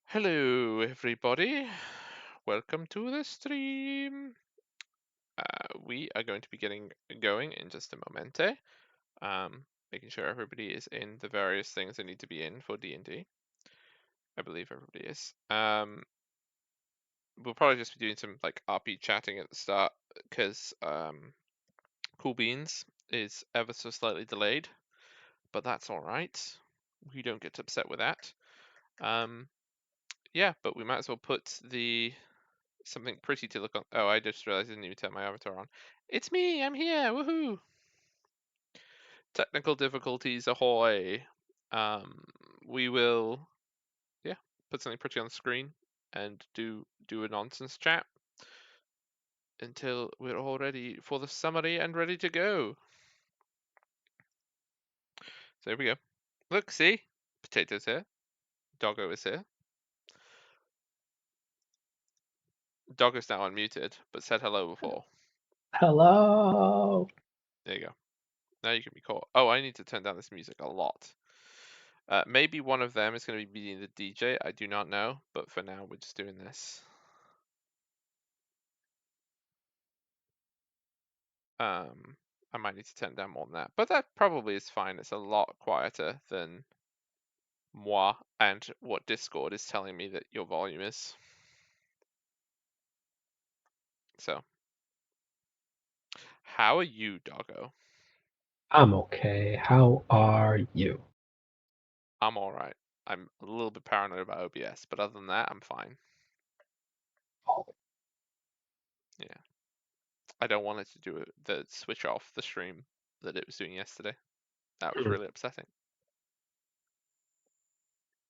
Hello, everybody. Welcome to the stream. We are going to be getting going in just a momente. Making sure everybody is in the various things they need to be in for D&D. I believe everybody is. We'll probably just be doing some like RP chatting at the start because Cool Beans is ever so slightly delayed, but that's all right. We don't get upset with that. Yeah, but we might as well put something pretty to look on. Oh, I just realized I didn't even turn my avatar on. It's me, I'm here, woohoo! Technical difficulties ahoy. Um, we will, yeah, put something pretty on the screen and do a nonsense chat until we're all ready for the summary and ready to go. So here we go. Look, see? Potato's here. Doggo is here. Doggo's now unmuted, but said hello before. Hello. There you go. Now you can be caught. Oh, I need to turn down this music a lot. Maybe one of them is going to be being the DJ. I do not know, but for now we're just doing this. I might need to turn down more than that, but that probably is fine. It's a lot quieter than moi and what Discord is telling me that your volume is. So, how are you, doggo? I'm okay. How are you? I'm all right. I'm a little bit paranoid about OBS, but other than that, I'm fine. Oh, Yeah, I don't want it to do the switch off the stream that it was doing yesterday. That was really upsetting.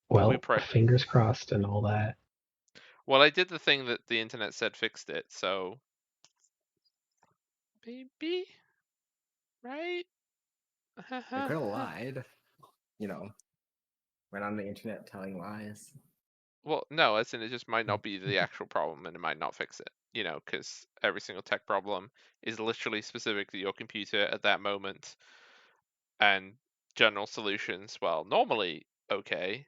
But we well, pray. fingers crossed and all that. Well, I did the thing that the internet said fixed it, so maybe, right? They could have lied. You know, went on the internet telling lies. Well, no, as in it just might not be the actual problem and it might not fix it, you know, because every single tech problem is literally specific to your computer at that moment. And general solutions, well, normally okay,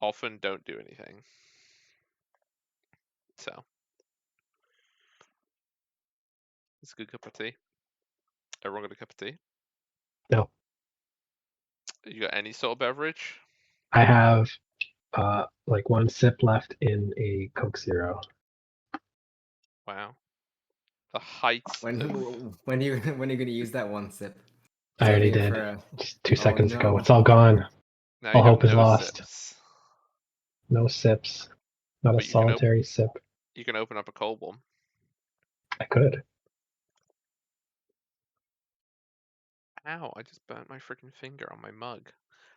often don't do anything. So, it's a good cup of tea. Everyone got a cup of tea? No, You got any sort of beverage? I have like one sip left in a Coke Zero. Wow. The heights When of. when are you when are you gonna use that one sip? I already Saving it did for a. just 2 seconds ago. No. It's all gone. Now All you have hope is no lost. sips. No sips. Not a But solitary sip. you can open up a cold one. I could. Ow, I just burnt my freaking finger on my mug.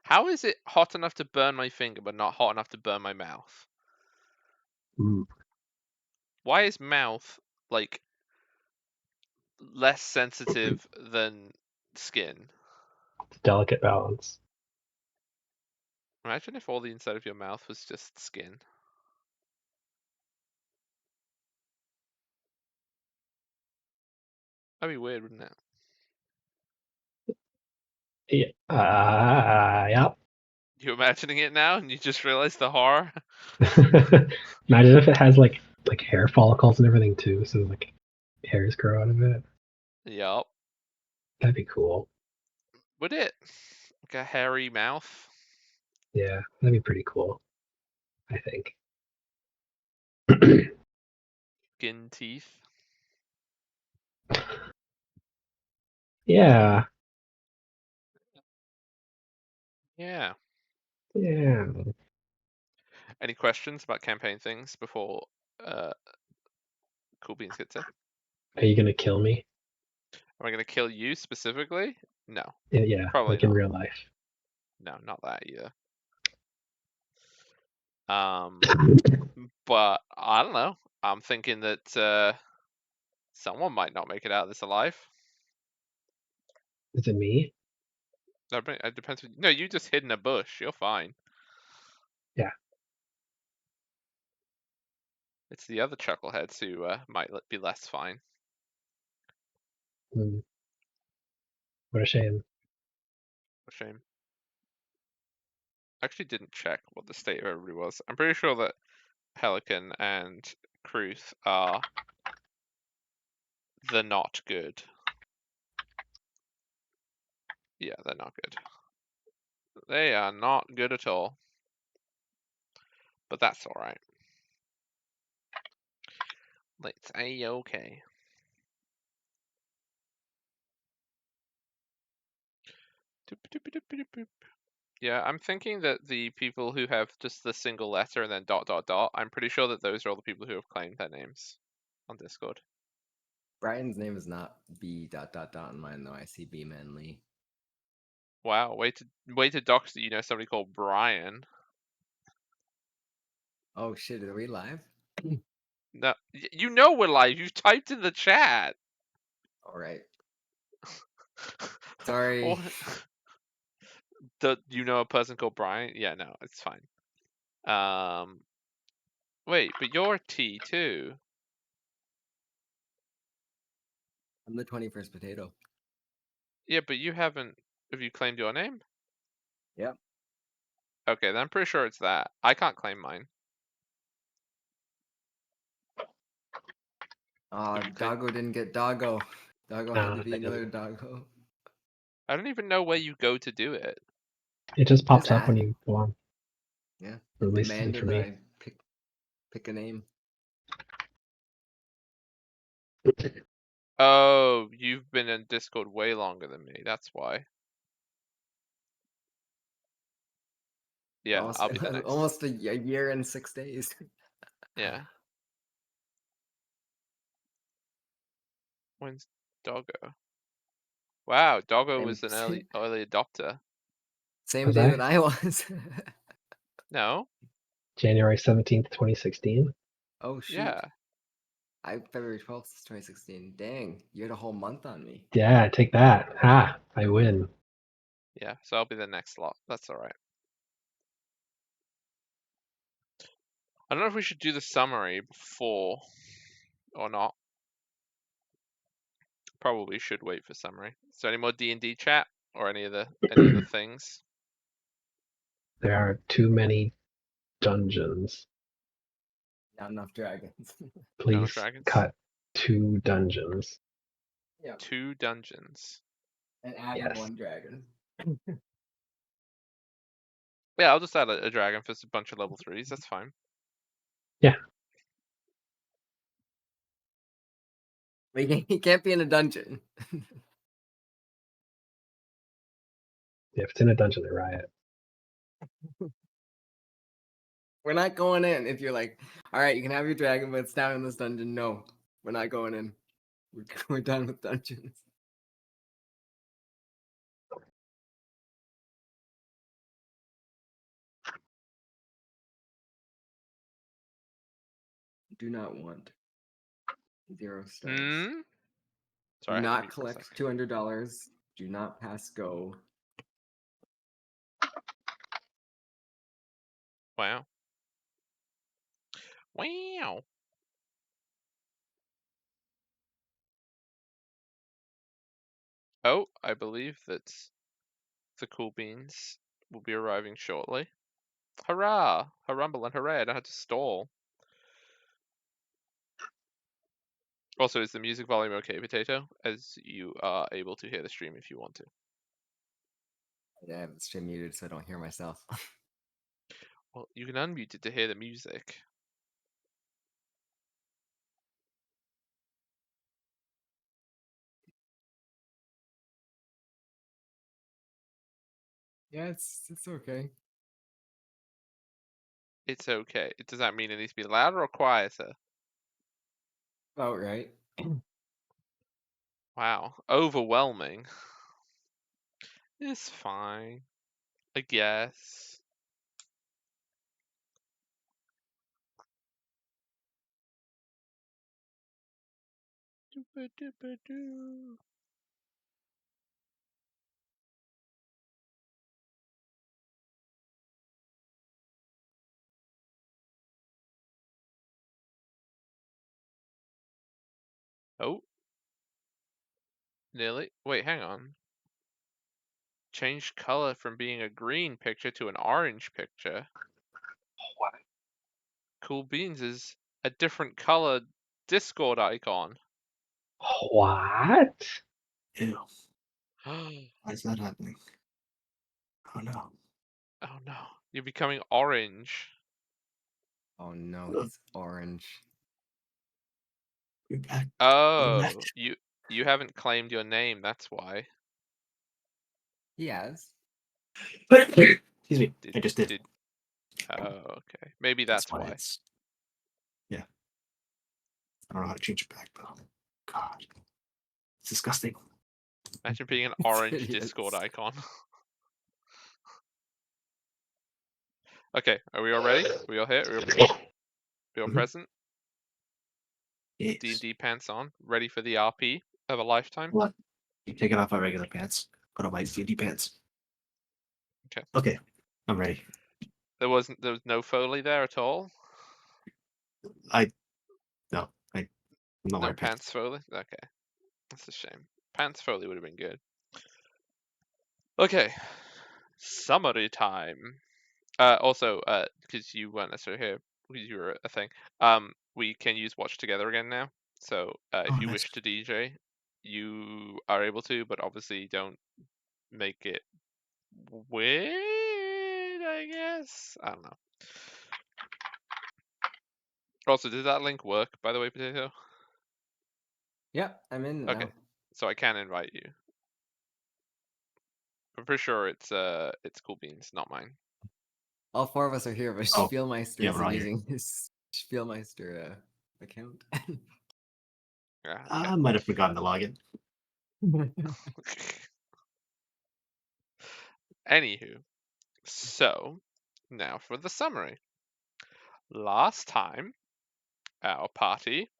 How is it hot enough to burn my finger, but not hot enough to burn my mouth? Mm, Why is mouth, like, less sensitive than skin? it's a delicate balance. Imagine if all the inside of your mouth was just skin. That'd be weird, wouldn't it? Yeah. Yeah. You imagining it now and you just realize the horror? Imagine if it has like hair follicles and everything too, so like hairs grow out of it. Yup. That'd be cool. Would it? Like a hairy mouth? Yeah, that'd be pretty cool, I think. Skin teeth? Yeah, Yeah. yeah. Any questions about campaign things before Cool Beans gets in? Are you gonna kill me? Am I going to kill you specifically? No. Yeah, Probably like in not. real life. No, not that either. But I don't know. I'm thinking that someone might not make it out of this alive. Is it me? It depends. No, you just hid in a bush. You're fine. Yeah. It's the other chuckleheads who might be less fine. Mm, what a shame. What a shame. actually didn't check what the state of everybody was. I'm pretty sure that Pelican and Cruth are the not good. Yeah, they're not good. They are not good at all. But that's alright. It's a-okay. Yeah, I'm thinking that the people who have just the single letter and then ... I'm pretty sure that those are all the people who have claimed their names on Discord. Brian's name is not B ... in mine though. I see B Manly. Wow, way to dox that you know somebody called Brian. Oh shit, are we live? No, you know we're live. You've typed in the chat. All right. Sorry. Do you know a person called Brian? Yeah, no, it's fine. Wait, but you're T too. I'm the 21st potato. Yeah, but you haven't. Have you claimed your name? Yep. Okay, then I'm pretty sure it's that. I can't claim mine. Have you claimed- Doggo didn't get Doggo. Doggo had to be that another doesn't- Doggo. I don't even know where you go to do it. It just pops Just up when ask. you go on. Yeah. Or at least Demanded for that me. I pick a name. Oh, you've been in Discord way longer than me. That's why. Yeah, Almost, I'll be the next. almost a year and 6 days. Yeah. When's Doggo? Wow, Doggo was an early adopter. Same Was day I? that I was. No? January 17th, 2016. Oh shoot. Yeah. February 12th, 2016. Dang, you had a whole month on me. Yeah, take that. Ha! I win. Yeah, so I'll be the next slot. That's alright. I don't know if we should do the summary before or not. Probably should wait for summary. Is there any more D&D chat or any other things? There are too many dungeons. Not enough dragons. Please dragons? cut 2 dungeons. Yeah. 2 dungeons. And add Yes. 1 dragon. Yeah, I'll just add a dragon for a bunch of level 3s. That's fine. He can't be in a dungeon. Yeah, if it's in a dungeon, they riot. We're not going in. If you're like, all right, you can have your dragon, but it's down in this dungeon. No, we're not going in. We're done with dungeons. Do not want 0 stars. Hmm? Sorry, I Do had to not mute for a collect sec. $200. Do not pass go. Wow. Wow. Oh, I believe that the cool beans will be arriving shortly. Hurrah! Hurrumble and hooray, I don't have to stall. Also, is the music volume okay, Potato? As you are able to hear the stream if you want to. I have the stream muted so I don't hear myself. Well, you can unmute it to hear the music. Yeah, it's okay. It's okay. Does that mean it needs to be louder or quieter? About right. Wow. Overwhelming. It's fine. I guess. Doo-ba-doo-ba-doo. Oh. Nearly. Wait, hang on. changed color from being a green picture to an orange picture. What? Cool Beans is a different colored Discord icon. What? Ew. Oh Why is that happening? Oh no. no, you're becoming orange. Oh no, Ugh. he's orange. We're back. Oh, back. you haven't claimed your name, that's why. He has. Excuse me. Did, I just did. did Oh, okay. Maybe that's why. It's. Yeah. I don't know how to change it back though. God. It's disgusting. Imagine being an It's orange hideous. Discord icon. Okay, are we all ready? Are we all here? Are we all Mhm. present? Yes. D&D pants on, ready for the RP of a lifetime? What? You take it off my regular pants. Put on my D&D pants. Okay. Okay. I'm ready. There was no Foley there at all? No. I'm not No wearing pants. pants Foley? Okay. That's a shame. Pants Foley would have been good. Okay. Summary time. Also, because you weren't necessarily here, because you were a thing, we can use Watch Together again now. So, if Oh, you nice. wish to DJ, you are able to, but obviously don't make it weird, I guess? I don't know. Also, did that link work, by the way, Potato? Yep, I'm in now. Okay, so I can invite you. I'm pretty sure it's Cool Beans, not mine. All four of us are here, but Oh, Spielmeister yeah, isn't we're all here. using his Spielmeister account. Yeah, I might have forgotten to log in. Anywho, so now for the summary. Last time, our party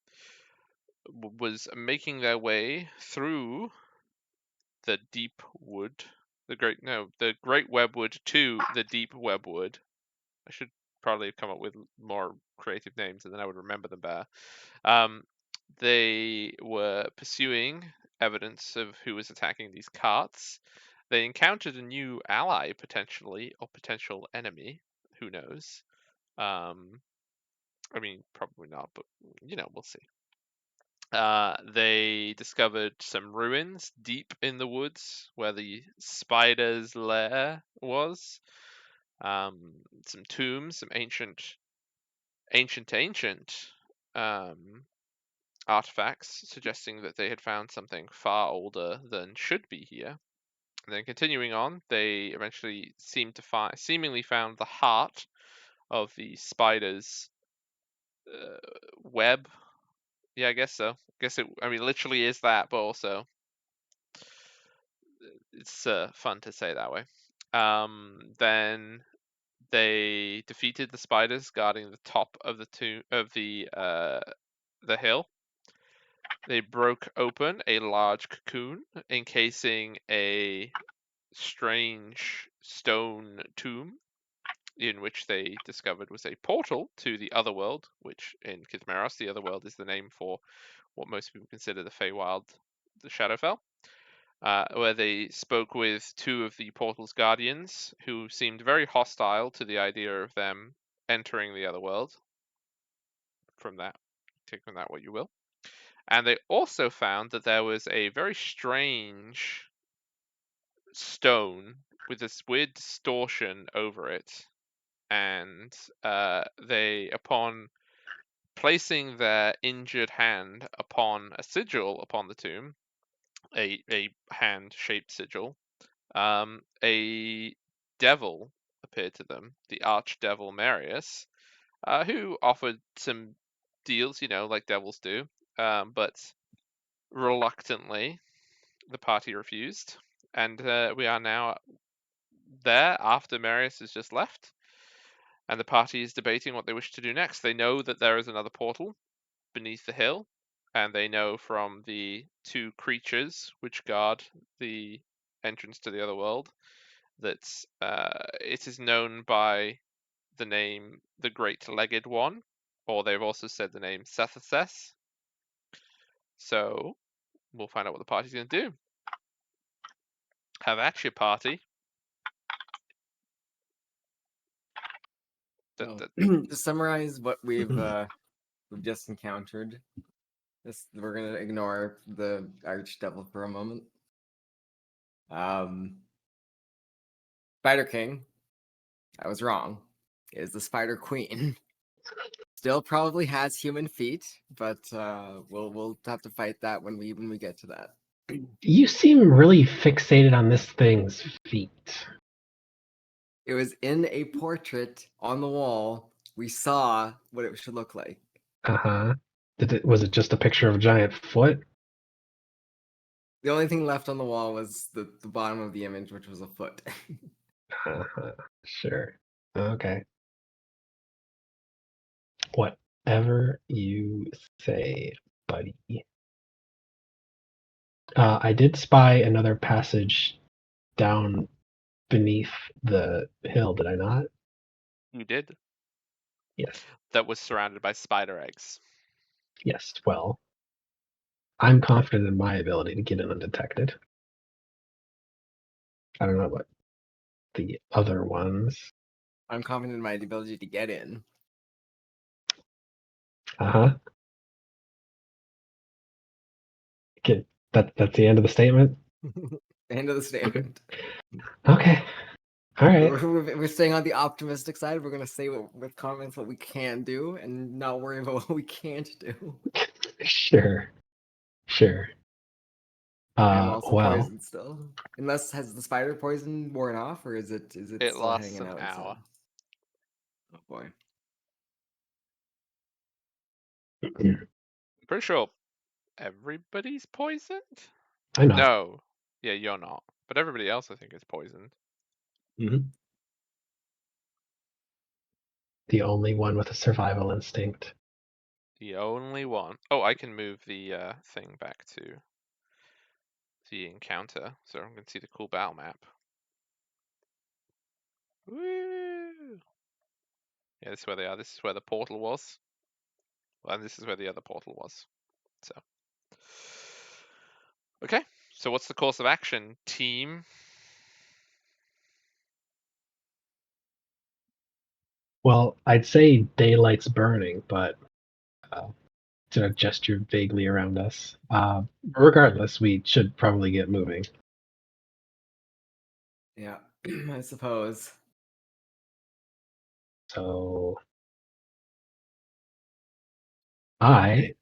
was making their way through the deep wood, the great webwood to the deep webwood. I should probably have come up with more creative names, and then I would remember them better. They were pursuing evidence of who was attacking these carts. They encountered a new ally, potentially, or potential enemy. Who knows? I mean, probably not, but we'll see. They discovered some ruins deep in the woods where the spider's lair was. Some tombs, some ancient artifacts suggesting that they had found something far older than should be here. And then continuing on, they eventually seemingly found the heart of the spider's web. Yeah, I guess so. Literally is that, but also it's fun to say that way. Then they defeated the spiders guarding the top of the hill. They broke open a large cocoon encasing a strange stone tomb, in which they discovered was a portal to the Otherworld, which in Kithmeros, the Otherworld is the name for what most people consider the Feywild, the Shadowfell, where they spoke with two of the portal's guardians, who seemed very hostile to the idea of them entering the Otherworld. Take from that what you will. And they also found that there was a very strange stone with this weird distortion over it. And they, upon placing their injured hand upon a sigil upon the tomb, a hand-shaped sigil, a devil appeared to them, the archdevil Marius, who offered some deals, like devils do, but reluctantly, the party refused, and we are now there after Marius has just left, and the party is debating what they wish to do next. They know that there is another portal beneath the hill, and they know from the two creatures which guard the entrance to the other world that it is known by the name the Great-Legged One, or they've also said the name Sethases. So we'll find out what the party's going to do. have at your party. So, to summarize what we've just encountered, we're gonna ignore the Archdevil for a moment. Spider King, I was wrong, is the Spider Queen. Still probably has human feet, but we'll have to fight that when we get to that. You seem really fixated on this thing's feet. It was in a portrait on the wall. We saw what it should look like. Uh-huh. Was it just a picture of a giant foot? The only thing left on the wall was the bottom of the image, which was a foot. Uh-huh. Sure. Okay. Whatever you say, buddy. I did spy another passage down beneath the hill, did I not? You did. Yes. That was surrounded by spider eggs. Yes. Well, I'm confident in my ability to get in undetected. I don't know about the other ones. I'm confident in my ability to get in. Uh-huh. Okay. That's the end of the statement? End of the statement. Okay. All right. We're staying on the optimistic side. We're gonna say with comments what we can do and not worry about what we can't do. Sure. Sure. I'm also Well, poisoned still. Unless has the spider poison worn off, or is it It still lasts hanging an out? hour. Oh boy. I'm pretty sure everybody's poisoned. I'm not. No, yeah, you're not. But everybody else, I think, is poisoned. The only one with a survival instinct. The only one. Oh, I can move the thing back to the encounter, so I'm gonna see the cool battle map. Woo! Yeah, this is where they are. This is where the portal was. Well, and this is where the other portal was. So. Okay, so what's the course of action, team? Well, I'd say daylight's burning, but sort of gesture vaguely around us. Regardless, we should probably get moving. Yeah, I suppose. So Okay.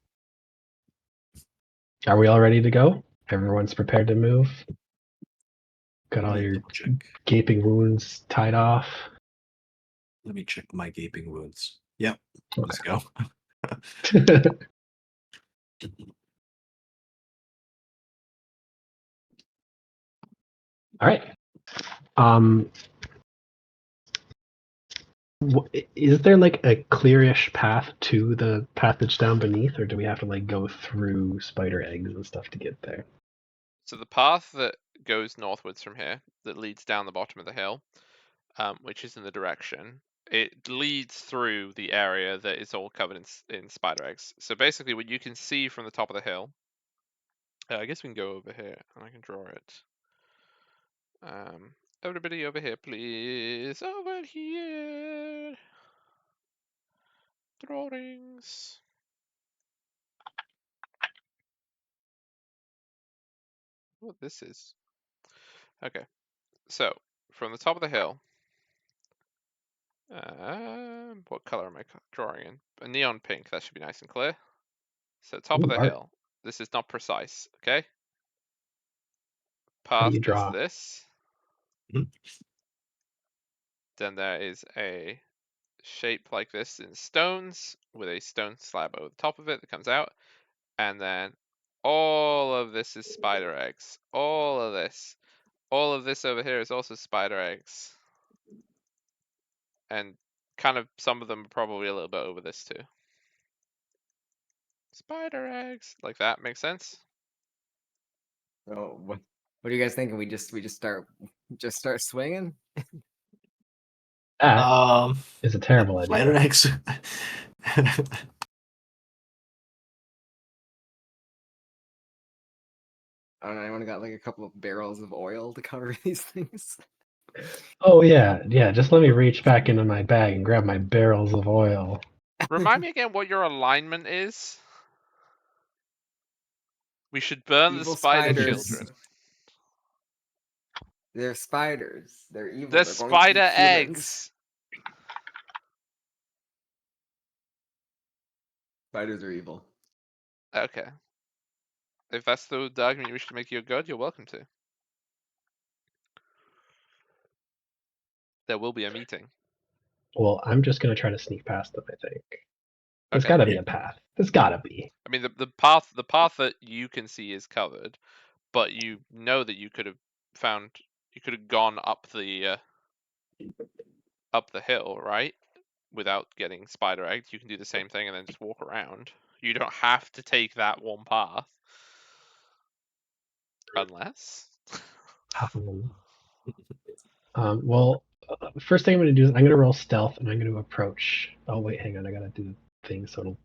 are we all ready to go? Everyone's prepared to move? Got all Let me your double check. gaping wounds tied off? Let me check my gaping wounds. Yep. Let's go. All right. Is there like a clearish path to the passage down beneath, or do we have to like go through spider eggs and stuff to get there? So the path that goes northwards from here, that leads down the bottom of the hill, which is in the direction, it leads through the area that is all covered in spider eggs. So basically, what you can see from the top of the hill. I guess we can go over here, and I can draw it. Everybody over here, please. Over here. Drawings. What this is. Okay, so from the top of the hill, what color am I drawing in? A neon pink, that should be nice and clear. So top of Ooh, the art. hill, this is not precise, okay? What do Path you is draw? this. Mhm. Then there is a shape like this in stones with a stone slab over the top of it that comes out. And then all of this is spider eggs. All of this. All of this over here is also spider eggs. And kind of some of them are probably a little bit over this too. Spider eggs. Like that makes sense? So what are you guys thinking? We just start swinging? That is a terrible Spider idea. eggs. I don't know, anyone got like a couple of barrels of oil to cover these things? Oh yeah, yeah. Just let me reach back into my bag and grab my barrels of oil. Remind me again what your alignment is. We should burn the Evil spider spiders. children. They're spiders. They're evil. They're They're going to spider eat humans. eggs. Spiders are evil. Okay. If that's the argument you wish to make your god, you're welcome to. There will be a meeting. Well, I'm just gonna try to sneak past them. I think there's Okay. got to be a path. There's got to be. I mean, the path that you can see is covered, but you know that you could have gone up the hill, right? Without getting spider egged. You can do the same thing and then just walk around. You don't have to take that one path. Unless. Well, first thing I'm gonna do is I'm gonna roll stealth and I'm gonna approach. Oh wait, hang on. I gotta do the thing so it'll.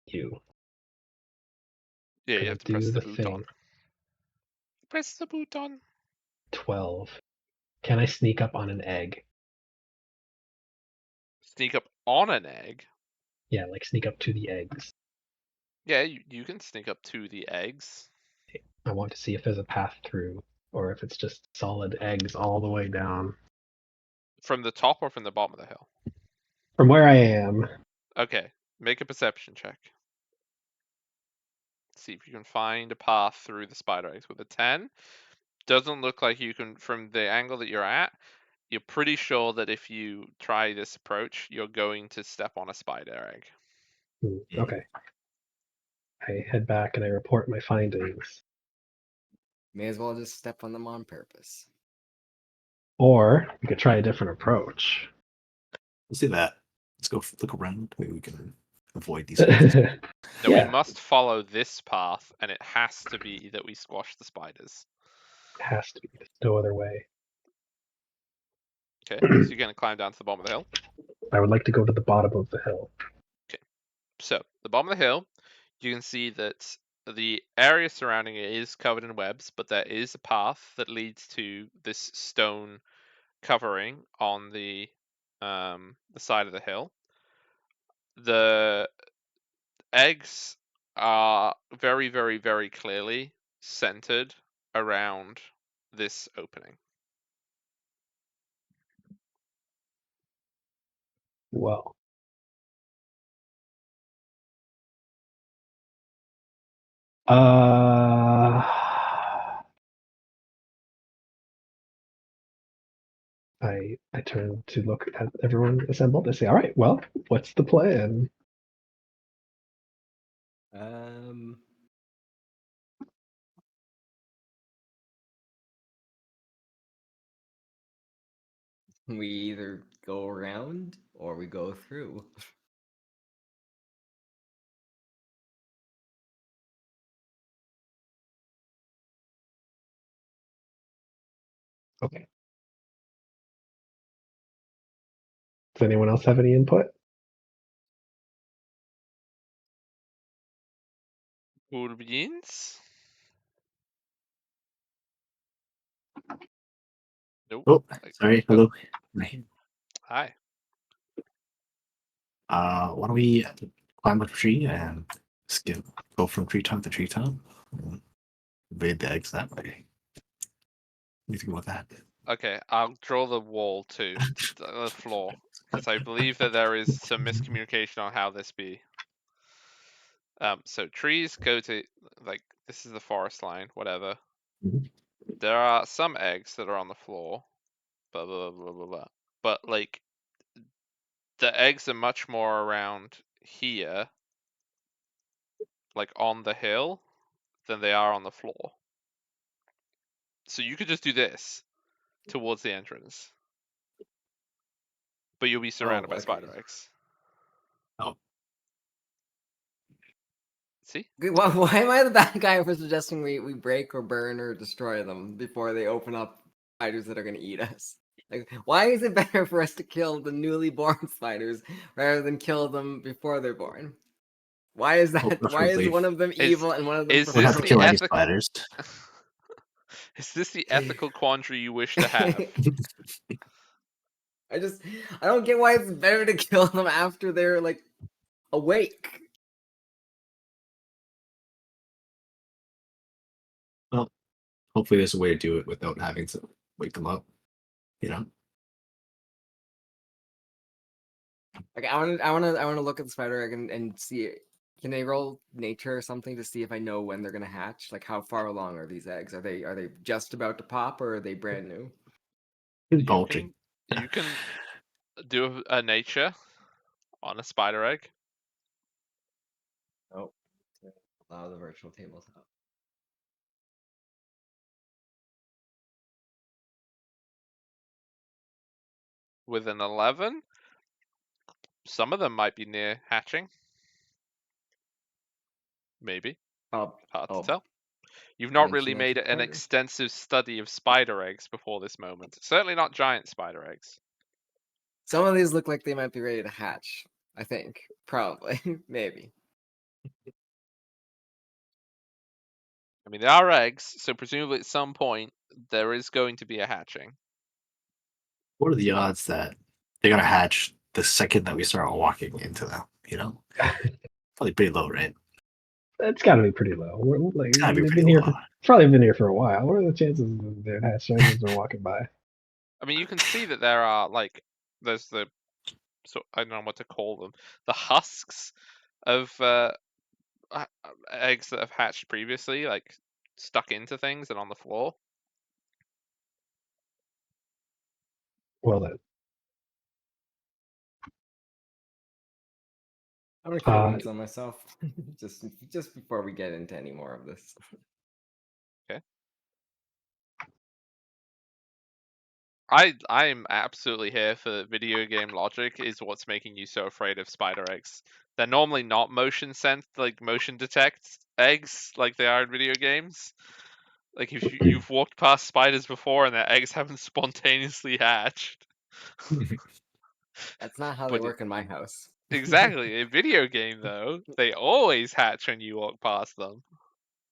You. Yeah, you Gonna have to press do the the button. thing. Press the button. 12. Can I sneak up on an egg? Sneak up on an egg. Yeah, like sneak up to the eggs. Yeah, you can sneak up to the eggs. I want to see if there's a path through, or if it's just solid eggs all the way down. From the top or from the bottom of the hill? From where I am, Okay, make a perception check. See if you can find a path through the spider eggs with a 10. Doesn't look like you can, from the angle that you're at, you're pretty sure that if you try this approach, you're going to step on a spider egg. Okay. I head back and I report my findings. May as well just step on them on purpose. Or we could try a different approach. Let's do that. Let's go look around. Maybe we can avoid these things. No, Yeah. we must follow this path, and it has to be that we squash the spiders. Has to be. There's no other way. Okay, so you're going to climb down to the bottom of the hill. I would like to go to the bottom of the hill. So, the bottom of the hill, you can see that the area surrounding it is covered in webs, but there is a path that leads to this stone covering on the side of the hill. The eggs are very, very, very clearly centered around this opening. Well. I turn to look at everyone assembled. I say, all right, well, what's the plan? We either go around or we go through. Okay. Does anyone else have any input? Oubliettes? Nope. Oh, sorry. Hello. Hi. Why don't we climb up a tree and go from treetop to treetop? Invade the eggs that way. What do you think about that? Okay, I'll draw the wall too, the floor, because I believe that there is some miscommunication on how this be. So trees go to, like, this is the forest line, whatever. Mhm. There are some eggs that are on the floor, blah, blah, blah, blah, blah. But, like, the eggs are much more around here, like, on the hill, than they are on the floor. So you could just do this towards the entrance. But you'll be surrounded by okay. spider eggs. Oh. See? Why am I the bad guy for suggesting we break or burn or destroy them before they open up spiders that are going to eat us? Like, why is it better for us to kill the newly born spiders rather than kill them before they're born? Why is that? Why is preferably. one of them evil and one of them is We this have to the kill any ethic- spiders. Is this the ethical quandary you wish to have? I don't get why it's better to kill them after they're like awake. Hopefully, there's a way to do it without having to wake them up. You know. Like I want to look at the spider egg and see. Can they roll nature or something to see if I know when they're gonna hatch? Like how far along are these eggs? Are they just about to pop or are they brand new? It's You bulging. can do a nature on a spider egg. Oh, allow the virtual tabletop. With an 11, some of them might be near hatching. Maybe. Hard to tell. You've not really made an spider. extensive study of spider eggs before this moment. Certainly not giant spider eggs. Some of these look like they might be ready to hatch. I think probably maybe. I mean, they are eggs, so presumably at some point there is going to be a hatching. What are the odds that they're gonna hatch the second that we start walking into them? You know, probably pretty low, right? It's got to be pretty low. It's gotta be They've pretty been here low. probably been here for a while. What are the chances that they've had strangers are walking by? I mean, you can see that there are there's the I don't know what to call them, the husks of eggs that have hatched previously, like stuck into things and on the floor. Well then, I'm gonna keep eyes on myself just before we get into any more of this. Okay. I'm absolutely here for video game logic is what's making you so afraid of spider eggs. They're normally not motion detect eggs like they are in video games. Like if you've walked past spiders before and their eggs haven't spontaneously hatched. That's not how they work in my house. Exactly. A video game though, they always hatch when you walk past them.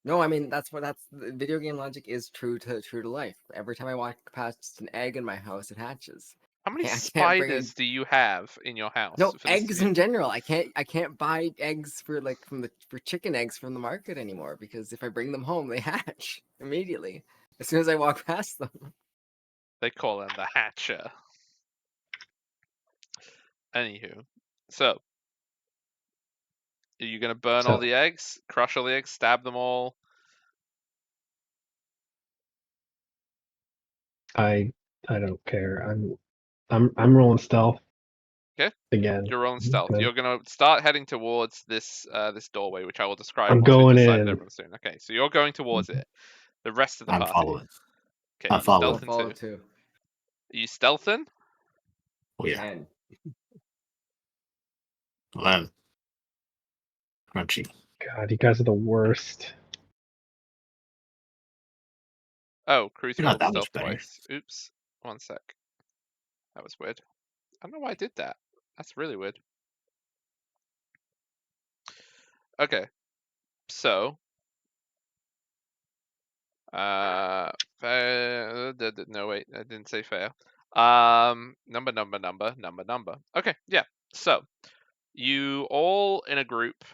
No, I mean that's video game logic is true to life. Every time I walk past an egg in my house, it hatches. How many I can't bring spiders do you have in your house? No, for this eggs to be... in general. I can't buy eggs for chicken eggs from the market anymore because if I bring them home, they hatch immediately as soon as I walk past them. They call them the hatcher. Anywho, so are you gonna burn all the eggs, crush all the eggs, stab them all? I don't care. I'm rolling stealth. Okay. Again. You're rolling stealth. You're gonna start heading towards this doorway, which I will describe I'm once we going decide in. everyone soon. Okay, so you're going towards it. The rest of the I'm party. following. Okay, I'm you following. stealthing too. Too. Are you stealthing? Oh yeah. 10. 11. Crunchy. God, you guys are the worst. Oh, Cruz You're not rolled that stealth much better. twice. Oops. One sec. That was weird. I don't know why I did that. That's really weird. Okay. So no wait, I didn't say fail. Number. Okay, yeah. So you all in a group,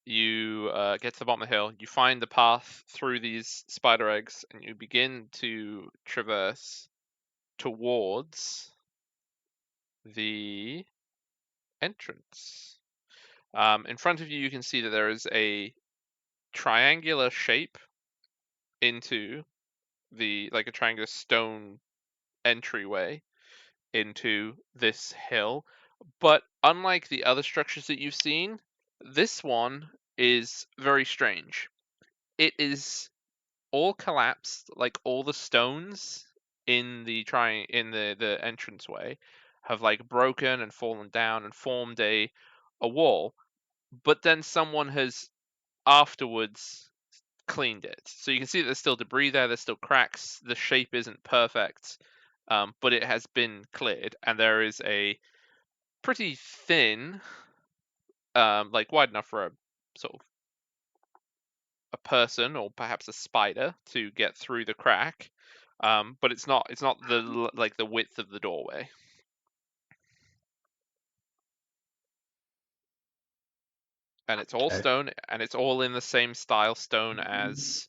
you get to the bottom of the hill, you find the path through these spider eggs, and you begin to traverse towards the entrance. In front of you, you can see that there is a triangular shape into like a triangular stone entryway into this hill. But unlike the other structures that you've seen, this one is very strange. It is all collapsed, like all the stones in the the entranceway have like broken and fallen down and formed a wall. But then someone has afterwards cleaned it. So you can see that there's still debris there, there's still cracks, the shape isn't perfect, but it has been cleared, and there is a pretty thin like wide enough for a sort of a person or perhaps a spider to get through the crack. But it's not like the width of the doorway. And it's all Okay. stone, and it's all in the same style stone as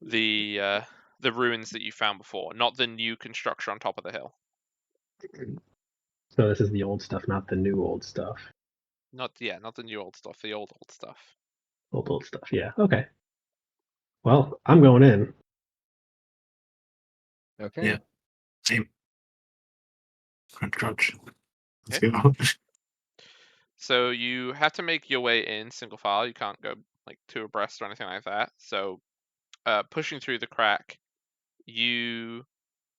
the ruins that you found before, not the new construction on top of the hill. So this is the old stuff, not the new old stuff. Not the new old stuff, the old stuff. Old stuff. Yeah. Okay. Well, I'm going in. Okay. Yeah. Same. Crunch, crunch. Let's Okay. go. So you have to make your way in single file. You can't go like two abreast or anything like that. So pushing through the crack, you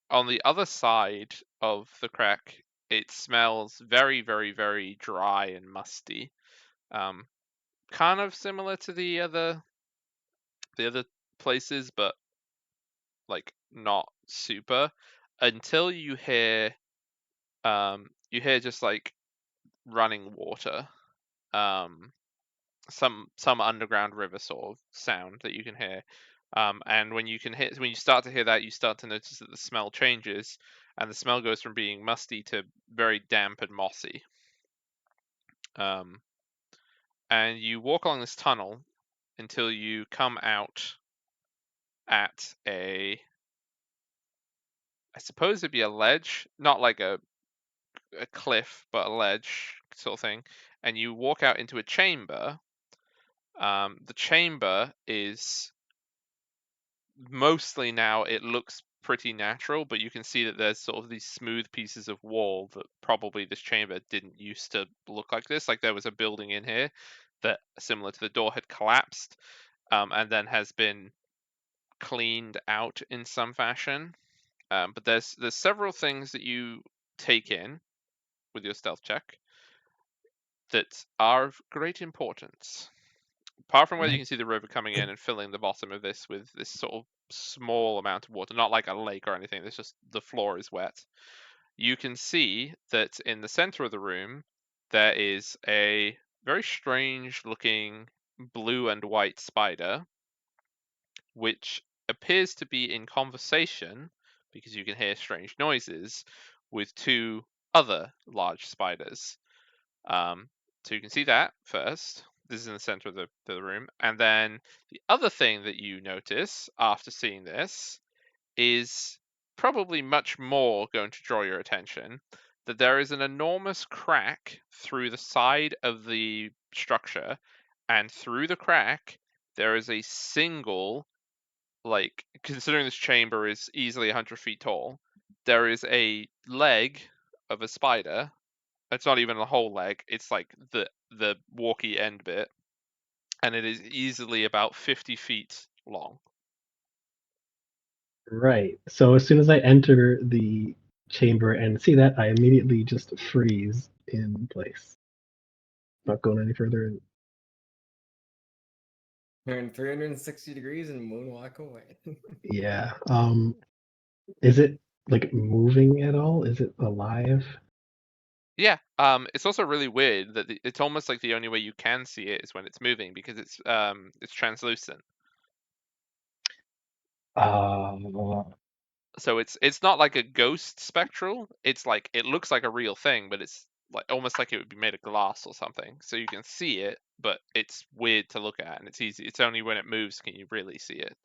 on the other side of the crack, it smells very, very, very dry and musty. Kind of similar to the other places, but like not super. Until you hear just like running water. Some underground river sort of sound that you can hear. And when you start to hear that, you start to notice that the smell changes, and the smell goes from being musty to very damp and mossy. And you walk along this tunnel until you come out at I suppose it'd be a ledge, not like a cliff, but a ledge sort of thing. And you walk out into a chamber. The chamber is mostly now it looks pretty natural, but you can see that there's sort of these smooth pieces of wall that probably this chamber didn't used to look like this. Like there was a building in here that, similar to the door, had collapsed, and then has been cleaned out in some fashion. But there's several things that you take in with your stealth check that are of great importance. Apart from whether you can see the river coming in and filling the bottom of this with this sort of small amount of water, not like a lake or anything, it's just the floor is wet. You can see that in the center of the room, there is a very strange looking blue and white spider, which appears to be in conversation, because you can hear strange noises, with two other large spiders. So you can see that first. This is in the center of the room. And then the other thing that you notice after seeing this is probably much more going to draw your attention, that there is an enormous crack through the side of the structure, and through the crack there is a single, like, considering this chamber is easily 100 feet tall, there is a leg of a spider. It's not even the whole leg, it's like the walky end bit, and it is easily about 50 feet long. Right. So as soon as I enter the chamber and see that, I immediately just freeze in place. Not going any further. Turn 360 degrees and moonwalk away. Yeah. Is it like moving at all? Is it alive? Yeah, it's also really weird that it's almost like the only way you can see it is when it's moving, because it's translucent. Uh, So it's not like a ghost spectral. It's like it looks like a real thing, but it's like almost like it would be made of glass or something. So you can see it, but it's weird to look at, and it's easy. It's only when it moves can you really see it.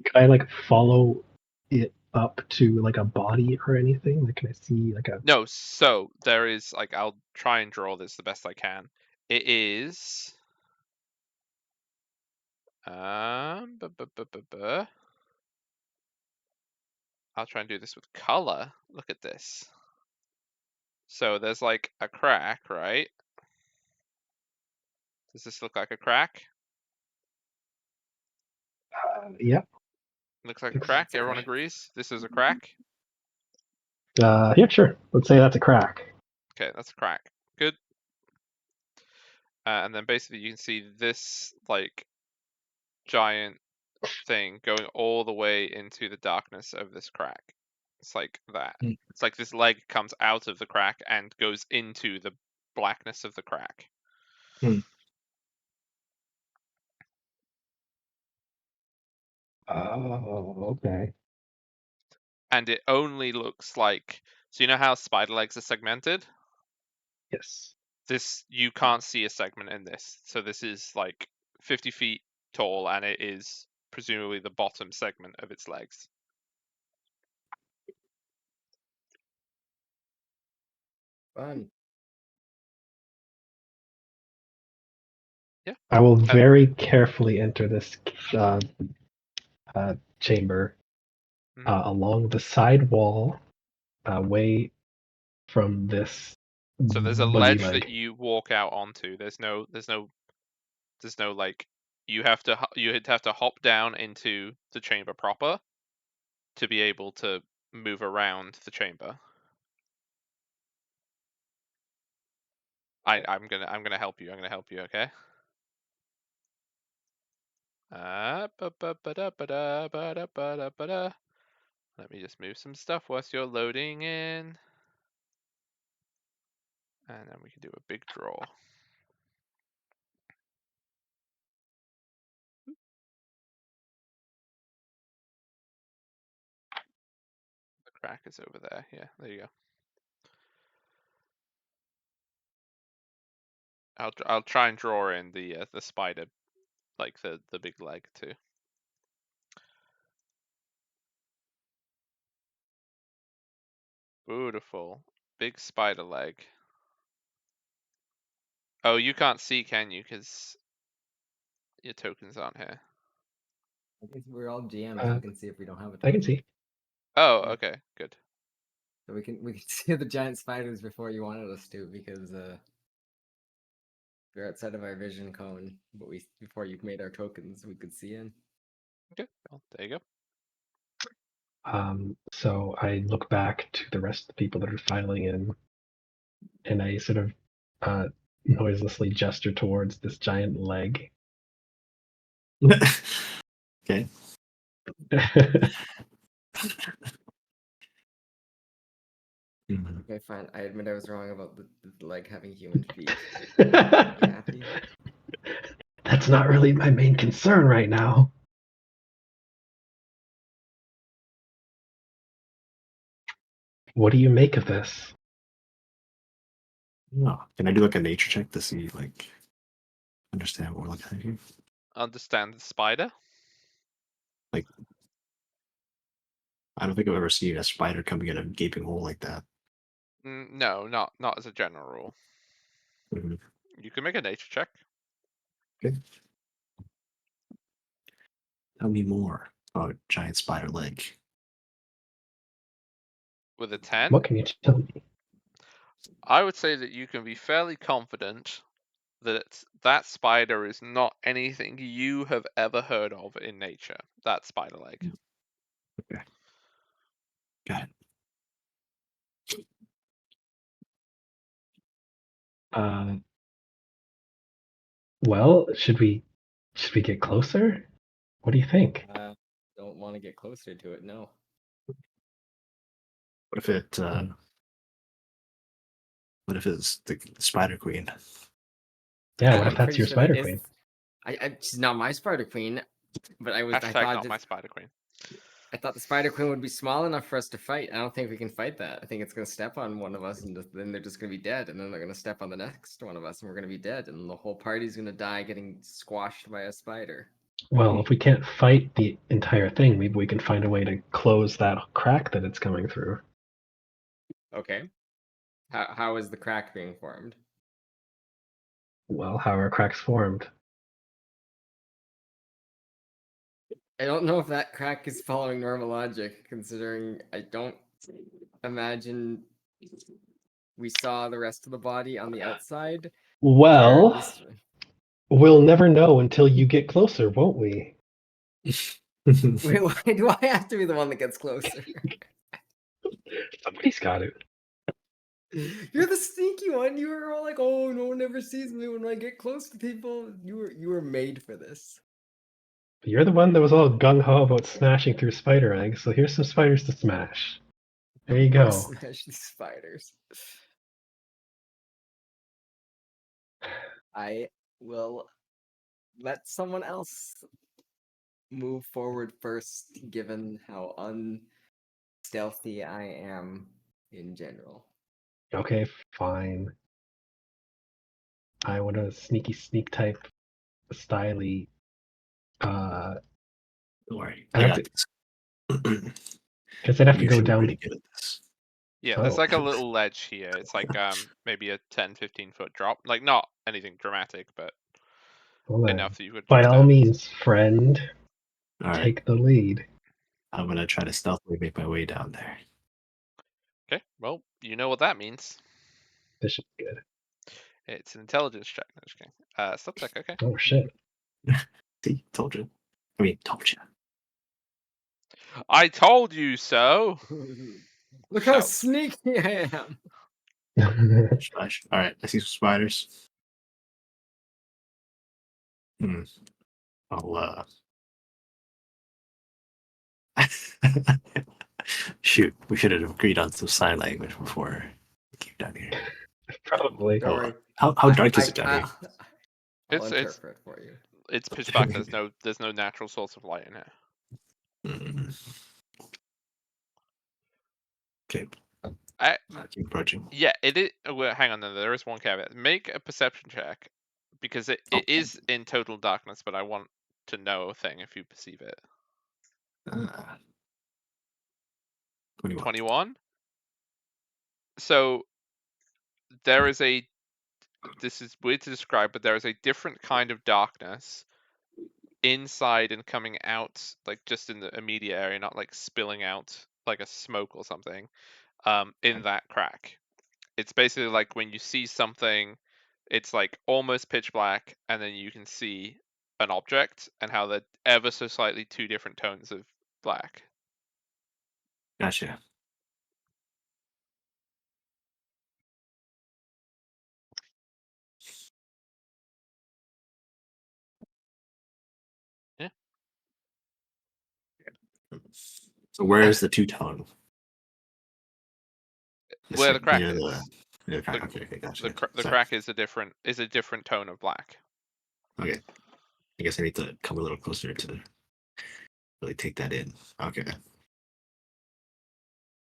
could I like follow it up to like a body or anything? Like, can I see like a? No, so there is, like, I'll try and draw this the best I can. It is I'll try and do this with color. Look at this. So there's like a crack, right? Does this look like a crack? Yep. Looks like a crack. Everyone agrees? This is a crack? Yeah, sure. Let's say that's a crack. Okay, that's a crack. Good. And then basically you can see this like giant thing going all the way into the darkness of this crack. It's like that. Mm. It's like this leg comes out of the crack and goes into the blackness of the crack. Oh, okay. And it only looks like, so you know how spider legs are segmented? Yes. This, you can't see a segment in this. So this is like 50 feet tall, and it is presumably the bottom segment of its legs. Fun. Yeah. I will very carefully enter this chamber Mhm. along the side wall, away from this So there's a buggy ledge that leg. you walk out onto. There's no like, you'd have to hop down into the chamber proper to be able to move around the chamber. I'm gonna help you. Okay. Ba-ba-ba-da-ba-da-ba-da-ba-da-ba-da. Let me just move some stuff whilst you're loading in, and then we can do a big draw. The crack is over there. Yeah, there you go. I'll try and draw in the spider, like the big leg too. Beautiful. Big spider leg. Oh, you can't see, can you? Because your tokens aren't here. I guess we're all GMs. Uh, We can see if we don't have a I can token. see. Oh, Yeah. okay, good. So we can see the giant spiders before you wanted us to, because they're outside of our vision cone. But before you've made our tokens, we could see in. Okay, well, there you go. So I look back to the rest of the people that are filing in, and I sort of noiselessly gesture towards this giant leg. Okay. Mhm. Okay, fine. I admit I was wrong about the leg having human feet. Be happy. That's not really my main concern right now. What do you make of this? No. Can I do like a nature check to see, like, understand what we're looking at here? Understand the spider? Like, I don't think I've ever seen a spider coming in a gaping hole like that. No, not as a general rule. Mhm. You can make a nature check. Okay. Tell me more about giant spider leg. With a 10, What can you tell me? I would say that you can be fairly confident that that spider is not anything you have ever heard of in nature. That spider leg. Okay. Got it. Well, should we get closer? What do you think? Don't want to get closer to it. No. What if it what if it's the spider queen? Yeah, what I'm if that's pretty your sure that spider is. queen? She's not my spider queen, but I Hashtag thought not my spider queen. I thought the spider queen would be small enough for us to fight. I don't think we can fight that. I think it's gonna step on one of us, and then they're just gonna be dead. And then they're gonna step on the next one of us, and we're gonna be dead. And the whole party's gonna die getting squashed by a spider. Well, if we can't fight the entire thing, maybe we can find a way to close that crack that it's coming through. Okay. How is the crack being formed? Well, how are cracks formed? I don't know if that crack is following normal logic, considering I don't imagine we saw the rest of the body on the outside. where Well, this- we'll never know until you get closer, won't we? Wait, why do I have to be the one that gets closer? Somebody's got it. You're the sneaky one. You were all like, "Oh, no one ever sees me when I get close to people." You were made for this. You're the one that was all gung ho about smashing through spider eggs, so here's some spiders to smash. There you Wanna go. smash these spiders. I will let someone else move forward first, given how unstealthy I am in general. Okay, fine. I want a sneaky sneak type, styly. Don't worry, I'd I have got to, this. because I'd have I'm to go usually down. pretty good at this. Yeah, there's Oh, like a little ledge here. It's like maybe a 10-15 foot drop. Like not anything dramatic, but well then, enough that you could by drop all down. means, friend, All right, take the lead. I'm gonna try to stealthily make my way down there. Okay, well, you know what that means. This should be good. It's an intelligence check. No, just kidding. Stealth check, okay. Oh shit. See, told you. I mean, told you. I told you so! Look how Shout. sneaky I am. Splash. All right, I see some spiders. Hmm. I'll shoot. We should have agreed on some sign language before we came down here. Probably. Don't worry. How dark is it down here? I'll It's interpret for you. it's pitch black. There's no natural source of light in it. Hmm. Okay. I I'll keep approaching. Yeah, it is. Well, hang on, there is one caveat. Make a perception check because it is in total darkness, but I want to know a thing if you perceive it. 21. 21. So there is a. This is weird to describe, but there is a different kind of darkness inside and coming out, like just in the immediate area, not like spilling out like a smoke or something. In that crack. It's basically like when you see something, it's like almost pitch black, and then you can see an object, and how they're ever so slightly two different tones of black. Gotcha. Yeah. So where is the two-tone? Where the crack Near is. the crack. Okay, gotcha. The Sorry. crack is a different tone of black. Okay. I guess I need to come a little closer to really take that in. Okay.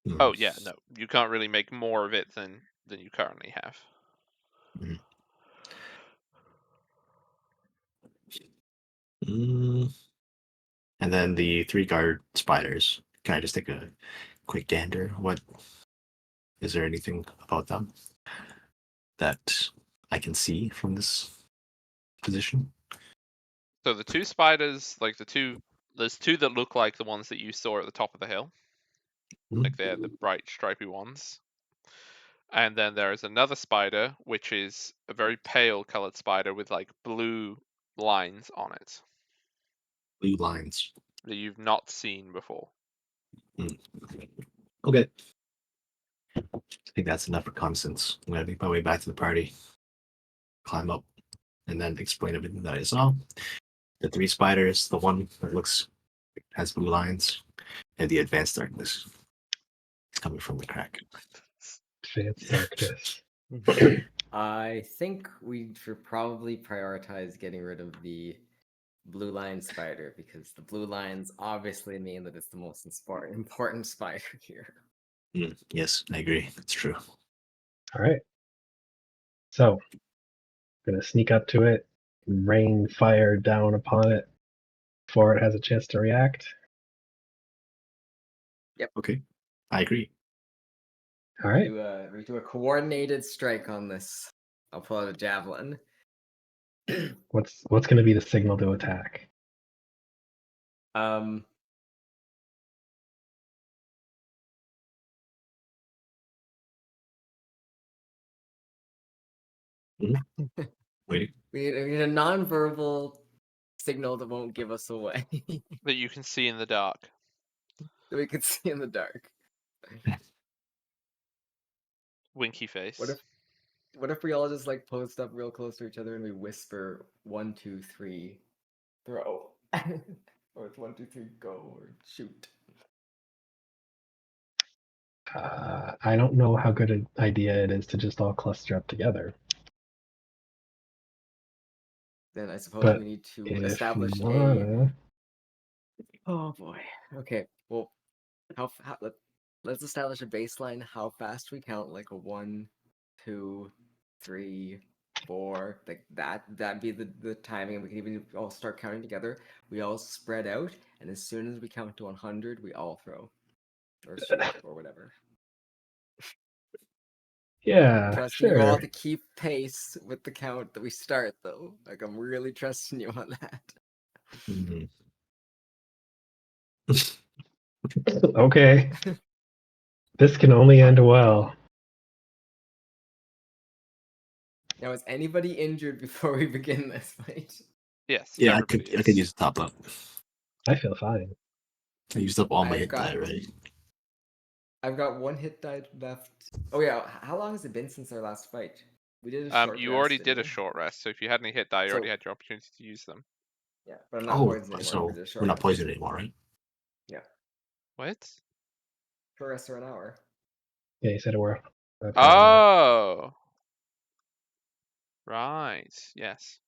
Hmm. Oh yeah, no, you can't really make more of it than you currently have. Mm. And then the 3-guard spiders. Can I just take a quick gander? What is there anything about them that I can see from this position? So the two spiders, like there's two that look like the ones that you saw at the top of the hill. Hmm? Like they're the bright stripy ones. And then there is another spider, which is a very pale colored spider with like blue lines on it Blue lines. that you've not seen before. Okay. I think that's enough reconnaissance. I'm gonna make my way back to the party, climb up, and then explain everything that I saw. The 3 spiders, the one that has blue lines, and the advanced darkness is coming from the crack. Advanced darkness. I think we should probably prioritize getting rid of the blue line spider, because the blue lines obviously mean that it's the most important spider here. Yes, I agree. It's true. All right. So, gonna sneak up to it, rain fire down upon it before it has a chance to react. Okay, I agree. All right. We do a coordinated strike on this. I'll pull out a javelin. What's gonna be the signal to attack? Um. Wait. We need a non-verbal signal that won't give us away. That you can see in the dark. That we can see in the dark. Winky face. What if we all just like post up real close to each other and we whisper 1, 2, 3, throw, or it's 1, 2, 3, go, or shoot. I don't know how good an idea it is to just all cluster up together. then I suppose But we need to if establish you a. wanna, Oh boy. Okay. Well, let's establish a baseline. How fast we count, like a 1, 2, 3, 4, like that. That'd be the timing, and we can even all start counting together. We all spread out, and as soon as we count to 100, we all throw or shoot or whatever. yeah, Trusting you all sure. to keep pace with the count that we start, though. Like I'm really trusting you on that. Mhm. Okay. This can only end well. Now, is anybody injured before we begin this fight? Yes. Yeah, Everybody I could is. use the top up. I feel fine. I used up all my I've hit die got- already. I've got 1 hit die left. Oh yeah, how long has it been since our last fight? We did a short You rest, already didn't did a we? short rest, so if you had any hit die, you So- already had your opportunity to use them. Yeah, but I'm not Oh, poisoned anymore. so We did a short we're not rest. poisoned anymore, right? What? Short rests are an hour. Yeah, you said it were. Okay. Oh. Right. Yes.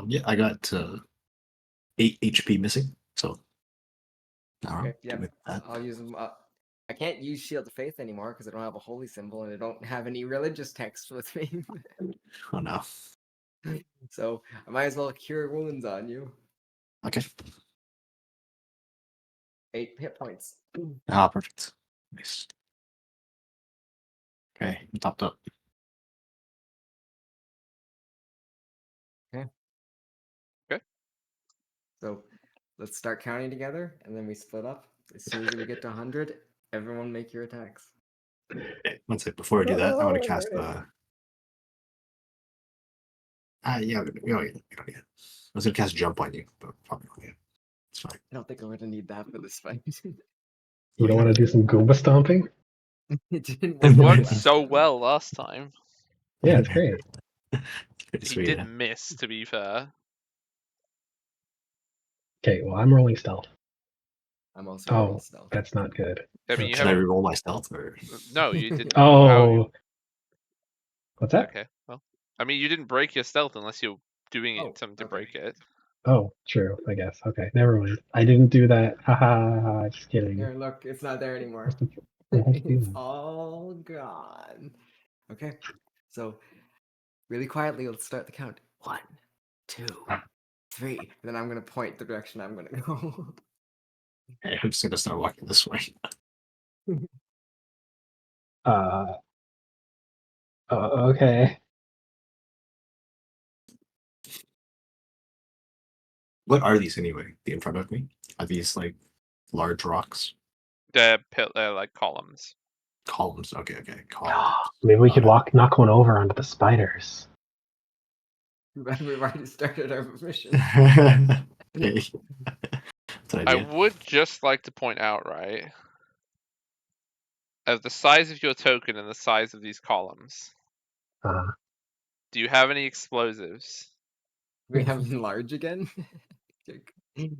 Yeah, I got 8 HP missing, so Okay, give me that. I'll use them. I can't use Shield of Faith anymore because I don't have a holy symbol and I don't have any religious text with me. Oh no. So I might as well cure wounds on you. Okay. 8 hit points. Ah, perfect. Nice. Okay, I'm topped up. So let's start counting together and then we split up. As soon as we get to 100, everyone make your attacks. Okay, one sec. Before I do that, I want to cast the. Yeah, we don't need it. I was gonna cast jump on you, but probably not yet. It's fine. I don't think I'm gonna need that for this fight. You don't want to do some Goomba stomping? It didn't It work worked last so time. well last time. Yeah, it's great. Pretty He sweet, did yeah. miss, to be fair. Okay, well, I'm rolling stealth. I'm also rolling Oh, stealth. that's not good. I mean, you Should I haven't. reroll my stealth or? No, you didn't. Oh, what's that? Okay. Well, I mean, you didn't break your stealth unless you're doing Oh, something to okay. break it. Oh, true. I guess. Okay, never mind. I didn't do that. Ha ha ha. Just kidding. Here, look, it's not there anymore. I have to do It's that. all gone. Okay, so really quietly, let's start the count. 1, 2, 3. And then I'm gonna point the direction I'm gonna go. Okay, I'm just gonna start walking this way. Okay. What are these anyway? In front of me? Are these like large rocks? They're like columns. Columns. Okay, columns. Maybe we could Alright. knock one over onto the spiders. We've already started our mission. Okay. That's an I idea. would just like to point out, right, as the size of your token and the size of these columns, Uh, do you have any explosives? We have enlarge again.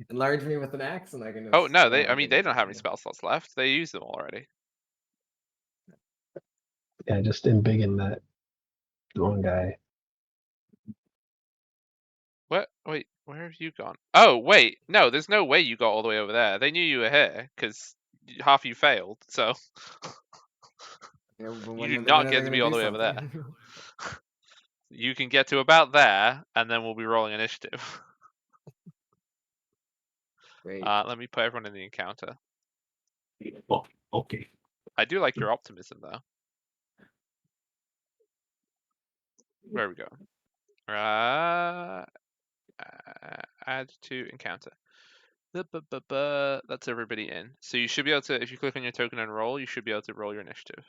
Enlarge me with an axe, and I can. Oh no, they. I I mean, they don't have any spell slots left. They used them already. yeah, just embiggen that one guy. What? Wait, where have you gone? Oh wait, no, there's no way you got all the way over there. They knew you were here because half you failed. So Yeah, you do not get to be all the way over there. You can get to about there, and then we'll be rolling initiative. Great. Let me put everyone in the encounter. Well, okay. I do like your optimism, though. Where are we going? Add to encounter. That's everybody in. So you should be able to, if you click on your token and roll, you should be able to roll your initiative.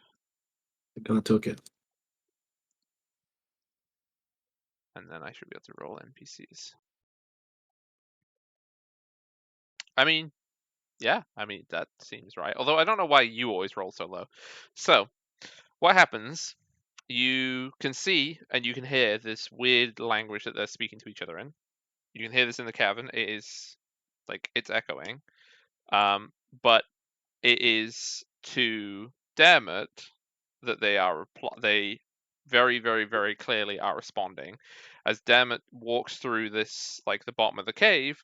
Gonna took it. And then I should be able to roll NPCs. I mean, yeah, that seems right. Although I don't know why you always roll so low. So, what happens, you can see and you can hear this weird language that they're speaking to each other in. You can hear this in the cavern. It is, like, it's echoing. But it is to Dermot that they very, very, very clearly are responding as Dermot walks through this, like, the bottom of the cave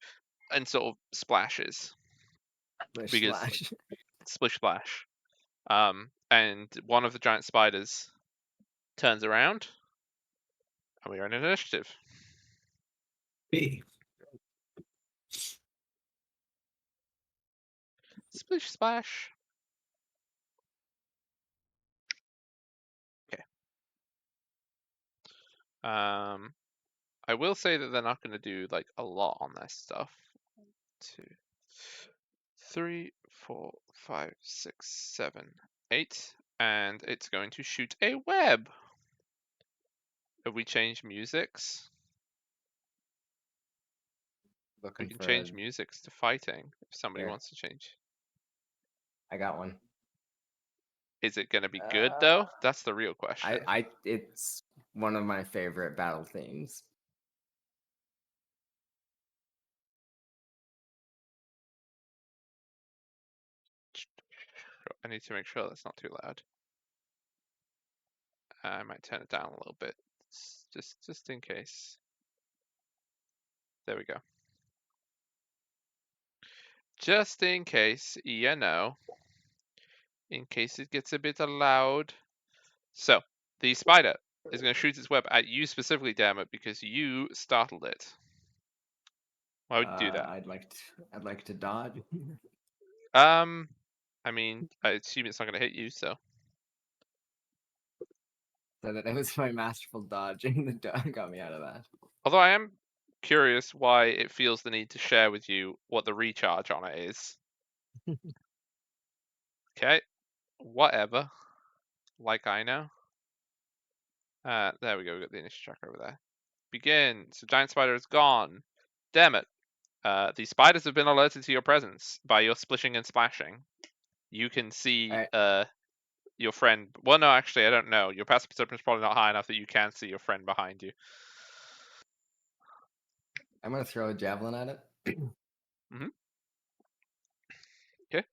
and sort of splashes. Because Splash. splish splash. And one of the giant spiders turns around, and we are in initiative. B. Splish splash. Okay. I will say that they're not going to do like a lot on their stuff. 2, 3, 4, 5, 6, 7, 8, and it's going to shoot a web. Have we changed musics? We Looking can for change musics to fighting if somebody Here. wants to change. I got one. Is it going to be good though? That's the real question. It's one of my favorite battle themes. I need to make sure that's not too loud. I might turn it down a little bit, just in case. There we go. Just in case, you know, in case it gets a bit loud. So, the spider is going to shoot its web at you specifically, damn it, because you startled it. Why would you do that? I'd like to dodge. I mean, I assume it's not going to hit you, so. So that it was my masterful dodging that got me out of that. Although I am curious why it feels the need to share with you what the recharge on it is. Okay, whatever. Like I know. There we go. We got the initiative tracker over there. Begin. So giant spider is gone. Damn it. The spiders have been alerted to your presence by your splishing and splashing. You can see your friend. Well, no, actually, I don't know. Your passive perception is probably not high enough that you can see your friend behind you. I'm gonna throw a javelin at it. Okay.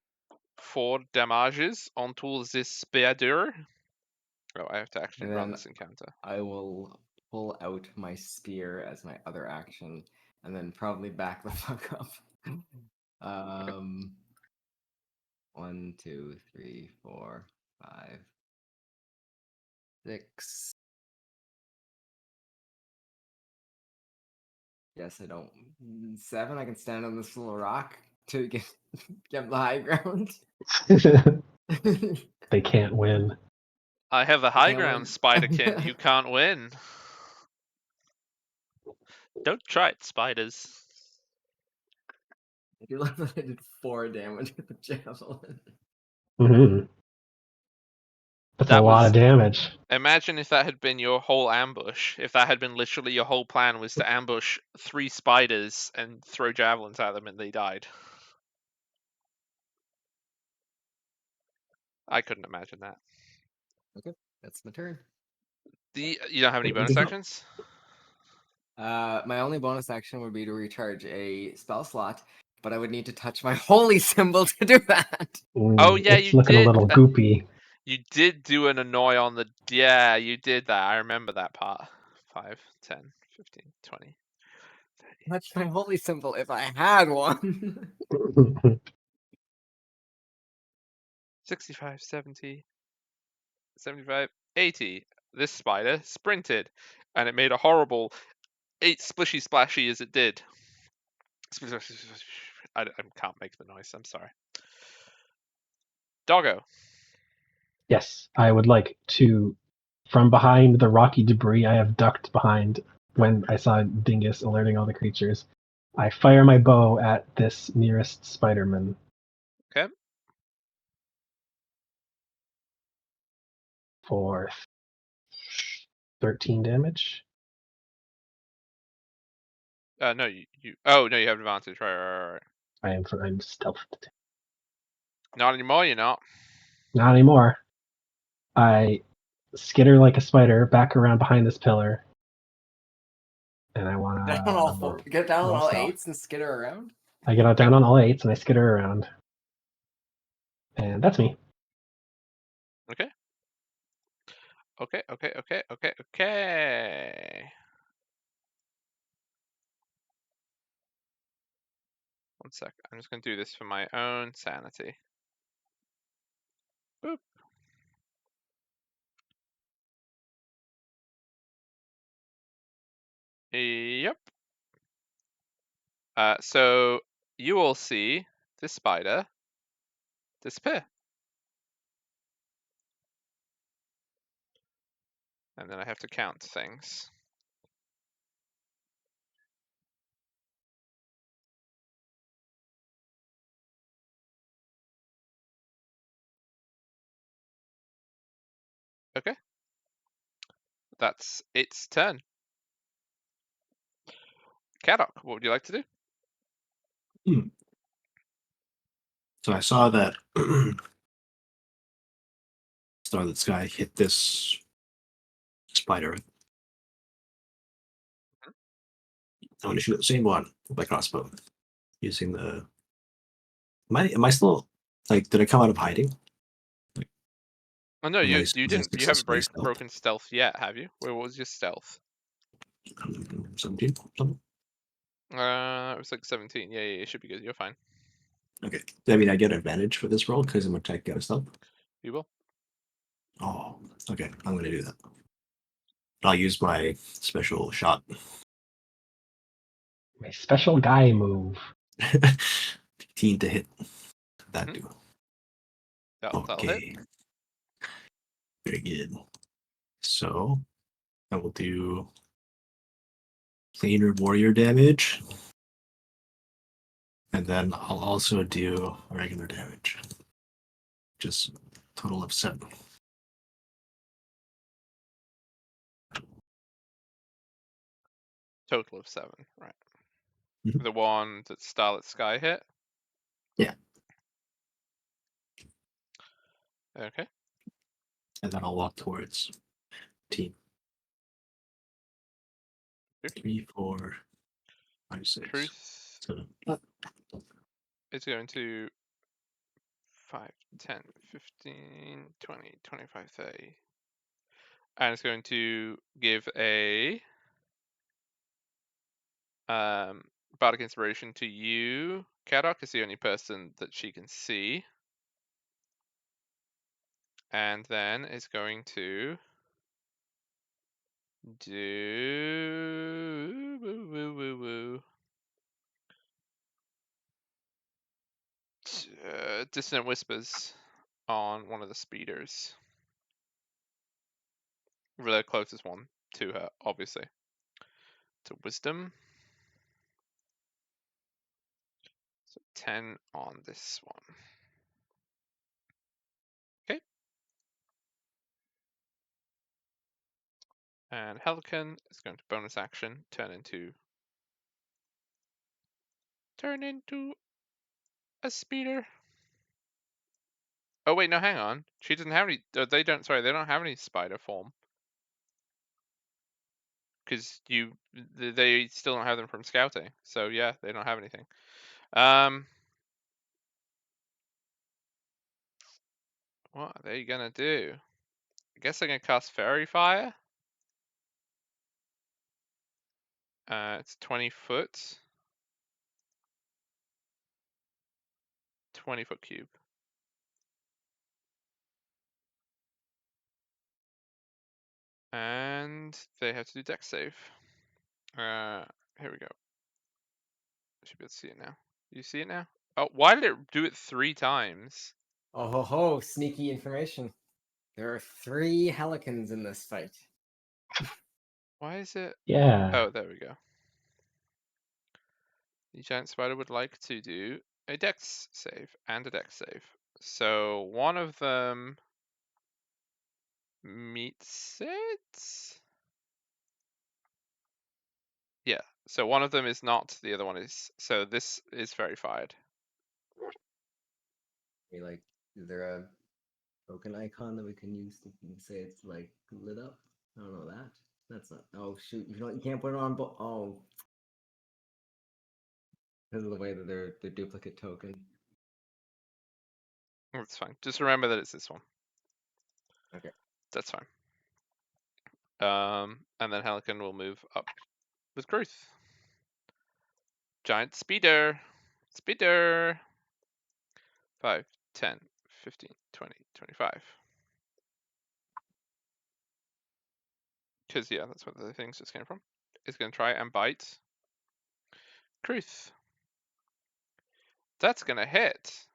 4 damages onto this spider. Oh, I have to actually And run then this encounter. I will pull out my spear as my other action, and then probably back the fuck up. 1, 2, 3, 4, 5, 6. Yes, I don't. 7. I can stand on this little rock to get the high ground. They can't win. I have a high can't ground, win. Spiderkin. You can't win. Don't try it, spiders. I do love that I did 4 damage with the javelin. Mm-hmm. That's a lot of damage. Imagine if that had been your whole ambush. If that had been literally your whole plan was to ambush 3 spiders and throw javelins at them and they died. I couldn't imagine that. Okay, that's my turn. You don't have any bonus actions? My only bonus action would be to recharge a spell slot, but I would need to touch my holy symbol to do that. Oh yeah, it's you looking did. a little goopy. You did do an annoy on the... Yeah, you did that. I remember that part. 5, 10, 15, 20. 30. Touch my holy symbol if I had one. 65, 70, 75, 80. This spider sprinted, and it made a horrible 8 splishy splashy as it did. I can't make the noise, I'm sorry. Doggo. Yes, I would like to, from behind the rocky debris I have ducked behind when I saw Dingus alerting all the creatures, I fire my bow at this nearest Spider-Man. Okay. For 13 damage. No, you. Oh no, you have advantage. Right. I'm stealthed. Not anymore. You're not. Not anymore. I skitter like a spider back around behind this pillar, and I want to get down on all 8s and skitter around. I get down on all 8s and I skitter around, and that's me. Okay. One sec. I'm just gonna do this for my own sanity. Boop. Yep. So you will see this spider disappear. And then I have to count things. Okay. That's its turn. Kadok, what would you like to do? So I saw that Starlit Sky hit this spider. I want to shoot the same one with my crossbow using the. Am I still like? Did I come out of hiding? Oh no, Am I you using didn't. You haven't successfully stealth? broken stealth yet, have you? What was your stealth? 17 something. It was like 17. Yeah, it should be good. You're fine. Okay. I mean, I get advantage for this roll because I'm a tech out of stealth. You will. Oh, okay. I'm gonna do that. I'll use my special shot. My special guy move. 15 to hit. That Mhm. do. That'll hit. Okay. Very good. So I will do planar warrior damage. And then I'll also do regular damage. Just total of 7. Total of 7, right? Mhm. The one that Starlit Sky hit. Yeah. Okay. And then I'll walk towards team. Yep. 3, 4, 5, 6, Truth 7. is going to 5, 10, 15, 20, 25, 30. And it's going to give a bardic inspiration to you. Kadok is the only person that she can see. And then it's going to do dissonant whispers on one of the speeders. The closest one to her, obviously. To wisdom. So 10 on this one. Okay. And Helican is going to bonus action, turn into a speeder. Oh wait, no, hang on. She doesn't have any. They don't. Sorry, they don't have any spider form. Because they still don't have them from scouting. So yeah, they don't have anything. What are they gonna do? I guess they're gonna cast Fairy Fire. It's 20 foot. 20-foot cube. And they have to do dex save. Here we go. Should be able to see it now. You see it now? Oh, why did it do it 3 times? Oh ho ho! Sneaky information. There are 3 Helicans in this fight. Why is it? Yeah. Oh, there we go. The giant spider would like to do a dex save and a dex save. So one of them meets it? Yeah, so one of them is not, the other one is. So this is verified. Is there a token icon that we can use to say it's like lit up? I don't know that. That's not. Oh shoot! You can't put it on. Oh, because of the way that they're duplicate token. That's fine. Just remember that it's this one. Okay. That's fine. And then Helican will move up with Kruth. Giant speeder. Speeder. 5, 10, 15, 20, 25. Because, yeah, that's where the things just came from. It's going to try and bite Kruth. That's going to hit.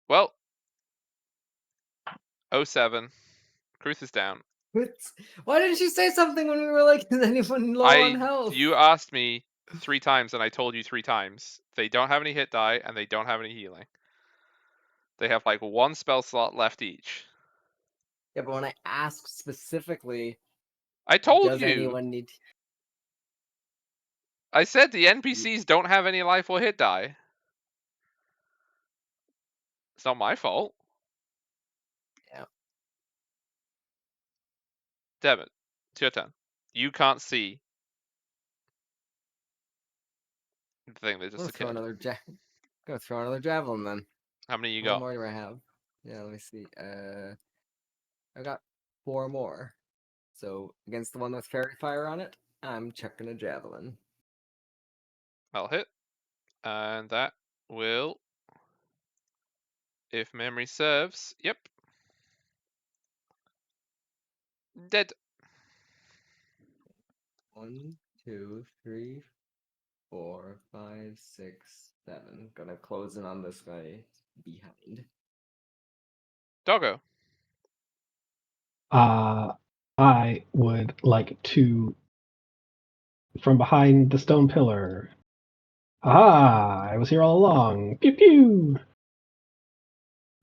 Well, 07. Kruth is down. Why didn't you say something when we were like, is anyone low on health? You asked me 3 times, and I told you 3 times. They don't have any hit die, and they don't have any healing. They have like 1 spell slot left each. Yeah, but when I asked specifically, I told does you. anyone need? I said the NPCs don't have any life or hit die. It's not my fault. Yeah. Devin, it's your turn. You can't see the thing that just occurred. Go throw another javelin then. How many you How got? more do I have? Yeah, let me see. I got 4 more. So against the one with fairy fire on it, I'm chucking a javelin. I'll hit. And that will, if memory serves, yep. Dead. 1, 2, 3, 4, 5, 6, 7. Gonna close in on this guy behind. Doggo. I would like to, from behind the stone pillar. Aha! I was here all along. Pew pew!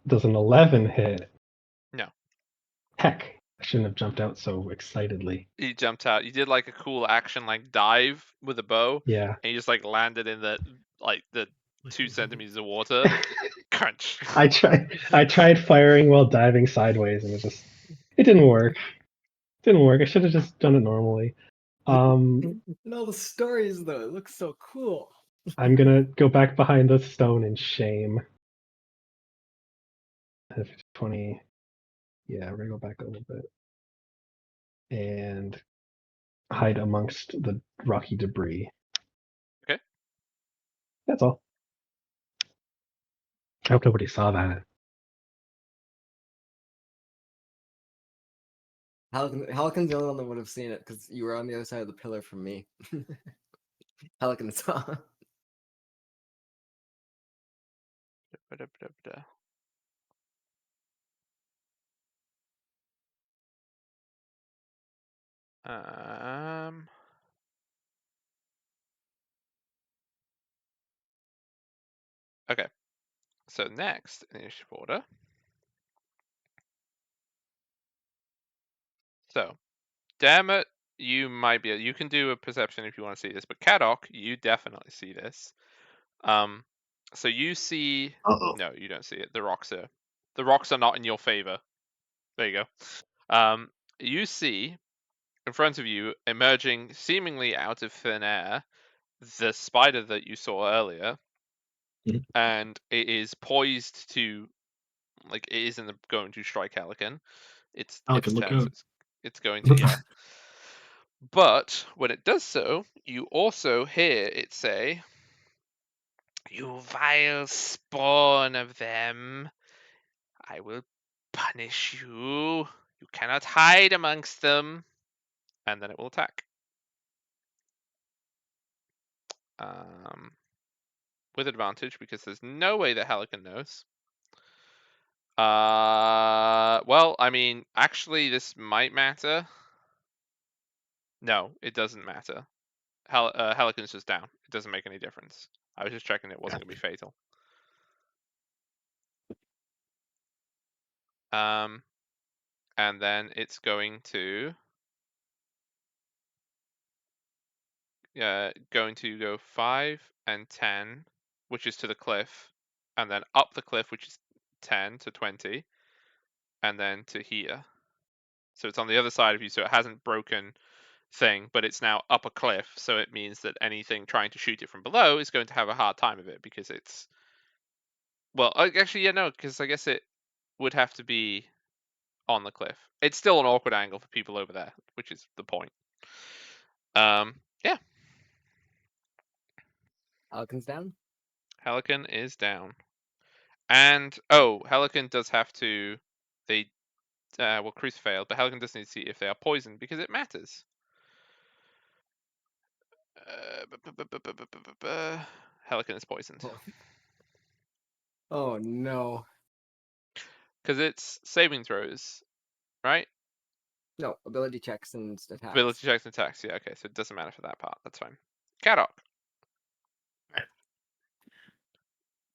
Does an 11 hit? No. Heck, I shouldn't have jumped out so excitedly. You jumped out. You did like a cool action, like dive with a bow, Yeah. and you just like landed in the 2 centimeters of water. Crunch. I tried firing while diving sideways, and it didn't work. I should have just done it normally. And all the stories though, it looks so cool. I'm gonna go back behind the stone in shame. 20. Yeah, we're gonna go back a little bit and hide amongst the rocky debris. Okay. That's all. I hope nobody saw that. Helican's the only one that would have seen it because you were on the other side of the pillar from me. Helican saw. Okay. So next initiative order. So, damn it, you might be. You can do a perception if you want to see this, but Kadok, you definitely see this. So you see. Uh-oh. No, you don't see it. The rocks are not in your favor. There you go. You see in front of you, emerging seemingly out of thin air, the spider that you saw earlier, Mhm. and it is poised to, like, it isn't going to strike Helican. It's Helican, look turn, so out. it's going to, yeah. But when it does so, you also hear it say, "You vile spawn of them, I will punish you. You cannot hide amongst them." And then it will attack. With advantage, because there's no way that Helican knows. Well, I mean, actually, this might matter. No, it doesn't matter. Helican's just down. It doesn't make any difference. I was just checking it wasn't going to be fatal. And then it's going to go 5 and 10, which is to the cliff, and then up the cliff, which is 10 to 20, and then to here. So it's on the other side of you, so it hasn't broken thing, but it's now up a cliff, so it means that anything trying to shoot it from below is going to have a hard time of it, because it's, well, actually, yeah, no, because I guess it would have to be on the cliff. It's still an awkward angle for people over there, which is the point. Yeah, Falcon's down. Helican is down. And Helican does have to. They Cruise failed, but Helican does need to see if they are poisoned because it matters. Helican is poisoned Oh no. because it's saving throws, right? No, ability checks and attacks. Ability checks and attacks. Yeah, okay, so it doesn't matter for that part. That's fine. Caddock.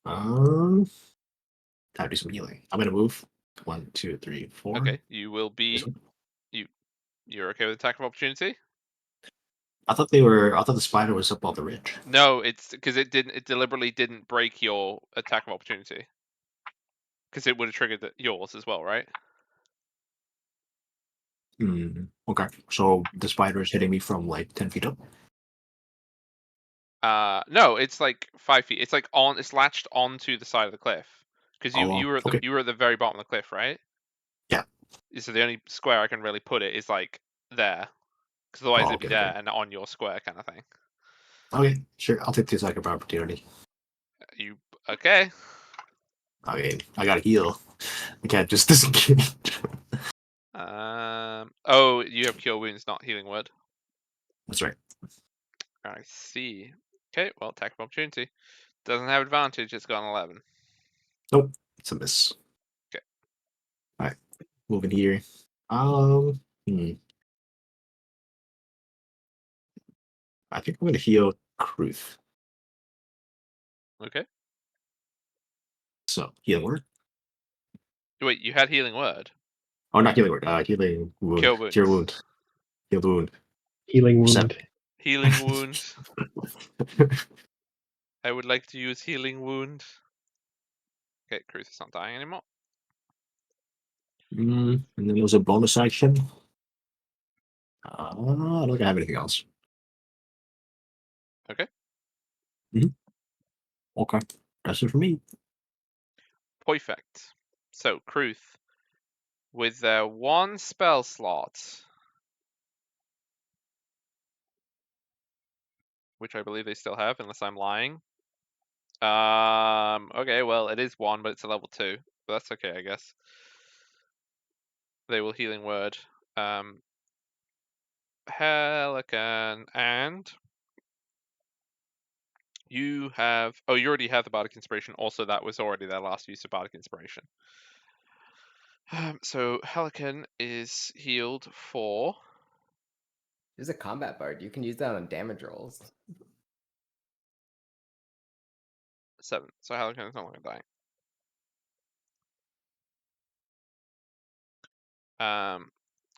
Time to do some healing. I'm gonna move. 1, 2, 3, 4. Okay, you will This be. one. You're okay with attack of opportunity? I thought the spider was up on the ridge. No, it's because it didn't. It deliberately didn't break your attack of opportunity because it would have triggered yours as well, right? Okay. So the spider is hitting me from like 10 feet up. No, it's like 5 feet. It's like it's latched onto the side of the cliff because you Oh, you were at okay. you were at the very bottom of the cliff, right? Yeah. So the only square I can really put it is like there, because otherwise Oh, it'd be okay, there okay. and on your square kind of thing. Okay, sure. I'll take the attack of opportunity. You okay? Okay, I gotta heal. I can't just disengage. Oh, you have cure wounds, not healing word. That's right. I see. Okay, well, attack of opportunity doesn't have advantage. It's got an 11. Nope, it's a miss. Okay. All right, moving here. I think I'm gonna heal Kruth. Okay. So healing word. Wait, you had healing word. Oh, not healing word. Healing wound. Cure wounds. Cure wound. Healed wound. Healing Percent. wound. Healing wound. I would like to use healing wound. Okay, Cruz is not dying anymore. And then there was a bonus action. I don't think I have anything else. Okay. Okay, that's it for me. Perfect. So, Kruth, with their one spell slot, which I believe they still have, unless I'm lying. Okay, well, it is one, but it's a level 2. But that's okay, I guess. They will healing word. Helican, and you have. Oh, you already have the Bardic Inspiration. Also, that was already their last use of Bardic Inspiration. So Helican is healed for. There's a combat bard. You can use that on damage rolls. 7. So Helican is no longer dying.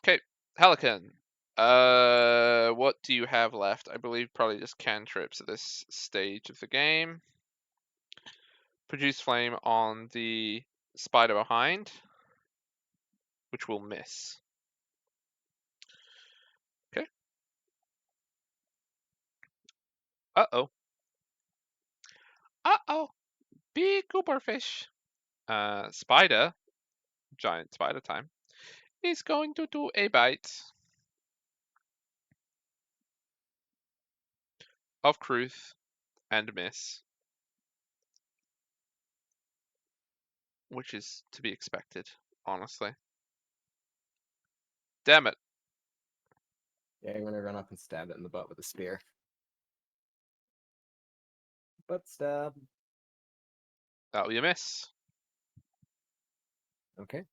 Okay, Helican. What do you have left? I believe probably just cantrips at this stage of the game. Produce flame on the spider behind, which will miss. Okay. Uh-oh. Uh-oh. Big gooberfish. Spider, giant spider time, is going to do a bite of Kruth and miss, which is to be expected, honestly. Damn it. Yeah, I'm gonna run up and stab it in the butt with a spear. Butt stab. That'll be a miss. Okay.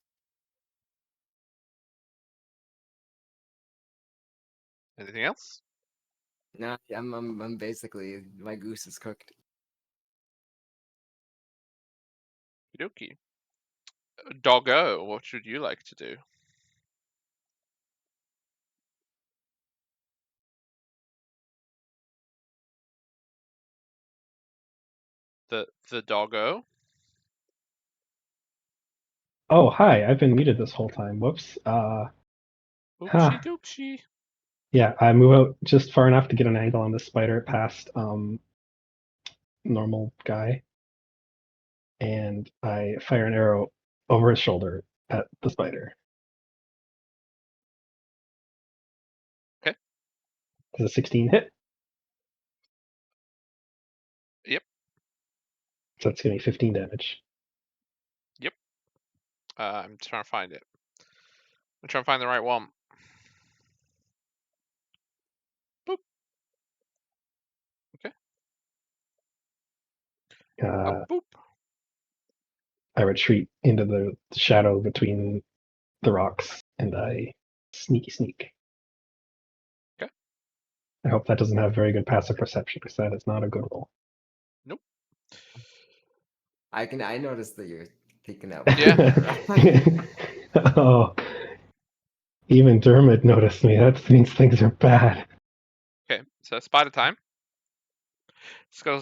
Anything else? Nah, I'm basically, my goose is cooked. Okie dokie. Doggo, what should you like to do? The doggo? Oh, hi. I've been muted this whole time. Whoops. Oopsie doopsie. Yeah, I move out just far enough to get an angle on the spider past normal guy, and I fire an arrow over his shoulder at the spider. Okay. Does a 16 hit? Yep. So that's going to be 15 damage. I'm trying to find it. I'm trying to find the right one. Boop. Okay. Uh, Boop. I retreat into the shadow between the rocks and I sneak. Okay. I hope that doesn't have very good passive perception because that is not a good roll. Nope. I noticed that you're peeking out. Yeah. Oh, even Dermot noticed me. That means things are bad. Okay. So spider time. Skull.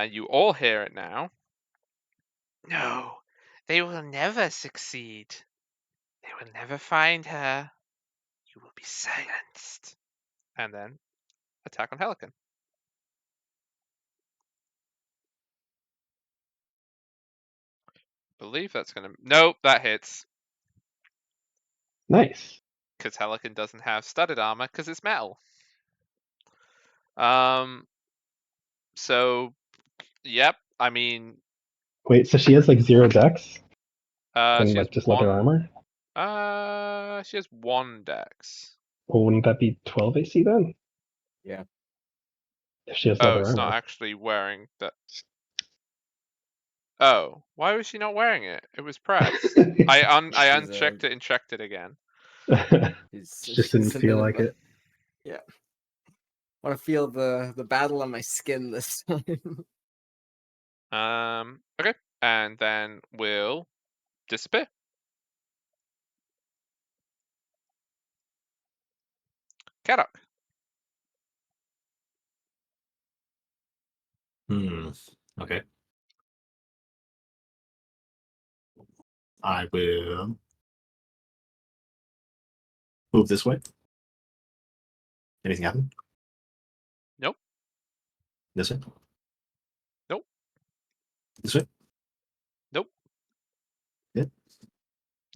You all hear it now. No, they will never succeed. They will never find her. You will be silenced. And then attack on Helican. Believe that's gonna. Nope, that hits. Nice. Because Helican doesn't have studded armor because it's metal. So, yep. I mean, Wait, so she has like 0 dex and she has like just leather armor? She has 1 dex. Well, wouldn't that be 12 AC then? Yeah. If she has Oh, leather it's not armor. actually wearing that. Oh, why was she not wearing it? It was pressed. I She's, unchecked it and checked it again. Just didn't she's a feel bit like of a- it. Yeah. Want to feel the battle on my skin this time. Okay, and then we'll disappear. Kadok. Okay. I will move this way. Anything happen? Nope. This way? Nope. This way? Nope. Yeah.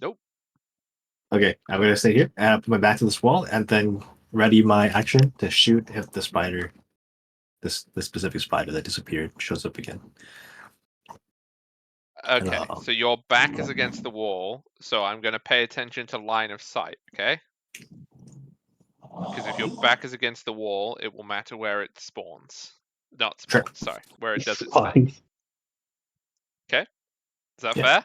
Nope. Okay, I'm gonna stay here and put my back to this wall and then ready my action to shoot if the spider, this specific spider that disappeared, shows up again. Okay, so your back is against the wall, so I'm going to pay attention to line of sight, okay? Because if your back is against the wall, it will matter where it spawns. Not Sure. spawns, sorry. Where it does its thing. Spines. Okay? Is that Yeah. fair?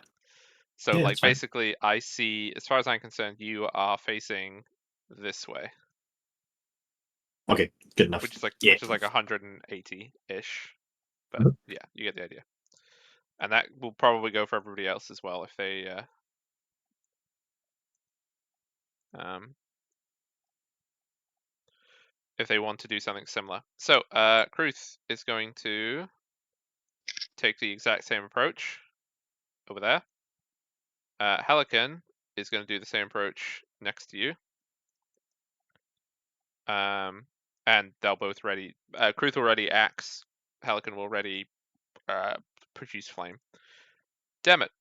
So, Yeah, like, that's fine. basically, I see, as far as I'm concerned, you are facing this way, Okay, good enough. which is like Yeah. which is like 180-ish. But Mhm. yeah, you get the idea. And that will probably go for everybody else as well if they want to do something similar. So, Kruth is going to take the exact same approach over there. Helican is going to do the same approach next to you. And they'll both ready. Kruth already acts. Helican will ready produce flame. Damn it.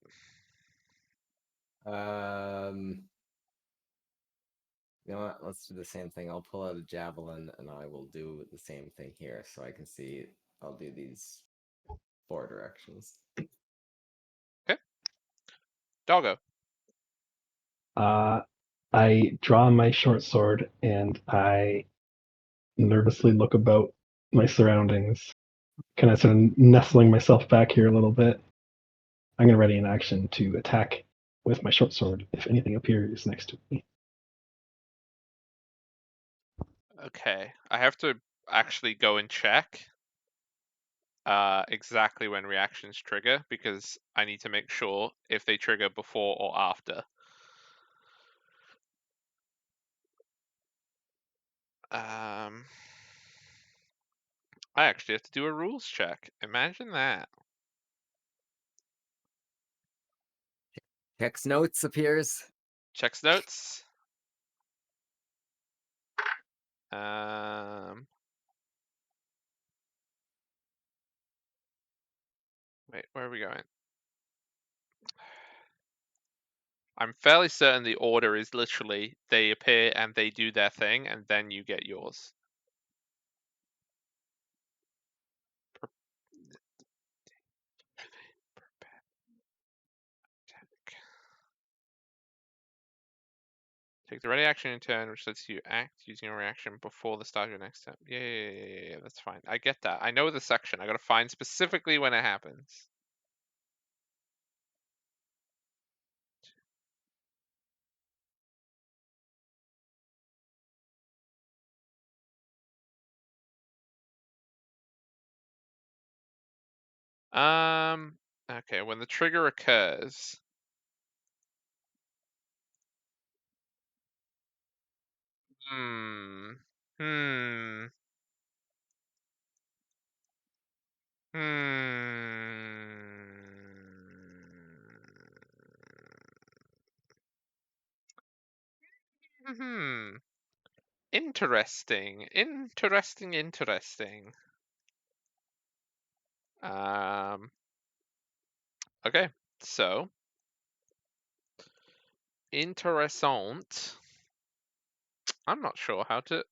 You know what? Let's do the same thing. I'll pull out a javelin and I will do the same thing here so I can see. I'll do these 4 directions. Okay. Doggo. I draw my short sword and I nervously look about my surroundings, kind of sort of nestling myself back here a little bit. I'm going to ready an action to attack with my short sword if anything appears next to me. Okay. I have to actually go and check exactly when reactions trigger because I need to make sure if they trigger before or after. I actually have to do a rules check. Imagine that. Hex notes appears. Checks notes. Wait, where are we going? I'm fairly certain the order is literally they appear and they do their thing, and then you get yours. Take the ready action in turn, which lets you act using a reaction before the start of your next step. Yeah, that's fine. I get that. I know the section. I gotta find specifically when it happens. Okay, when the trigger occurs. Hmm. Hmm. Hmm. Interesting. Interesting. Okay, so interessant. I'm not sure how to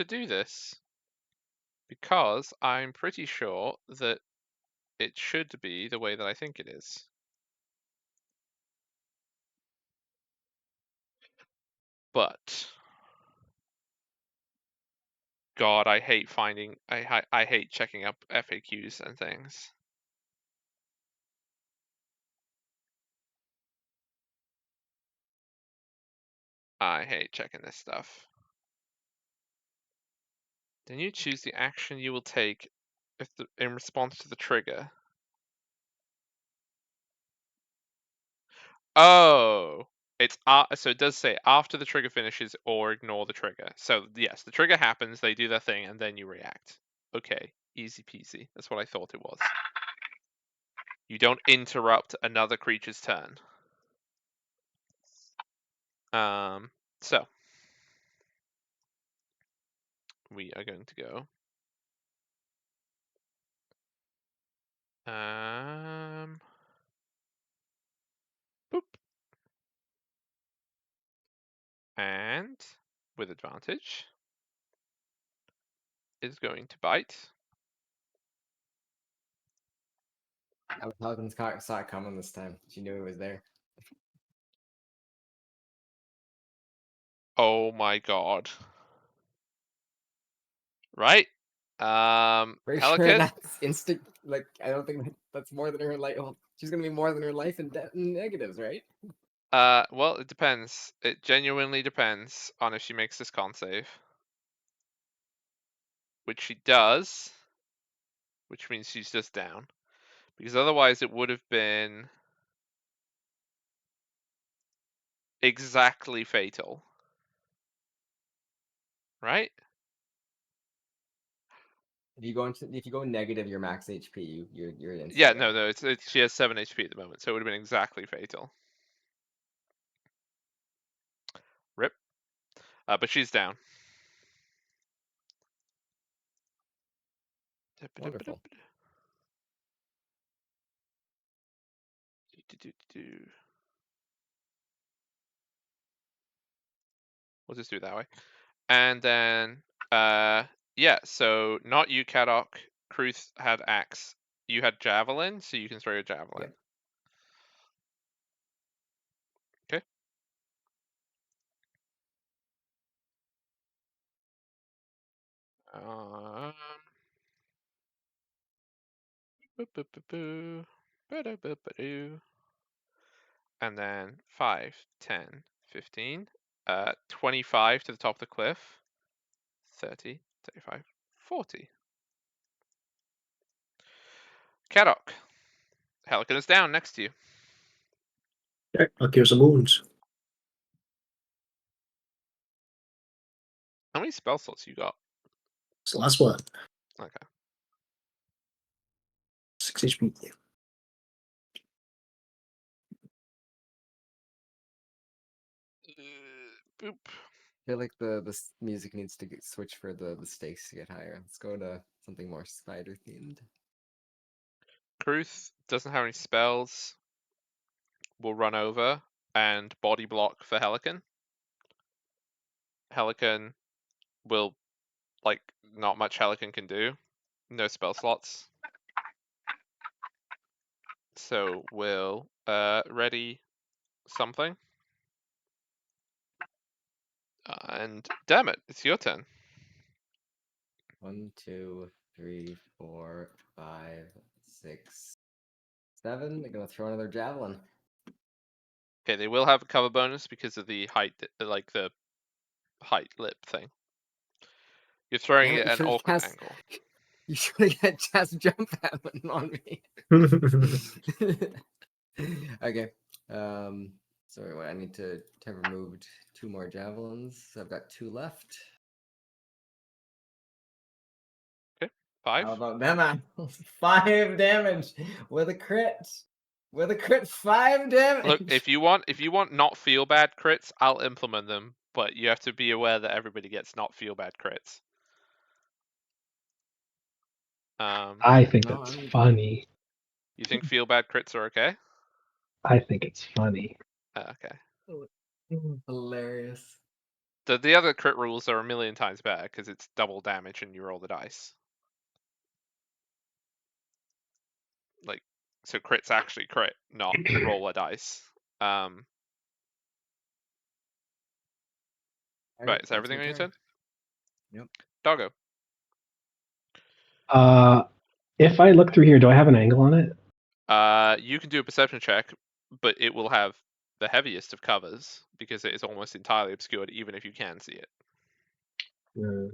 do this because I'm pretty sure that it should be the way that I think it is. But God, I hate finding. I hate checking up FAQs and things. I hate checking this stuff. Then you choose the action you will take in response to the trigger. Oh, it's so it does say after the trigger finishes or ignore the trigger. So yes, the trigger happens, they do their thing, and then you react. Okay, easy peasy. That's what I thought it was. You don't interrupt another creature's turn. So we are going to go. Boop. And with advantage is going to bite. I saw it coming this time. She knew it was there. Oh my God. Right? Pretty sure Pelican? that's instant. Like, I don't think that's more than her life. Well, she's gonna be more than her life in negatives, right? Well, it depends. It genuinely depends on if she makes this con save. Which she does. Which means she's just down. Because otherwise it would have been exactly fatal. Right? If you go negative your max HP, you're instant. Yeah, no, she has 7 HP at the moment, so it would have been exactly fatal. Rip. But she's down. Wonderful. We'll just do it that way. And then, yeah, so not you, Kadok. Kruth had axe. You had javelin, so you can throw your javelin. Yep. Okay. And then 5, 10, 15, 25 to the top of the cliff, 30, 35, 40. Kadok. Pelican is down next to you. Okay, I'll give some wounds. How many spell slots you got? It's the last one. Okay. 6 HP. Boop. I feel like the music needs to switch for the stakes to get higher. Let's go to something more spider themed. Kruth doesn't have any spells. Will run over and body block for Helican. Helican will, like, not much Helican can do. No spell slots. So we'll ready something. And damn it, it's your turn. 1, 2, 3, 4, 5, 6, 7. They're gonna throw another javelin. Okay, they will have a cover bonus because of the height, like the height lip thing. You're throwing Damn it it, you at an should've awkward cast- angle. You should have just jump that one on me. Okay. Sorry, what I need to have removed 2 more javelins. So I've got 2 left. 5. How about them apples? 5 damage with a crit. With a crit, 5 damage. Look, if you want not feel bad crits, I'll implement them, but you have to be aware that everybody gets not feel bad crits. I think No, that's I'm- funny. You think feel bad crits are okay? I think it's funny. Okay. Hilarious. The other crit rules are a million times better because it's double damage and you roll the dice. Like, so crits actually crit, not roll a dice. Right, is That's everything my on your turn. turn? Yep. Doggo. If I look through here, do I have an angle on it? You can do a perception check, but it will have the heaviest of covers because it is almost entirely obscured, even if you can see it. No.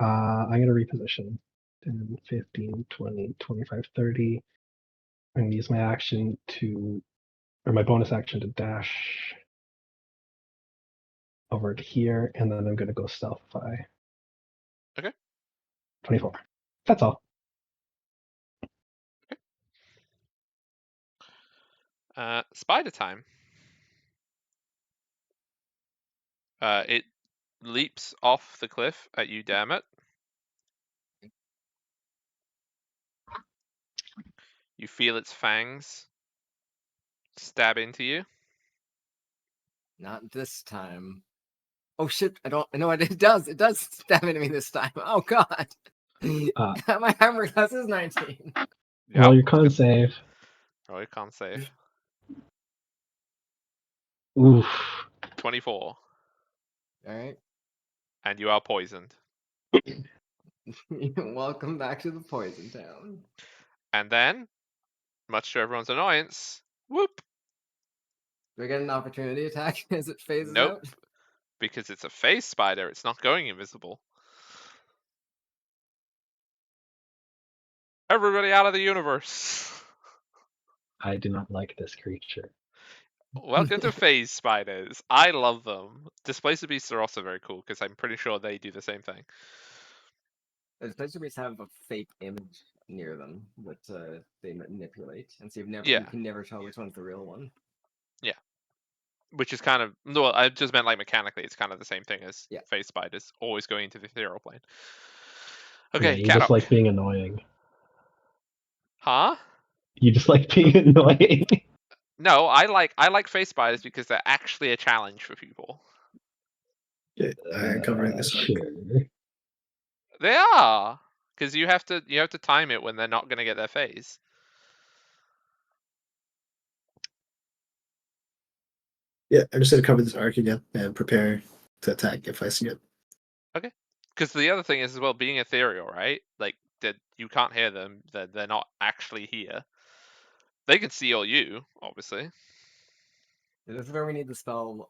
I'm going to reposition. 10, 15, 20, 25, 30. I'm going to use my action to, or my bonus action to dash over to here, and then I'm going to go stealthify. Okay. 24. That's all. Spider time. It leaps off the cliff at you, damn it. You feel its fangs stab into you. Not this time. Oh shit! I know what it does. It does stab into me this time. Oh god! My armor class is 19. Roll Yep. your con save. Roll your con save. Oof. 24. All right. And you are poisoned. Welcome back to the poison town. And then, much to everyone's annoyance, whoop. Do I get an opportunity attack as it phases Nope. out? Because it's a phase spider, it's not going invisible. Everybody out of the universe. I do not like this creature. Welcome to phase spiders. I love them. Displacer beasts are also very cool because I'm pretty sure they do the same thing. The Displacer beasts have a fake image near them that they manipulate, and so you Yeah. can never tell which one's the real one. Yeah. Which is kind of, well, I just meant like mechanically, it's kind of the same thing as phase spiders, always going into the ethereal plane. Okay, yeah, you just Cadoc. like being annoying. Huh? You just like being annoying. No, I like face spiders because they're actually a challenge for people. Yeah, covering this arc. Sure. They are, because you have to time it when they're not going to get their phase. Yeah, I'm just gonna cover this arc again and prepare to attack if I see it. Okay. Because the other thing is as well, being ethereal, right? Like that you can't hear them. They're not actually here. They can see all you, obviously. This is where we need the spell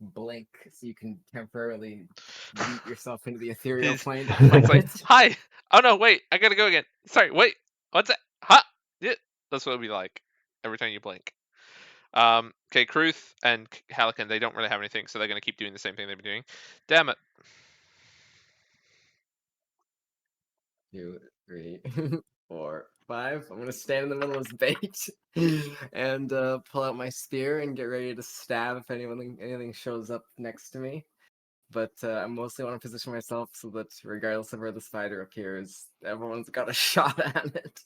blink, so you can temporarily yeet yourself into the ethereal plane. It's like, hi. Oh no, wait. I gotta go again. Sorry, wait. What's that? Huh? Yeah. That's what it'll be like every time you blink. Okay, Kruth and Helican, they don't really have anything, so they're gonna keep doing the same thing they've been doing. Damn it. 2, 3, 4, 5. I'm gonna stand in the middle of his bait and pull out my spear and get ready to stab if anything shows up next to me. But I mostly want to position myself so that regardless of where the spider appears, everyone's got a shot at it.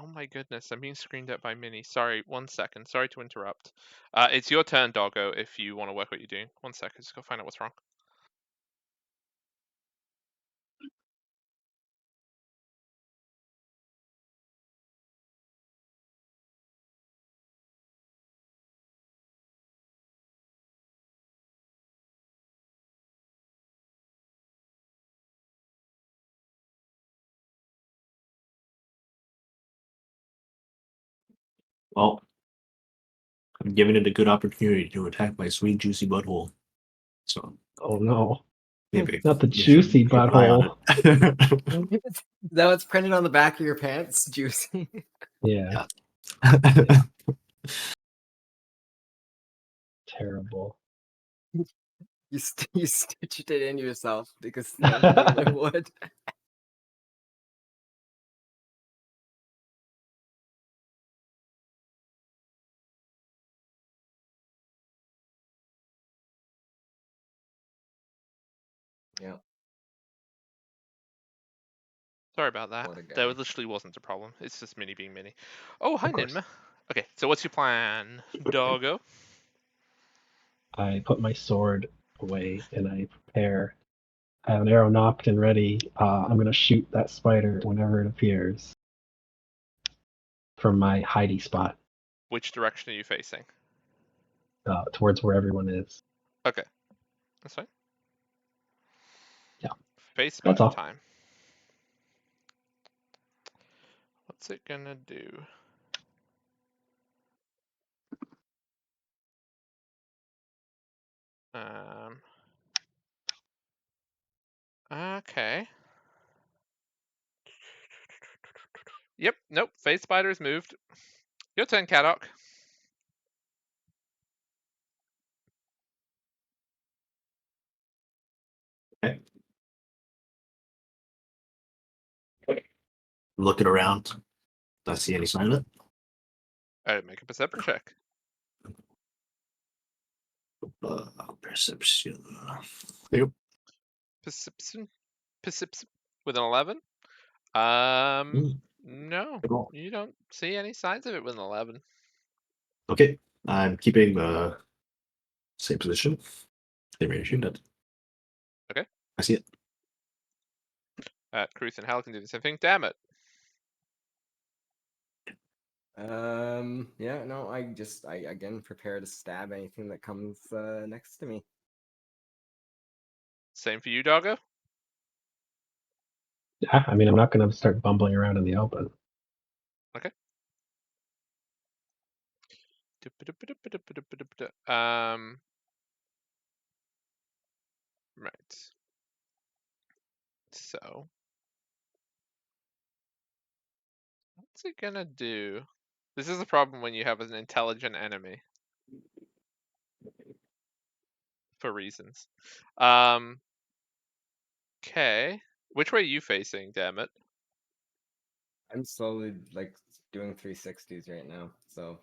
Oh my goodness, I'm being screamed at by Minnie. Sorry, 1 second. Sorry to interrupt. It's your turn, Doggo, if you want to work what you're doing. 1 second, just go find out what's wrong. Well, I'm giving it a good opportunity to attack my sweet juicy butthole. So Oh no. maybe Not the you should juicy keep an eye on Is that what's printed on the back of your pants? Juicy. Yeah. it. Terrible. You stitched it in yourself because no tailor would. Yeah. Sorry about that. What a guy. There literally wasn't a problem. It's just Minnie being Minnie. Oh, hi, Of course. Ninma. Okay, so what's your plan, Doggo? I put my sword away and I prepare. I have an arrow knocked and ready. I'm going to shoot that spider whenever it appears from my hidey spot Which direction are you facing? towards where everyone is. Okay, that's fine. Yeah, Face that's spider all. time. What's it gonna do? Okay. Yep, nope, face spider's moved. Your turn, Caddock. Okay. Looking around. Do I see any sign of it? Make a perception check. Perception. Yep. Perception with an 11. No, Good roll. you don't see any signs of it with an 11. Okay, I'm keeping the same position. They ready to shoot it. Okay. I see it. Cruth and Hal can do the same thing. Damn it. Yeah, no, I again prepare to stab anything that comes next to me. Same for you, Doggo. Yeah, I mean, I'm not going to start bumbling around in the open. Right. So, what's it gonna do? This is the problem when you have an intelligent enemy. For reasons. Okay. Which way are you facing, damn it? I'm slowly like doing 360s right now, so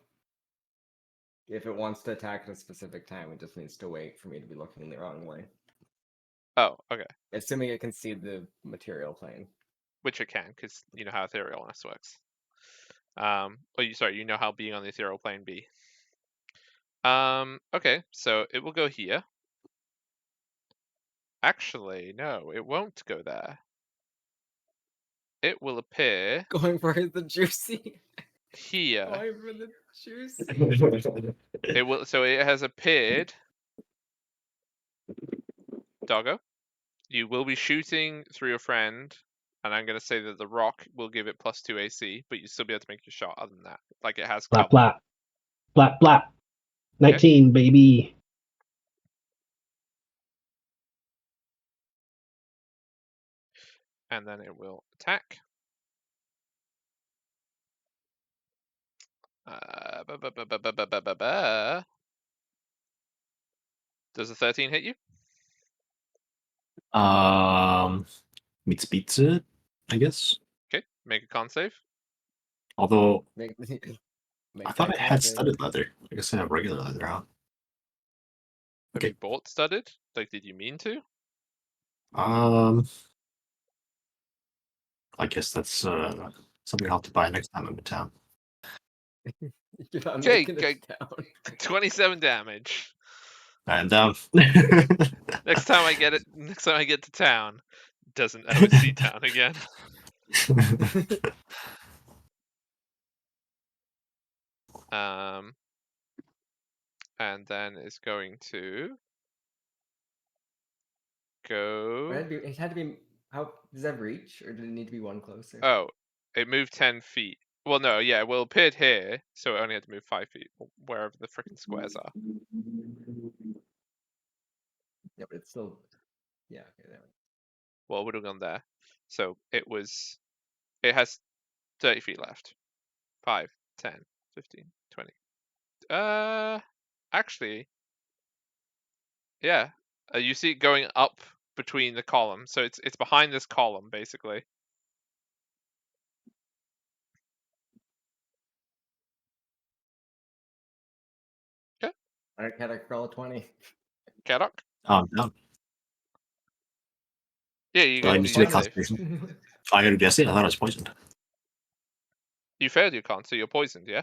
if it wants to attack at a specific time, it just needs to wait for me to be looking the wrong way. Oh, okay. Assuming it can see the material plane. Which it can, because you know how etherealness works. You know how being on the ethereal plane be. Okay, so it will go here. Actually, no, it won't go there. It will appear Going for the juicy. here. Going for the juicy. It will. So it has appeared. Doggo, you will be shooting through your friend, and I'm gonna say that the rock will give it +2 AC, but you still be able to make your shot. Other than that, like it has Blap, cover. blap. Blap, blap. 19, baby. And then it will attack. Does a 13 hit you? Meets beats it, I guess. Okay, make a con save. Although Make I thought I that had con save. studded leather. I guess I have regular leather on. Have Okay. you bought studded? Like, did you mean to? I guess that's something I'll have to buy next time I'm in town. You're not Okay, making it down. 27 damage. And Next time I get to town, doesn't ever see town again. And then is going to go. It had to be. How does that reach, or did it need to be one closer? Oh, it moved 10 feet. Well, no, yeah, well, it appeared here, so it only had to move 5 feet, wherever the freaking squares are. Yeah, but it's still. Yeah. Okay. There. Well, it would have gone there. So it has 30 feet left. 5, 10, 15, 20. Actually, yeah. You see it going up between the columns. So it's behind this column, basically. Okay. All right, Kadok, roll a 20. Kadok? No. Yeah, you Do I get need to make save. concentration? I gotta guess it. I thought I was poisoned. You failed your con, so you're poisoned, yeah?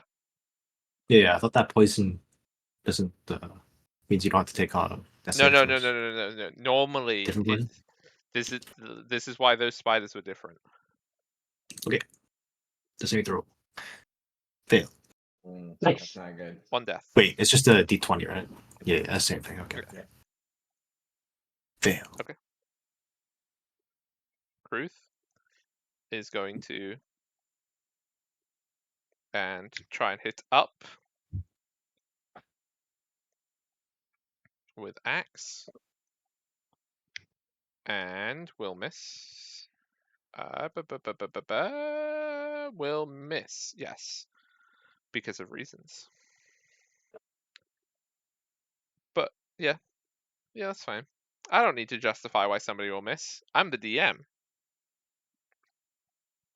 Yeah, I thought that poison doesn't means you don't have to take on. No. Normally, Different poison? this is why those spiders were different. Okay. Just need to roll. Fail. Nice. That's not good. 1 death. Wait, it's just a D20, right? Yeah, that's the same thing. Okay. Yeah. Fail. Okay. Kruth is going to and try and hit up with axe, and will miss. Will miss, yes, because of reasons. But yeah, that's fine. I don't need to justify why somebody will miss. I'm the DM.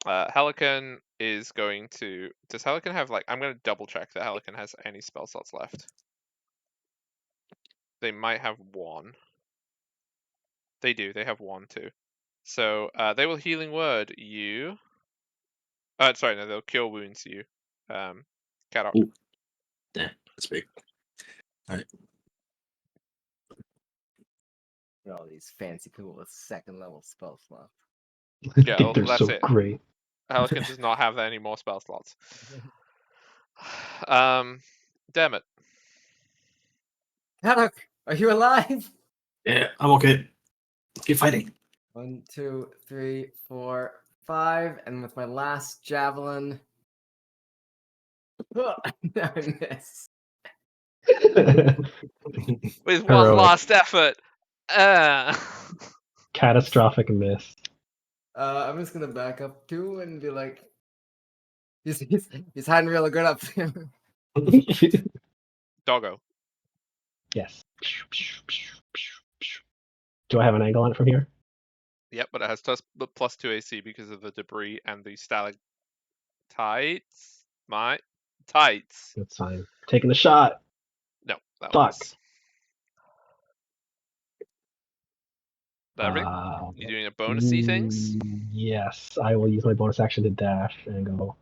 Helican is going to. Does Helican have like? I'm going to double check that Helican has any spell slots left. They might have 1. They do. They have 1 too. So they will healing word you. Sorry, no, they'll cure wounds you. Kadok. Ooh. Yeah, that's big. All right. All these fancy people with 2nd level spell slots. I Yeah, think they're that's so it. great. Helican does not have any more spell slots. Damn it. Kadok, are you alive? Yeah, I'm okay. Keep fighting. 1, 2, 3, 4, 5, and with my last javelin, I miss. With one Heroic. last effort. Catastrophic miss. I'm just gonna back up 2 and be like, he's hiding really good up there. Doggo. Yes. Do I have an angle on it from here? Yep, but it has plus 2 AC because of the debris and the stalactites. Tights. That's fine. Taking the shot. No, that Fuck. was. Everything? You doing a bonusy things? Yes, I will use my bonus action to dash and go.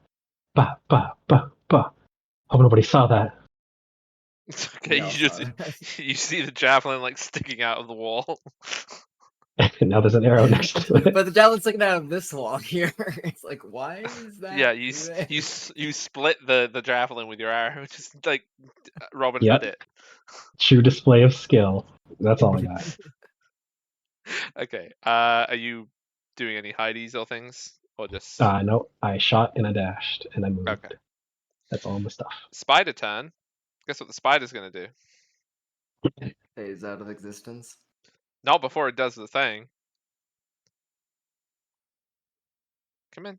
Ba ba ba ba. Hope nobody saw that. It's okay. Yeah, You see the javelin like sticking out of the wall. Now there's an arrow next to it. But the javelin's sticking out of this wall here. It's like, why is that? Yeah, you split the javelin with your arrow, just like Robin Hood it. True display of skill. That's all I got. Okay. Are you doing any hideys or things, or just? No, I shot and I dashed and I moved. Okay. That's all my stuff. Spider turn. Guess what the spider's gonna do? Phase out of existence. Not before it does the thing. Come in,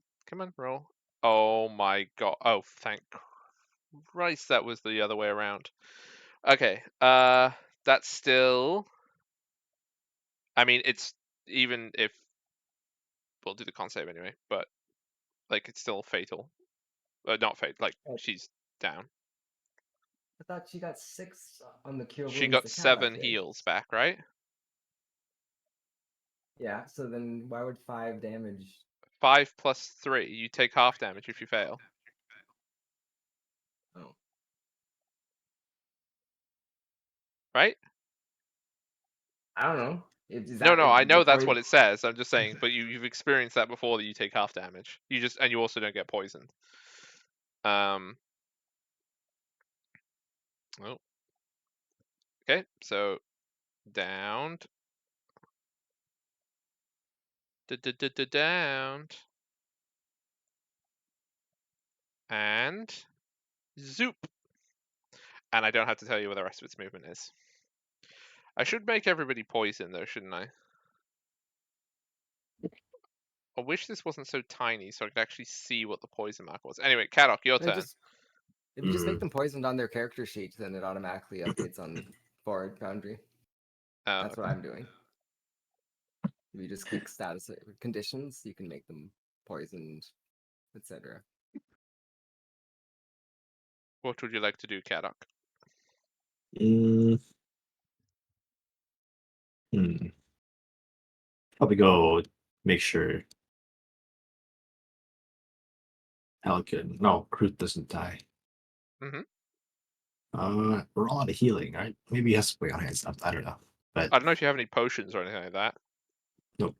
roll. Oh my god. Oh, thank Christ, that was the other way around. Okay, that's still. I mean, it's even if we'll do the con save anyway, but like it's still fatal. Not fatal. Like she's down. I thought she got 6 on the cure wounds. She got that Kadok 7 did. heals back, right? Yeah. So then, why would 5 damage? 5 plus 3. You take half damage if you fail. Oh. Right? I don't know. Is No, that no, I know that's poison- what it says. I'm just saying, but you've experienced that before that you take half damage. And you also don't get poisoned. Oh. Okay, so downed. Downed. And zoop. And I don't have to tell you where the rest of its movement is. I should make everybody poison though, shouldn't I? I wish this wasn't so tiny so I could actually see what the poison mark was. Anyway, Kadok, your turn. If you just make them poisoned on their character sheet, then it automatically updates on forward boundary. Oh, That's what I'm doing. If you just click status conditions, you can make them poisoned, etc. what would you like to do, Kadok? Mm. Probably go make sure Pelican. No, Kruth doesn't die. We're all out of healing, right? Maybe he has to play on hand stuff. I don't know. But I don't know if you have any potions or anything like that. nope.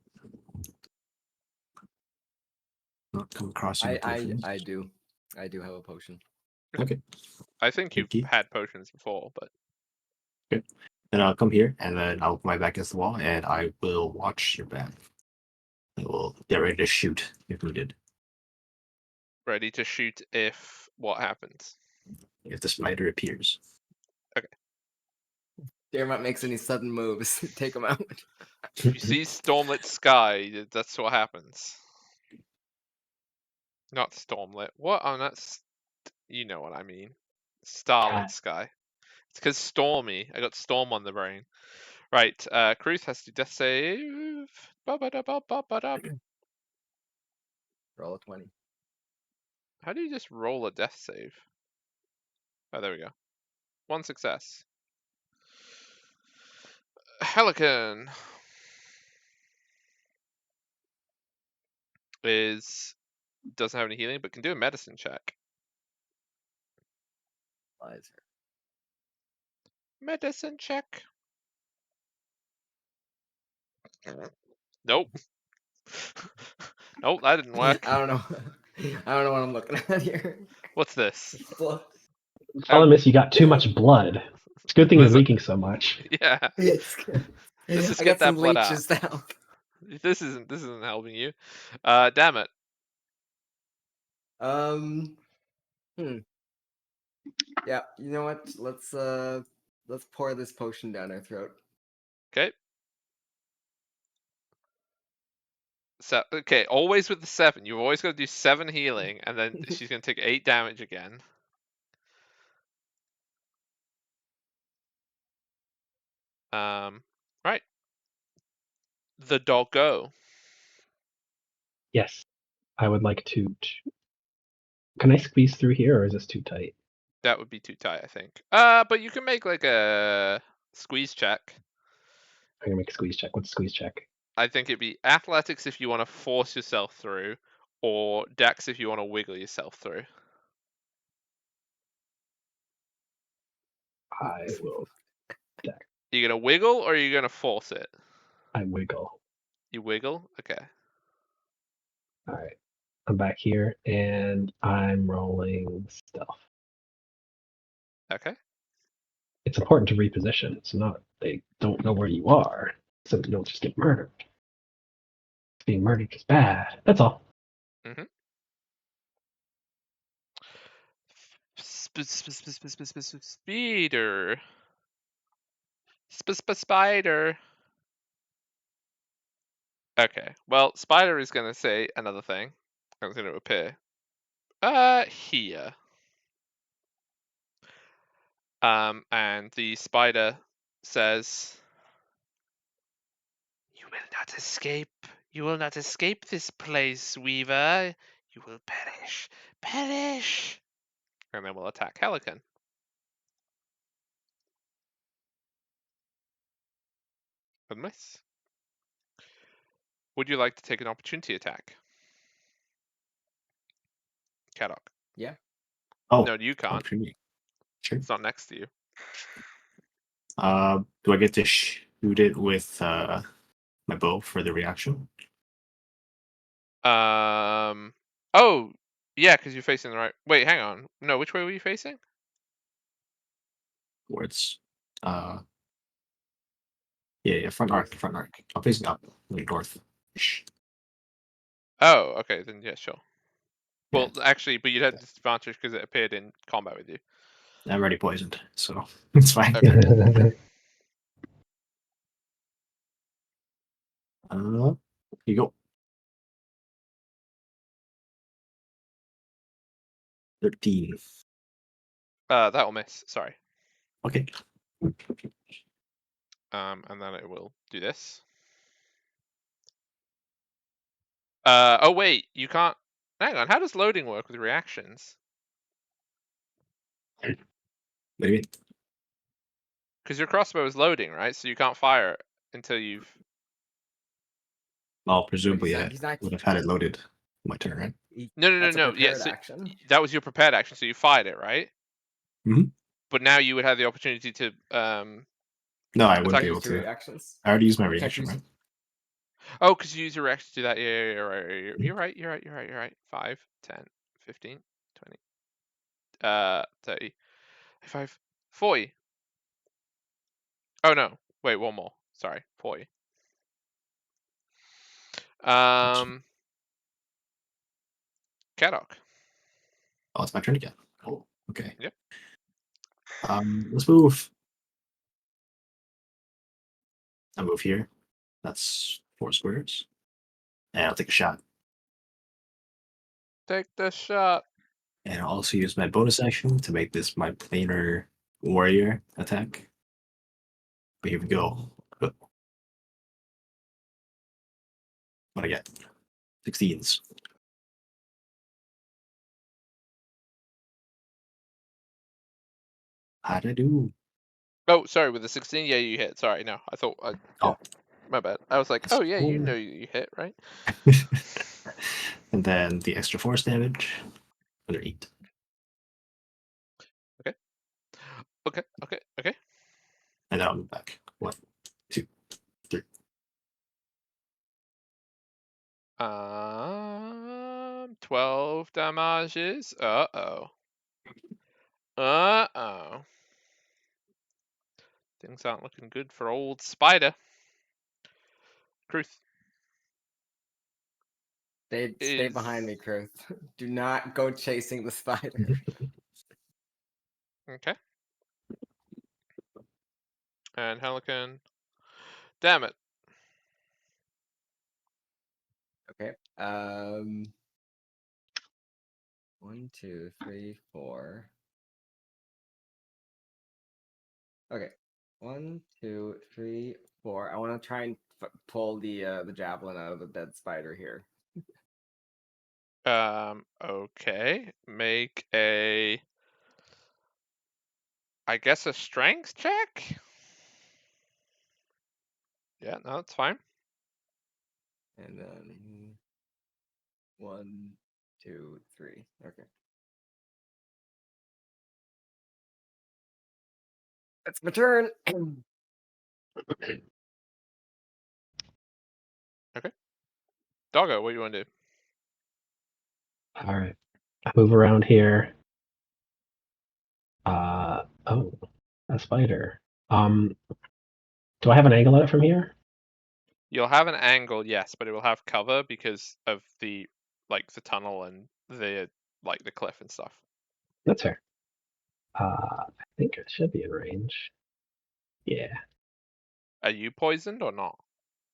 Not come across any potions. I do. I do have a potion. Okay. I think you've Thank you. had potions before, but Good. Then I'll come here and then I'll put my back against the wall and I will watch your back. I will get ready to shoot if needed. ready to shoot if what happens. If the spider appears. Dermot makes any sudden moves, take him out. If you see stormlit sky, that's what happens. Not stormlit. What? Oh, that's... You know what I mean. Starlit sky. It's because stormy. I got storm on the brain. Right, Cruz has to death save. Ba-ba-da-ba-ba-ba-da. Roll a 20. How do you just roll a death save? Oh, there we go. 1 success. Helican doesn't have any healing, but can do a medicine check. Lies. Medicine check. Nope. Nope, that didn't work. I don't know. I don't know what I'm looking at here. What's this? Blood. Problem is, you got too much blood. It's a good thing you're There's a- leaking so much. Yeah, It's good. Let's just I get got some that blood out. leeches to help. This isn't helping you. Damn it. Yeah, you know what? Let's pour this potion down our throat. Okay. So okay, always with the 7. You've always got to do 7 healing, and then she's gonna take 8 damage again. Right. The doggo. Yes, I would like to. Can I squeeze through here, or is this too tight? That would be too tight, I think. But you can make like a squeeze check. I'm gonna make a squeeze check. What's a squeeze check? I think it'd be athletics if you want to force yourself through, or dex if you want to wiggle yourself through. I will. You gonna wiggle or are you gonna force it? I wiggle. You wiggle? Okay. All right. I'm back here, and I'm rolling stealth. Okay. It's important to reposition. It's not they don't know where you are, so you don't just get murdered. Being murdered is bad. That's all. Speeder. Spider. Okay. Well, Spider is gonna say another thing. It's gonna appear. Here. And the spider says, "You will not escape. You will not escape this place, Weaver. You will perish. Perish." And then we'll attack Helican. Good miss. Would you like to take an opportunity attack? Kadok. Yeah. Oh, No, you can't. for me. Sure. It's not next to you. Do I get to shoot it with my bow for the reaction? Oh, yeah, because you're facing the right. Wait, hang on. No, which way were you facing? Towards yeah, front arc. I'm facing up, like north. Oh, okay, then yeah, sure. Yeah. Well, actually, but you'd had disadvantage because it appeared in combat with you. I'm already poisoned, so it's fine. Okay. Here you go. 13. That'll miss. Sorry. Okay. And then it will do this. Oh wait, you can't. Hang on. How does loading work with reactions? What do you mean? Because your crossbow is loading, right? So you can't fire it until you've. Well, presumably He's not- would have had it loaded my turn, right? No. That's a Yeah, prepared so action. that was your prepared action, so you fired it, right? Mhm. But now you would have the opportunity to No, I wouldn't Attack be Use able two to. reactions. I already used my Can't reaction, use- right? Oh, because you use your reaction to do that. Yeah, right. You're right. 5, 10, 15, 20, 30, 35, 40. Oh no. Wait, one more. Sorry, 40. Kadok. Oh, it's my turn again. Oh, okay. Yep. Let's move. I move here. That's 4 squares. And I'll take a shot. Take the shot. And I'll also use my bonus action to make this my planar warrior attack. But here we go. What I get? 16s. How'd I do? Oh, sorry, with the 16, yeah, you hit. Sorry, no, I thought. Oh. My bad. I was like, That's oh yeah, you 4. know you hit, right? And then the extra force damage. Another 8. Okay. And then I'll move back. 1, 2, 3. 12 damages. Uh-oh. Things aren't looking good for old Spider. Kruth. Stay behind me, Kruth. Do not go chasing the spider. Okay. And Helican. Damn it. Okay. 1, 2, 3, 4. Okay. 1, 2, 3, 4. I want to try and pull the javelin out of the dead spider here. Okay. Make a, I guess, a strength check? Yeah, no, that's fine. And then 1, 2, 3. Okay. That's my turn. Doggo, what do you want to do? All right. I move around here. Oh, a spider. Do I have an angle at it from here? You'll have an angle, yes, but it will have cover because of the tunnel and the cliff and stuff. That's fair. I think it should be in range. Yeah. Are you poisoned or not?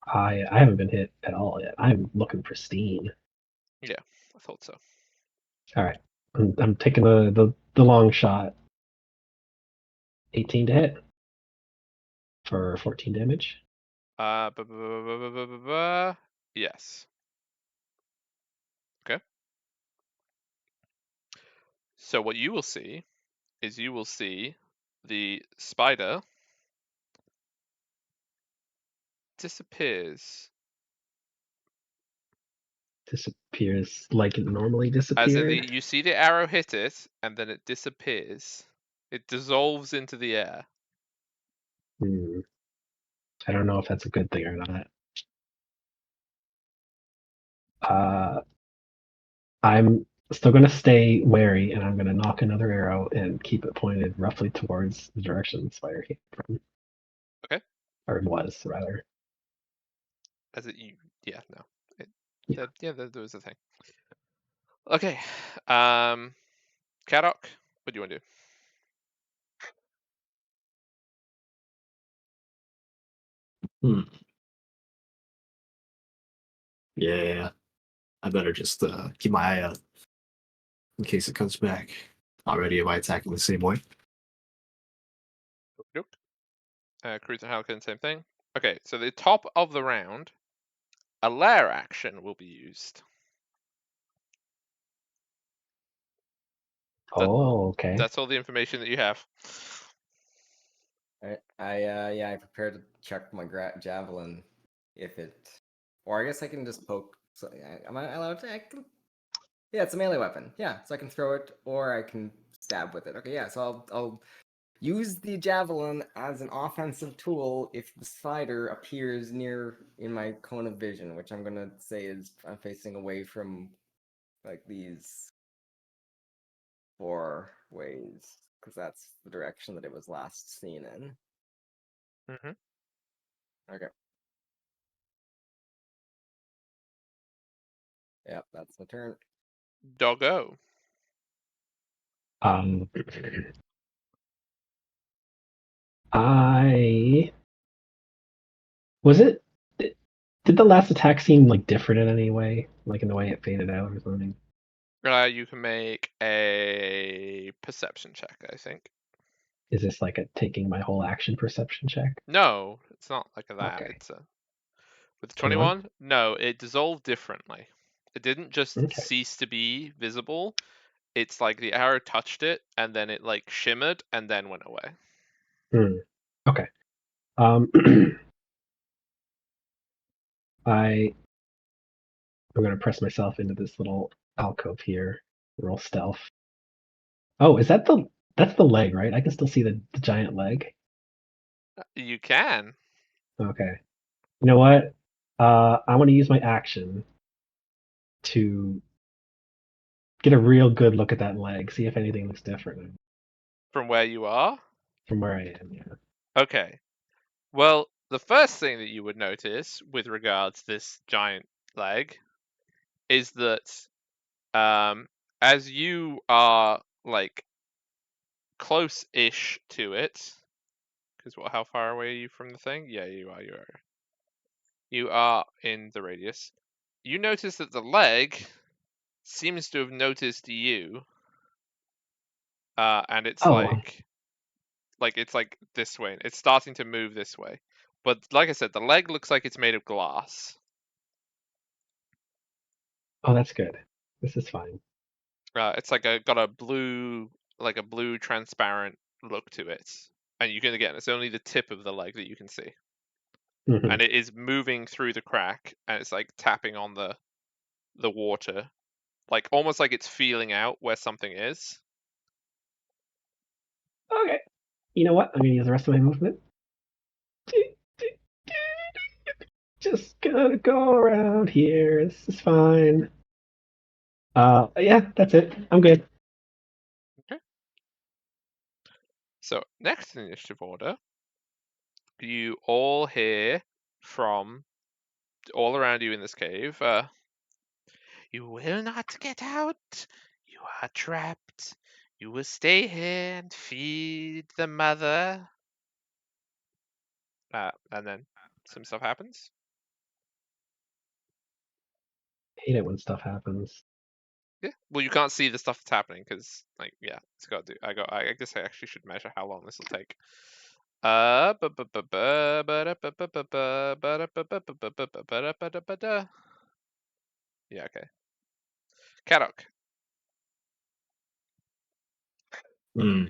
I haven't been hit at all yet. I'm looking pristine. Yeah, I thought so. All right. I'm taking the long shot. 18 to hit for 14 damage. Yes. Okay. So what you will see is the spider disappears Disappears like it normally As in, disappeared. you see the arrow hit it, and then it disappears. It dissolves into the air. I don't know if that's a good thing or not. I'm still going to stay wary, and I'm going to knock another arrow and keep it pointed roughly towards the direction the spider came from. Okay. Or was, rather. As it, yeah, no. Yeah. There was a thing. Okay. Kadok, what do you want to do? Yeah, I better just keep my eye out in case it comes back. Already, am I attacking the same way? Nope. Cruz and Halcyon, same thing. Okay, so the top of the round, a lair action will be used. Okay. That's all the information that you have. I prepared to check my javelin if it, or I guess I can just poke. So, am I allowed to? Yeah, it's a melee weapon. Yeah, so I can throw it or I can stab with it. Okay, yeah, so I'll use the javelin as an offensive tool if the spider appears near in my cone of vision, which I'm gonna say is I'm facing away from like these 4 ways because that's the direction that it was last seen in. Mm-hmm. Okay. Yep, that's my turn. Doggo. I was it. Did the last attack seem like different in any way, like in the way it faded out or something? You can make a perception check, I think. Is this like a taking my whole action perception check? No, it's not like that. Okay. It's with 21? 21. No, it dissolved differently. It didn't just Okay. cease to be visible. It's like the arrow touched it, and then it like shimmered, and then went away. Okay. I'm gonna press myself into this little alcove here. Roll stealth. Oh, that's the leg, right? I can still see the giant leg. You can. Okay. You know what? I want to use my action to get a real good look at that leg, see if anything looks different From where you are? from where I am. Yeah. Okay. Well, the first thing that you would notice with regards to this giant leg is that as you are like close-ish to it, because how far away are you from the thing? Yeah, you are. You are in the radius. You notice that the leg seems to have noticed you, and it's Oh, it's like this way. It's starting to move this way. But like I said, the leg looks like it's made of glass. that's good. This is fine. It's like got a blue transparent look to it, and you can again, it's only the tip of the leg that you can see, Mhm. and it is moving through the crack, and it's like tapping on the water, like almost like it's feeling out where something is. Okay. You know what? I'm gonna use the rest of my movement. Just gonna go around here. This is fine. Yeah, that's it. I'm good. Okay. So next in initiative order, you all hear from all around you in this cave. You will not get out. You are trapped. You will stay here and feed the mother. And then some stuff happens. Hate it when stuff happens. Yeah. Well, you can't see the stuff that's happening because, like, yeah, it's got to do. I guess I actually should measure how long this will take. Yeah. Okay. Kadok. Hmm.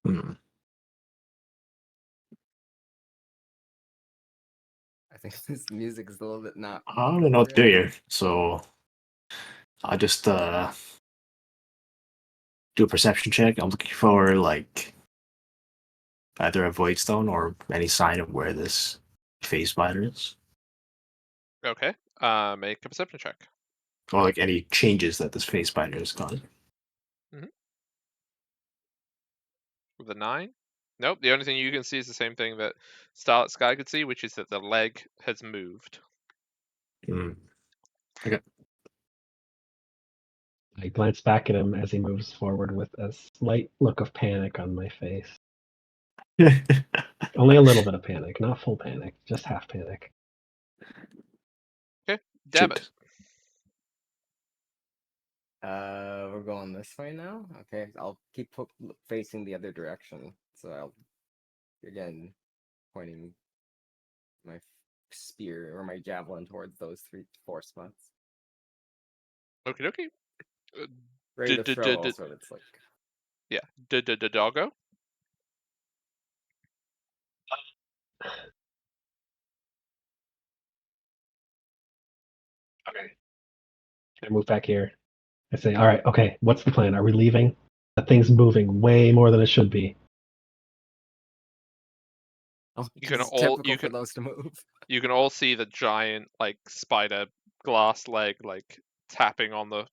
Hmm. think this music is a little bit not. I don't know what to do here, so I'll just do a perception check. I'm looking for like either a void stone or any sign of where this phase spider is, Okay. Make a perception check. or like any changes that this phase spider has caused. With a 9. Nope. The only thing you can see is the same thing that Starlit Sky could see, which is that the leg has moved. Okay. I glance back at him as he moves forward with a slight look of panic on my face. Only a little bit of panic, not full panic, just half panic. Damn it. We're going this way now. Okay, I'll keep facing the other direction. So I'll again pointing my spear or my javelin towards those 4 spots. Okie dokie. Ready to throw also, it's like... Yeah. Doggo. Okay. I move back here. I say, all right, okay, what's the plan? Are we leaving? That thing's moving way more than it should be. Oh, You can it's all- typical you for can- those to move. You can all see the giant like spider glass leg like tapping on the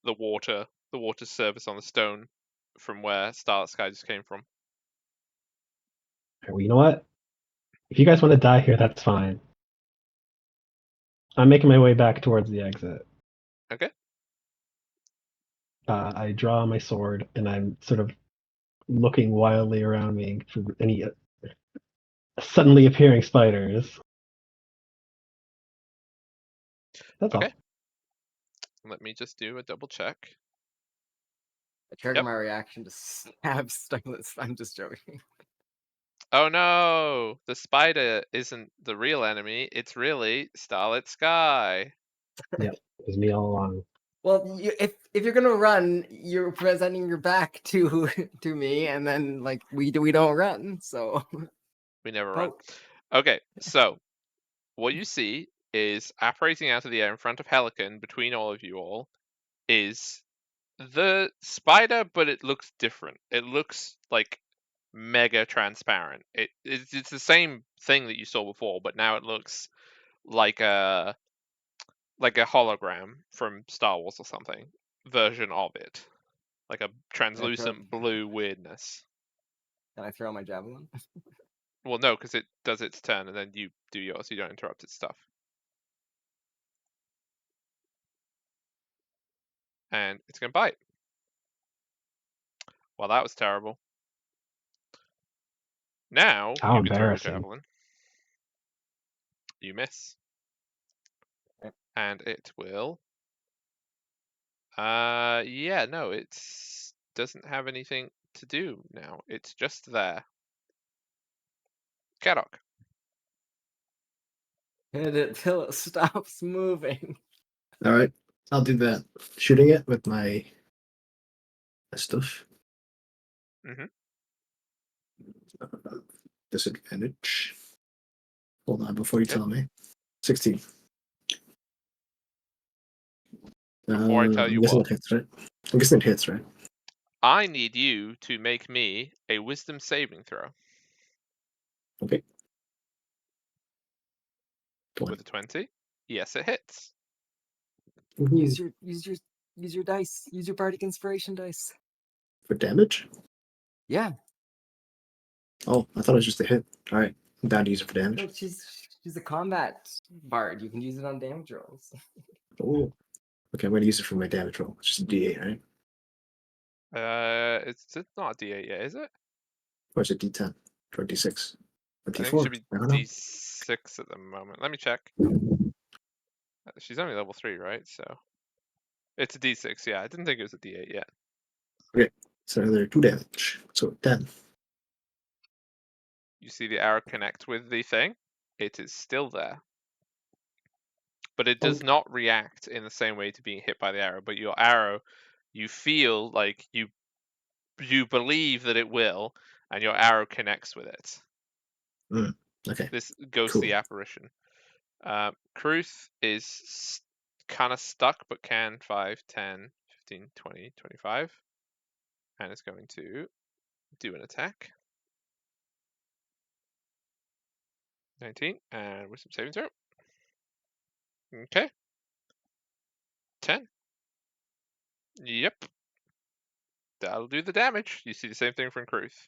water surface on the stone from where Starlit Sky just came from. All right, well, you know what? If you guys want to die here, that's fine. I'm making my way back towards the exit. Okay. I draw my sword and I'm sort of looking wildly around me for any suddenly appearing spiders. That's Okay. all. Let me just do a double check. I triggered Yep. my reaction to stab Stunless. I'm just joking. Oh no! The spider isn't the real enemy. It's really Starlit Sky. It was me all along. Well, if you're gonna run, you're presenting your back to me, and then like we don't run. So We never run. Okay, so what you see is apparating out of the air in front of Helican, between all of you all, is the spider, but it looks different. It looks like mega transparent. It's the same thing that you saw before, but now it looks like a hologram from Star Wars or something version of it, like a translucent blue weirdness. Can I throw my javelin? Well, no, because it does its turn and then you do yours. You don't interrupt its stuff. And it's gonna bite. Well, that was terrible. Now How you can throw your embarrassing. javelin. You miss. And it will. Yeah, no, it doesn't have anything to do now. It's just there. Kadok. Hit it till it stops moving. All right, I'll do that. Shooting it with my stuff. Disadvantage. Hold on before you Okay. tell me. 16. Before I tell you I'm guessing what? it hits, right? I'm guessing it hits, right? I need you to make me a wisdom saving throw. Okay. With a 20. Yes, it hits. Use your dice. Use your bardic inspiration dice. For damage? Yeah. Oh, I thought it was just a hit. All right, I'm down to use it for damage. No, she's a combat bard. You can use it on damage rolls. Oh. Okay, I'm going to use it for my damage roll. It's just a D8, right? It's not a D8 yet, is it? Or is it D10? Or D6? Or I think it D4? should be I don't know. D6 at the moment. Let me check. She's only level 3, right? So it's a D6. Yeah, I didn't think it was a D8 yet. Okay, so another 2 damage. So 10. You see the arrow connect with the thing. It is still there. But it does not react in the same way to being hit by the arrow. But your arrow, you feel like you believe that it will, and your arrow connects with it. Okay. This ghostly Cool. apparition. Kruth is kind of stuck, but can 5, 10, 15, 20, 25. And is going to do an attack. 19, and wisdom saving throw. Okay. 10. Yep. That'll do the damage. You see the same thing from Kruth.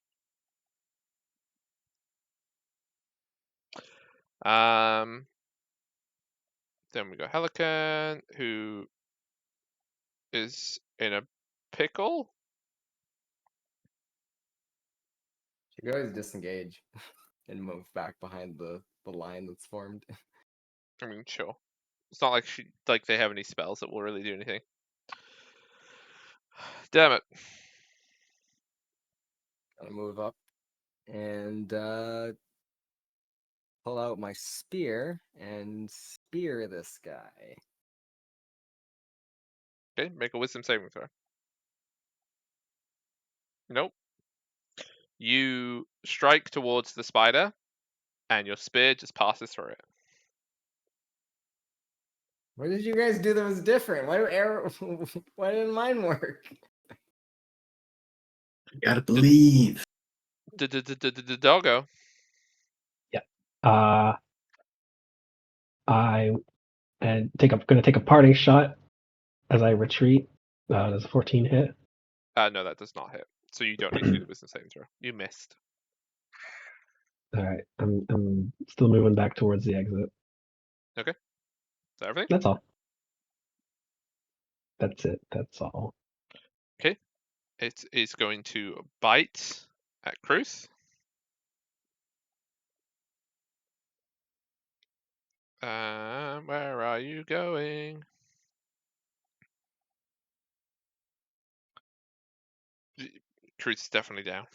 Then we got Helican, who is in a pickle. She could always disengage and move back behind the line that's formed. I mean, sure. It's not like they have any spells that will really do anything. Damn it. Gonna move up and pull out my spear and spear this guy. Okay, make a wisdom saving throw. Nope. You strike towards the spider, and your spear just passes through it. What did you guys do that was different? Why didn't mine work? You gotta believe. Doggo. I and gonna take a parting shot as I retreat. Does a 14 hit? No, that does not hit. So you don't need to do the wisdom saving throw. You missed. All right, I'm still moving back towards the exit. Is that everything? That's all. That's it. That's all. Okay. It is going to bite at Kruth. Where are you going? Kruth's definitely down.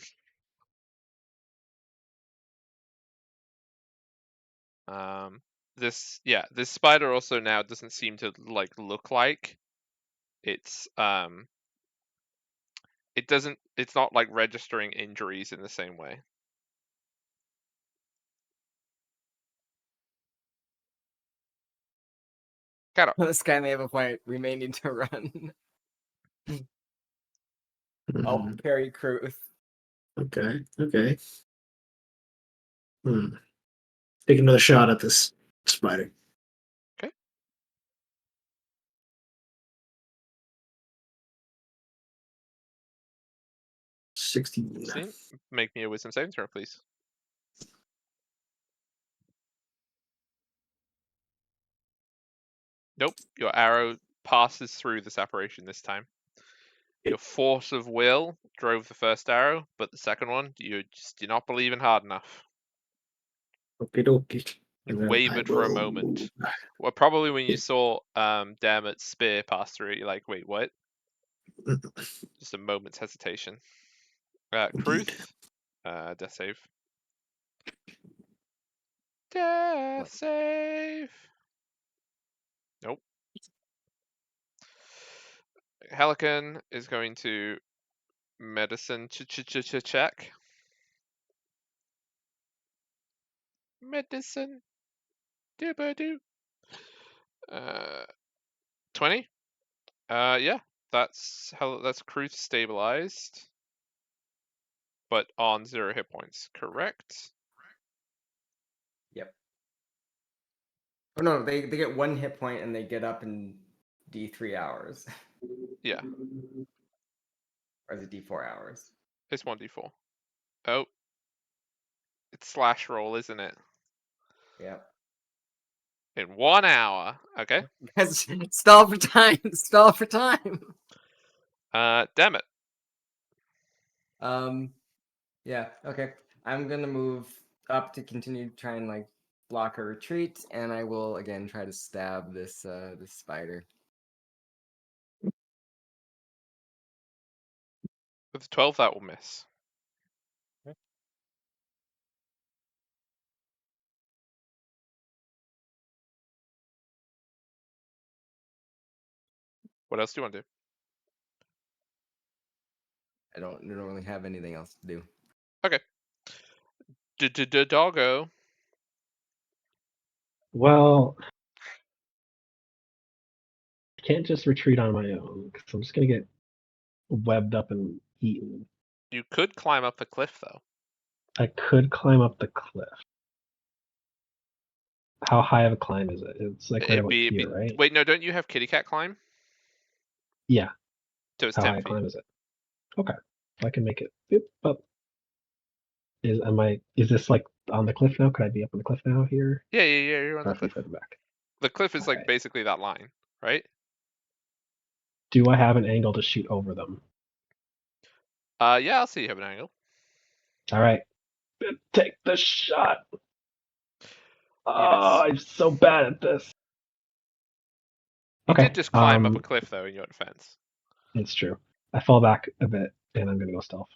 This spider also now doesn't seem to look like it's it's not like registering injuries in the same way. Got it. This guy may have a point. We may need to run. I'll carry Kruth. Okay. Take another shot at this spider. Okay. Make me a wisdom saving throw, please. Nope. Your arrow passes through this apparition this time. Your force of will drove the first arrow, but the second one, you just do not believe in hard enough. Okie. You wavered for a moment. Well, probably when you saw Dammit's spear pass through it, you're like, wait, what? Just a moment's hesitation. Kruth, death save. Death save. Nope. Helican is going to medicine check. Medicine. Doo-ba-doo. 20. Yeah, that's Kruth stabilized, but on 0 hit points. Correct. Yep. Oh no, they get 1 hit point and they get up in D3 hours. Yeah. Or is it D4 hours? It's 1d4. Oh. It's slash roll, isn't it? Yep. In 1 hour. Okay. Guys, stall for time. Stall for time. Damn it. Yeah. Okay. I'm gonna move up to continue to try and block her retreat, and I will again try to stab this this spider. With 12, that will miss. What else do you want to do? I don't really have anything else to do. Okay. Doggo Well, I can't just retreat on my own because I'm just gonna get webbed up and eaten. You could climb up the cliff though. I could climb up the cliff. How high of a climb is it? It's like right about here, right? Wait, no, don't you have kitty cat climb? Yeah. So it's How 10 high a feet. climb is it? Okay. I can make it. Boop, up. Is this like on the cliff now? Could I be up on the cliff now here? Yeah, you're on Or the have to be cliff. further back? The cliff is like Okay. basically that line, right? Do I have an angle to shoot over them? Yeah, I'll see you have an angle. All right. Take the shot. You miss. Oh, I'm so bad at this. You Okay. did just climb up a cliff though in your defense. It's true. I fall back a bit and I'm gonna go stealth.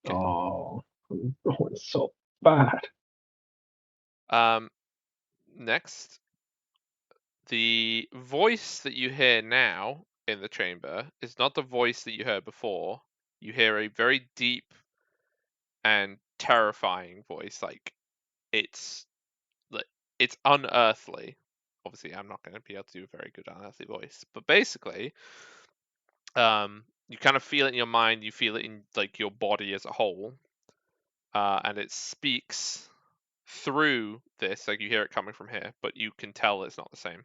Okay. Oh, I'm rolling so bad. Next, the voice that you hear now in the chamber is not the voice that you heard before. You hear a very deep and terrifying voice. Like it's unearthly. Obviously, I'm not going to be able to do a very good unearthly voice, but basically, you kind of feel it in your mind. You feel it in like your body as a whole, and it speaks through this. Like you hear it coming from here, but you can tell it's not the same.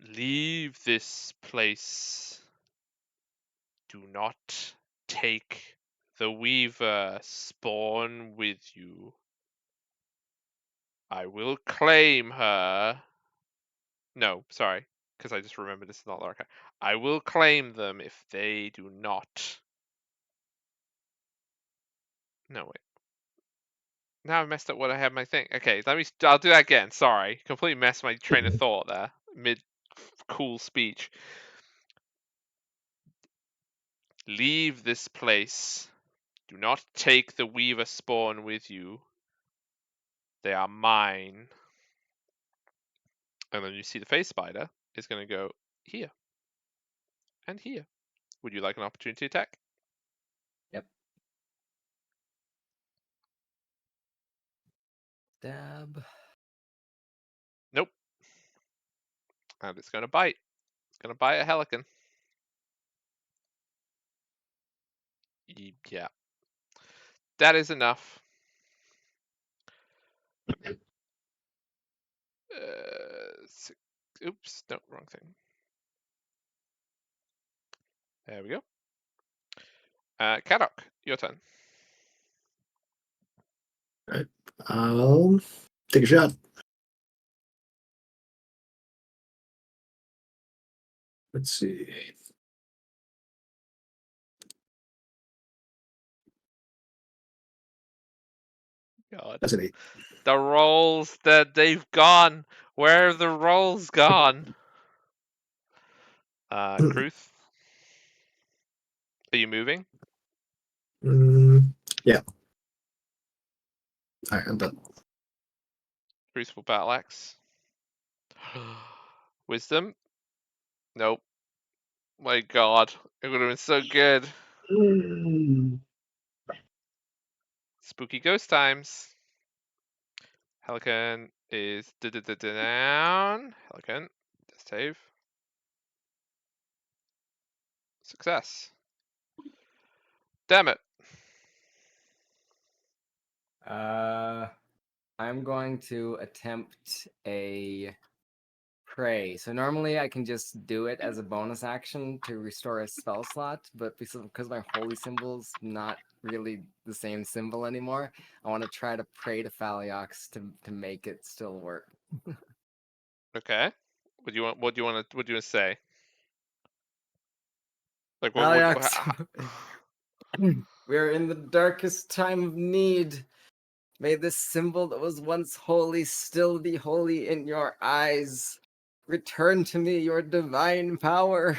Leave this place. Do not take the Weaver spawn with you. I will claim her. No, sorry, because I just remembered this is not Larka. I will claim them if they do not. No, wait. Now I've messed up what I have my thing. Okay, I'll do that again. Sorry. Completely messed my train of thought there. Mid cool speech. Leave this place. Do not take the Weaver spawn with you. They are mine. And then you see the face spider is going to go here. And here. Would you like an opportunity attack? Yep. Dab. Nope. And it's going to bite. It's going to bite a Helican. Yeah. That is enough. Oops, no, wrong thing. There we go. Kadok, your turn. Alright. I'll take a shot. Let's see. God. That's an 8. The rolls that they've gone. Where have the rolls gone? Kruth? Are you moving? Yeah. Alright, I'm done. Kruth will battle axe. Wisdom? Nope. My God. It would have been so good. Spooky ghost times. Helican is down. Helican, save. Success. Damn it. I'm going to attempt a pray. So normally I can just do it as a bonus action to restore a spell slot, but because my holy symbol's not really the same symbol anymore, I want to try to pray to Phaliox to make it still work. Okay. What do you want to say? Like Phaliox, we're in the darkest time of need. May this symbol that was once holy still be holy in your eyes. Return to me your divine power.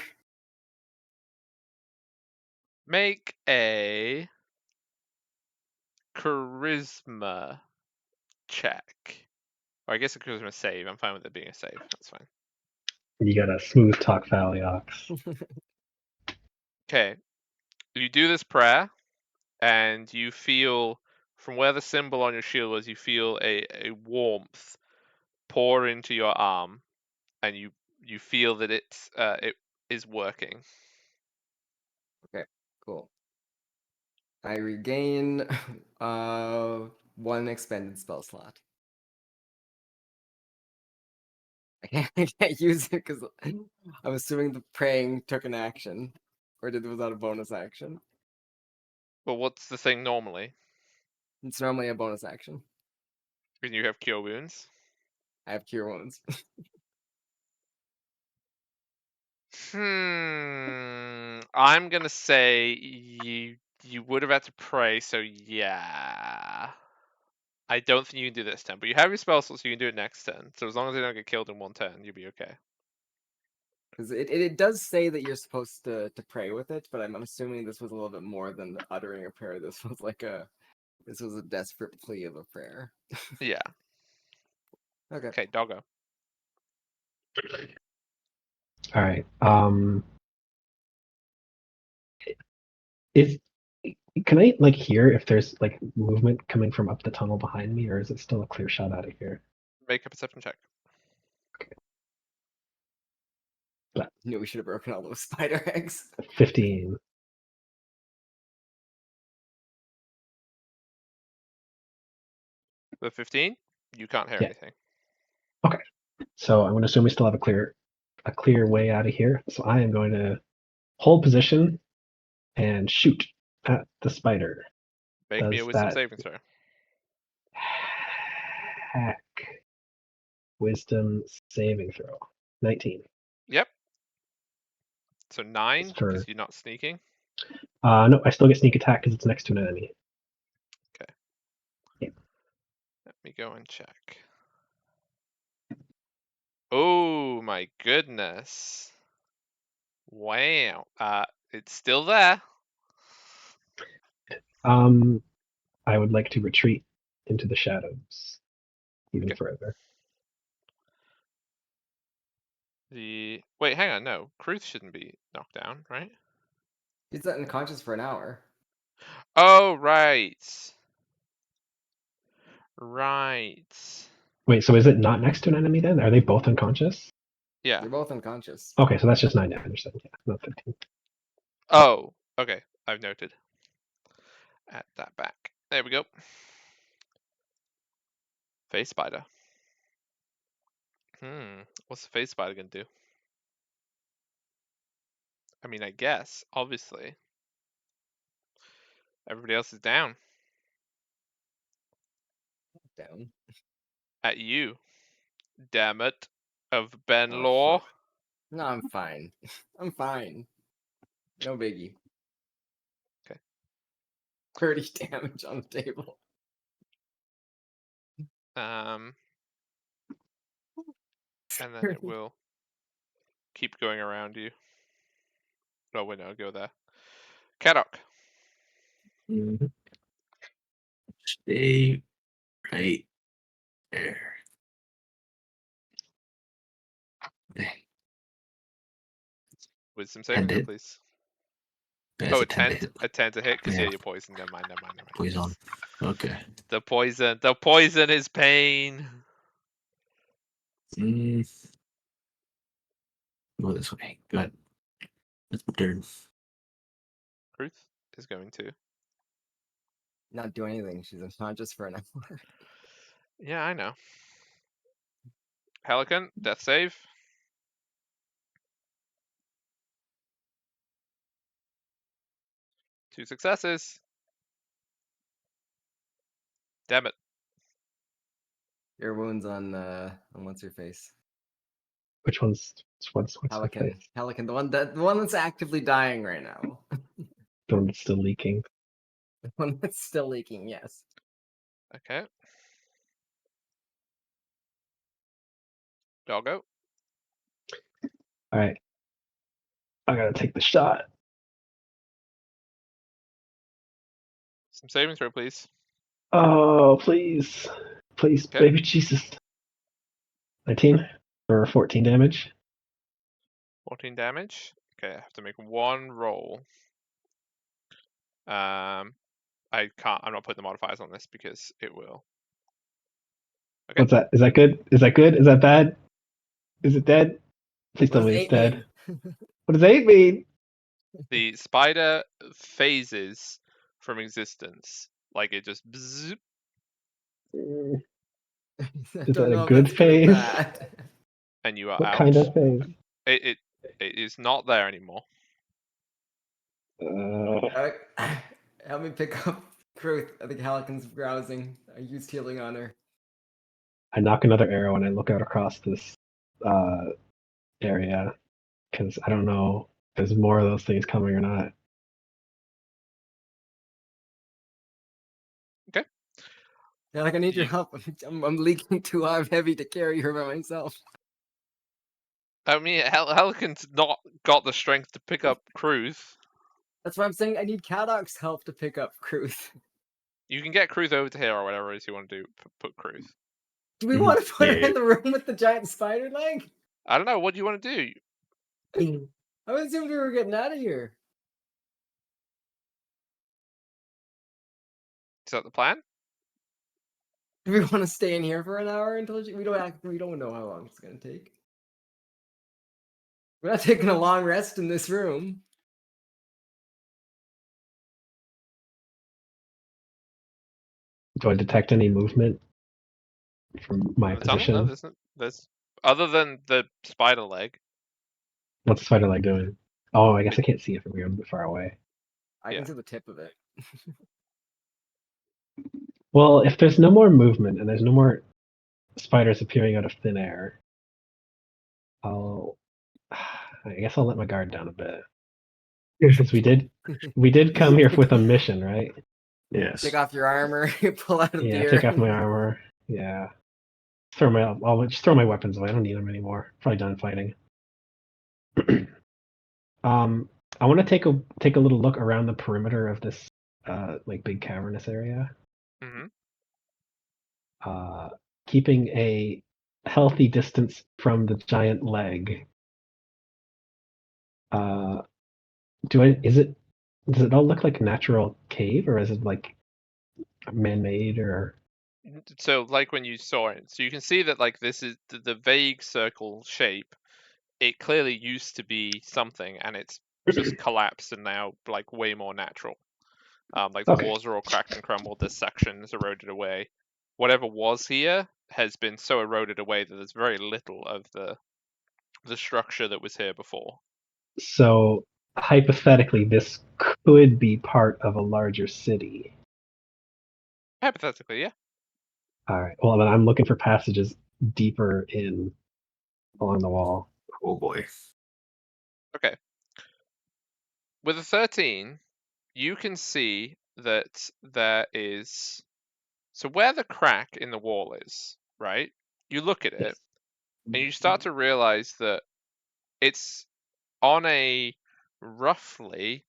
Make a charisma check. Or I guess a charisma save. I'm fine with it being a save. That's fine. You got a smooth talk Phaliox. Okay. You do this prayer, and you feel from where the symbol on your shield was, you feel a warmth pour into your arm, and you feel that it is working. Cool. I regain 1 expended spell slot. I can't use it because I'm assuming the praying took an action, or was that a bonus action? But what's the thing normally? It's normally a bonus action. When you have cure wounds. I have cure wounds. I'm gonna say you would have had to pray, so yeah. I don't think you can do this turn, but you have your spell slot, so you can do it next turn. So as long as they don't get killed in one turn, you'll be okay. Because it does say that you're supposed to pray with it, but I'm assuming this was a little bit more than uttering a prayer. This was a desperate plea of a prayer. Yeah. Okay. Okay, doggo. All right. Is Can I like hear if there's like movement coming from up the tunnel behind me, or is it still a clear shot out of here? Make a perception check. Knew we should have broken all those spider eggs. 15. With 15, you can't hear Yeah. anything. So I'm going to assume we still have a clear way out of here. So I am going to hold position and shoot at the spider. Make me a Does wisdom that saving throw. hack wisdom saving throw? 19. Yep. So 9, For because you're not sneaking. no, I still get sneak attack because it's next to an enemy. Okay. Yeah. Let me go and check. Oh my goodness. Wow. It's still there. I would like to retreat into the shadows even Okay. further. Wait, hang on, no. Kruth shouldn't be knocked down, right? He's not unconscious for an hour. Oh, right. Right. Wait, so is it not next to an enemy then? Are they both unconscious? Yeah. They're both unconscious. Okay, so that's just 9 damage then. Yeah, not 15. Oh, okay. I've noted. Add that back. There we go. Face spider. What's the face spider gonna do? I mean, I guess, obviously. Everybody else is down. Down. At you. Damn it. Of Ben Oh, Law. fuck. No, I'm fine. I'm fine. No biggie. Okay. 30 damage on the table. And then it will keep going around you. Oh, wait, no, go there. Kadok. Mhm. Stay right there. Okay. Wisdom saving throw, hit. please. Yeah, Oh, it's a 10 to hit. a 10 to hit, because Yeah. yeah, you're poisoned. Never mind. Poison. Okay. The poison is pain. Go this way. Go ahead. That's my turn. Kruth is going to. Not do anything. She's unconscious for an hour. Yeah, I know. Pelican, death save. Two successes. Damn it. Your wounds on what's her face? Which what's the Pelican. face? Pelican, the one that's actively dying right now. The one that's still leaking. The one that's still leaking, yes. Okay. Doggo. All right. I gotta take the shot. Some saving throw, please. Oh, please. Please, Okay. baby Jesus. 19 for 14 damage. 14 damage. Okay, I have to make one roll. I I can't. I'm not putting the modifiers on this because it will. Okay. What's that? Is that good? Is that good? Is that bad? Is it dead? Please What tell does me it's 8 dead. mean? What does 8 mean? The spider phases from existence, like it just. Bzzz, Mm, I Is don't that a know if good that's good or phase? bad. and you are What out. kind of phase? It is not there anymore. Alright, help me pick up Kruth. I think Halicon's browsing. I used healing on her. I knock another arrow and I look out across this area because I don't know if there's more of those things coming or not. Yeah, like I need your You- help. I'm leaking too heavy to carry her by myself. I mean, Helican's not got the strength to pick up Kruth. That's why I'm saying I need Kadok's help to pick up Kruth. You can get Kruth over to here or whatever it is you want to do. Put Kruth. Do we want to put her Yeah. in the room with the giant spider leg? I don't know. What do you want to do? I assumed we were getting out of here. Is that the plan? Do we want to stay in here for an hour until we don't know how long it's gonna take? We're not taking a long rest in this room. Do I detect any movement from my In the tunnel? position? No, there's other than the spider leg. What's the spider leg doing? Oh, I guess I can't see it from here. I'm a bit far away. I Yeah. can see the tip of it. Well, if there's no more movement and there's no more spiders appearing out of thin air, I guess I'll let my guard down a bit. Because we did come here with a mission, right? Yes. Take off your armor, you pull out a Yeah, beer. take off my armor. Yeah. I'll just throw my weapons away. I don't need them anymore. Probably done fighting. I want to take a little look around the perimeter of this like big cavernous area. Mm-hmm. Keeping a healthy distance from the giant leg. Does it all look like a natural cave, or is it like man-made, or? So, like when you saw it, so you can see that like this is the vague circle shape. It clearly used to be something, and it's just collapsed and now like way more natural. Like the Okay. walls are all cracked and crumbled. This section is eroded away. Whatever was here has been so eroded away that there's very little of the structure that was here before. So hypothetically, this could be part of a larger city. Hypothetically, yeah. All right. Well, then I'm looking for passages deeper in along the wall. Oh boy. Okay. With a 13, you can see that there is. So where the crack in the wall is, right? You look at it Yes. and you start to realize that it's on a roughly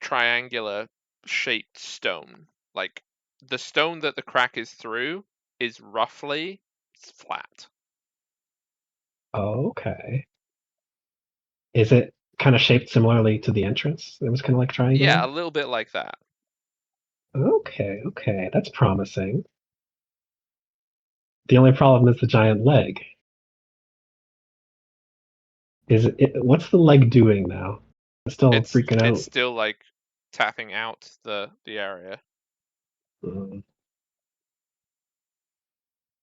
triangular shaped stone. Like the stone that the crack is through is roughly flat. Okay. Is it kind of shaped similarly to the entrance? It was kind of like triangular. Yeah, a little bit like that. Okay, that's promising. The only problem is the giant leg. What's the leg doing now? It's still freaking out. It's still like tapping out the area.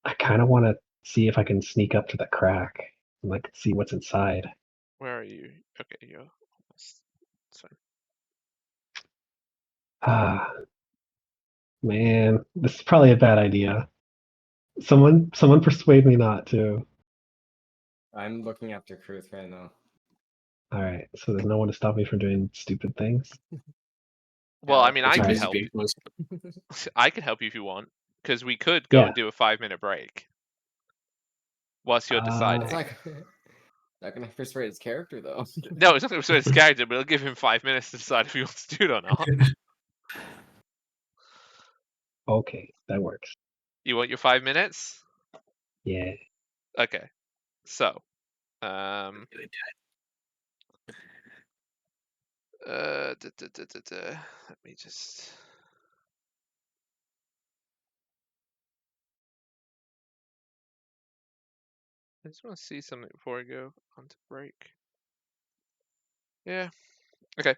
I kind of want to see if I can sneak up to the crack and like see what's inside. Where are you? Okay, you're almost. It's fine. Ah, man, this is probably a bad idea. Someone persuade me not to. I'm looking after Kruth right now. All right, so there's no one to stop me from doing stupid things. Well, I Yeah, mean, it's I could Alright. help. Beckons. I could help you if you want, because we could go Yeah. and do a 5-minute break whilst you're deciding. It's not gonna persuade his character though. No, it's not going to persuade his character, but it'll give him 5 minutes to decide if he wants to do it or not. Okay, that works. You want your 5 minutes? Yeah. Okay. So, Let me just. I just want to see something before I go on to break. Yeah. Okay.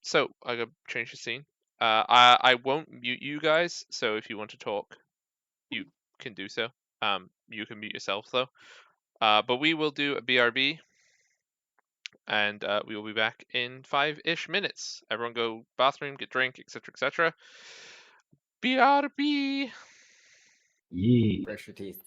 So I gotta change the scene. I won't mute you guys. So if you want to talk, you can do so. You can mute yourself though. But we will do a BRB, and we will be back in 5-ish minutes. Everyone go bathroom, get drink, etc., etc. BRB. Yee. Brush your teeth.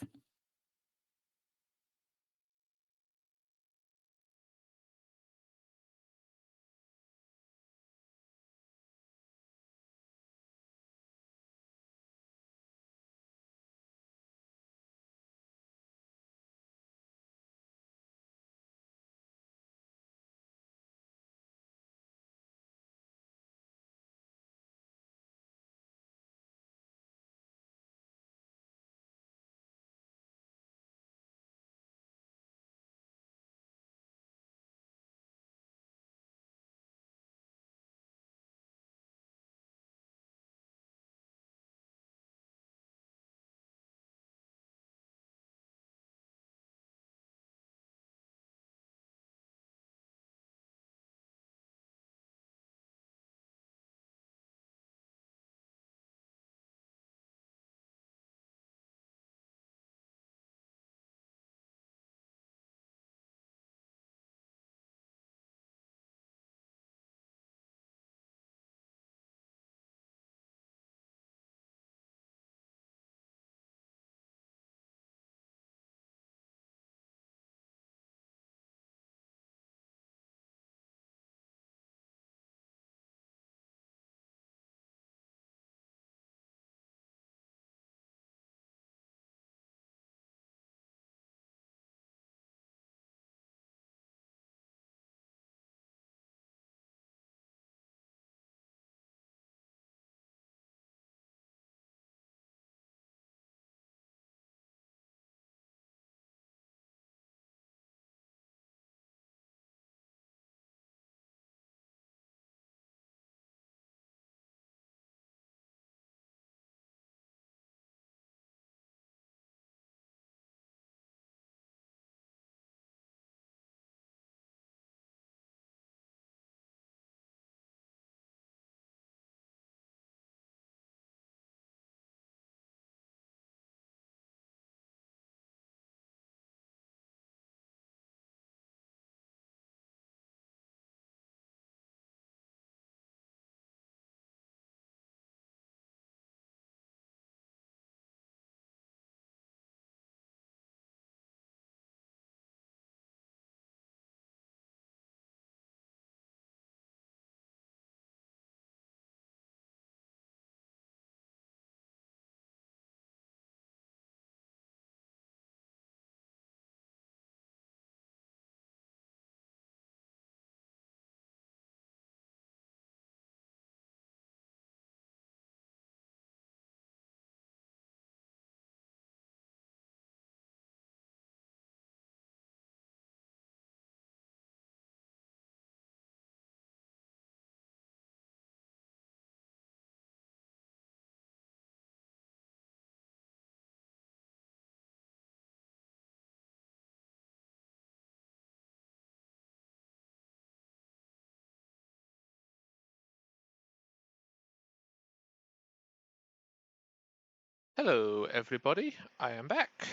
Hello, everybody. I am back.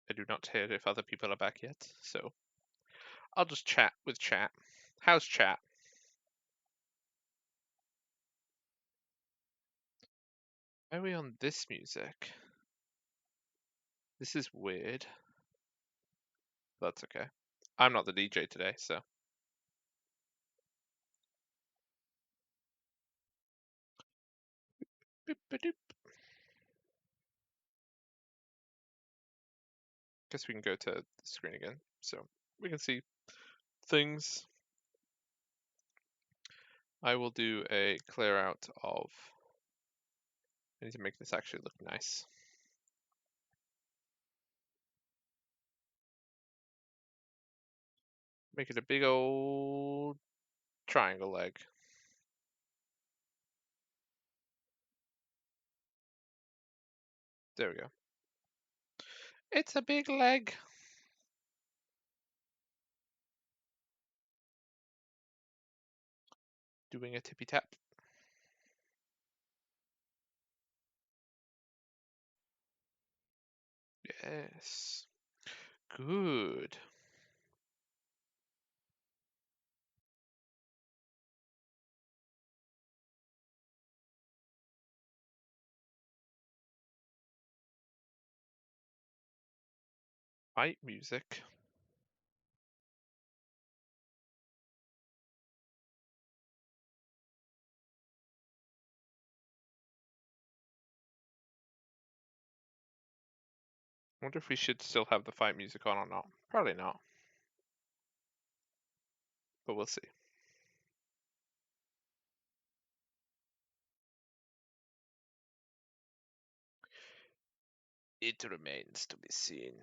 I do not hear if other people are back yet, so I'll just chat with chat. How's chat? Why are we on this music? This is weird. That's okay. I'm not the DJ today, so. Boop-a-doop. Guess we can go to the screen again, so we can see things. I will do a clear out of. I need to make this actually look nice. Make it a big old triangle leg. There we go. It's a big leg. Doing a tippy tap. Yes. Good. Fight music. I wonder if we should still have the fight music on or not. Probably not. But we'll see. It remains to be seen.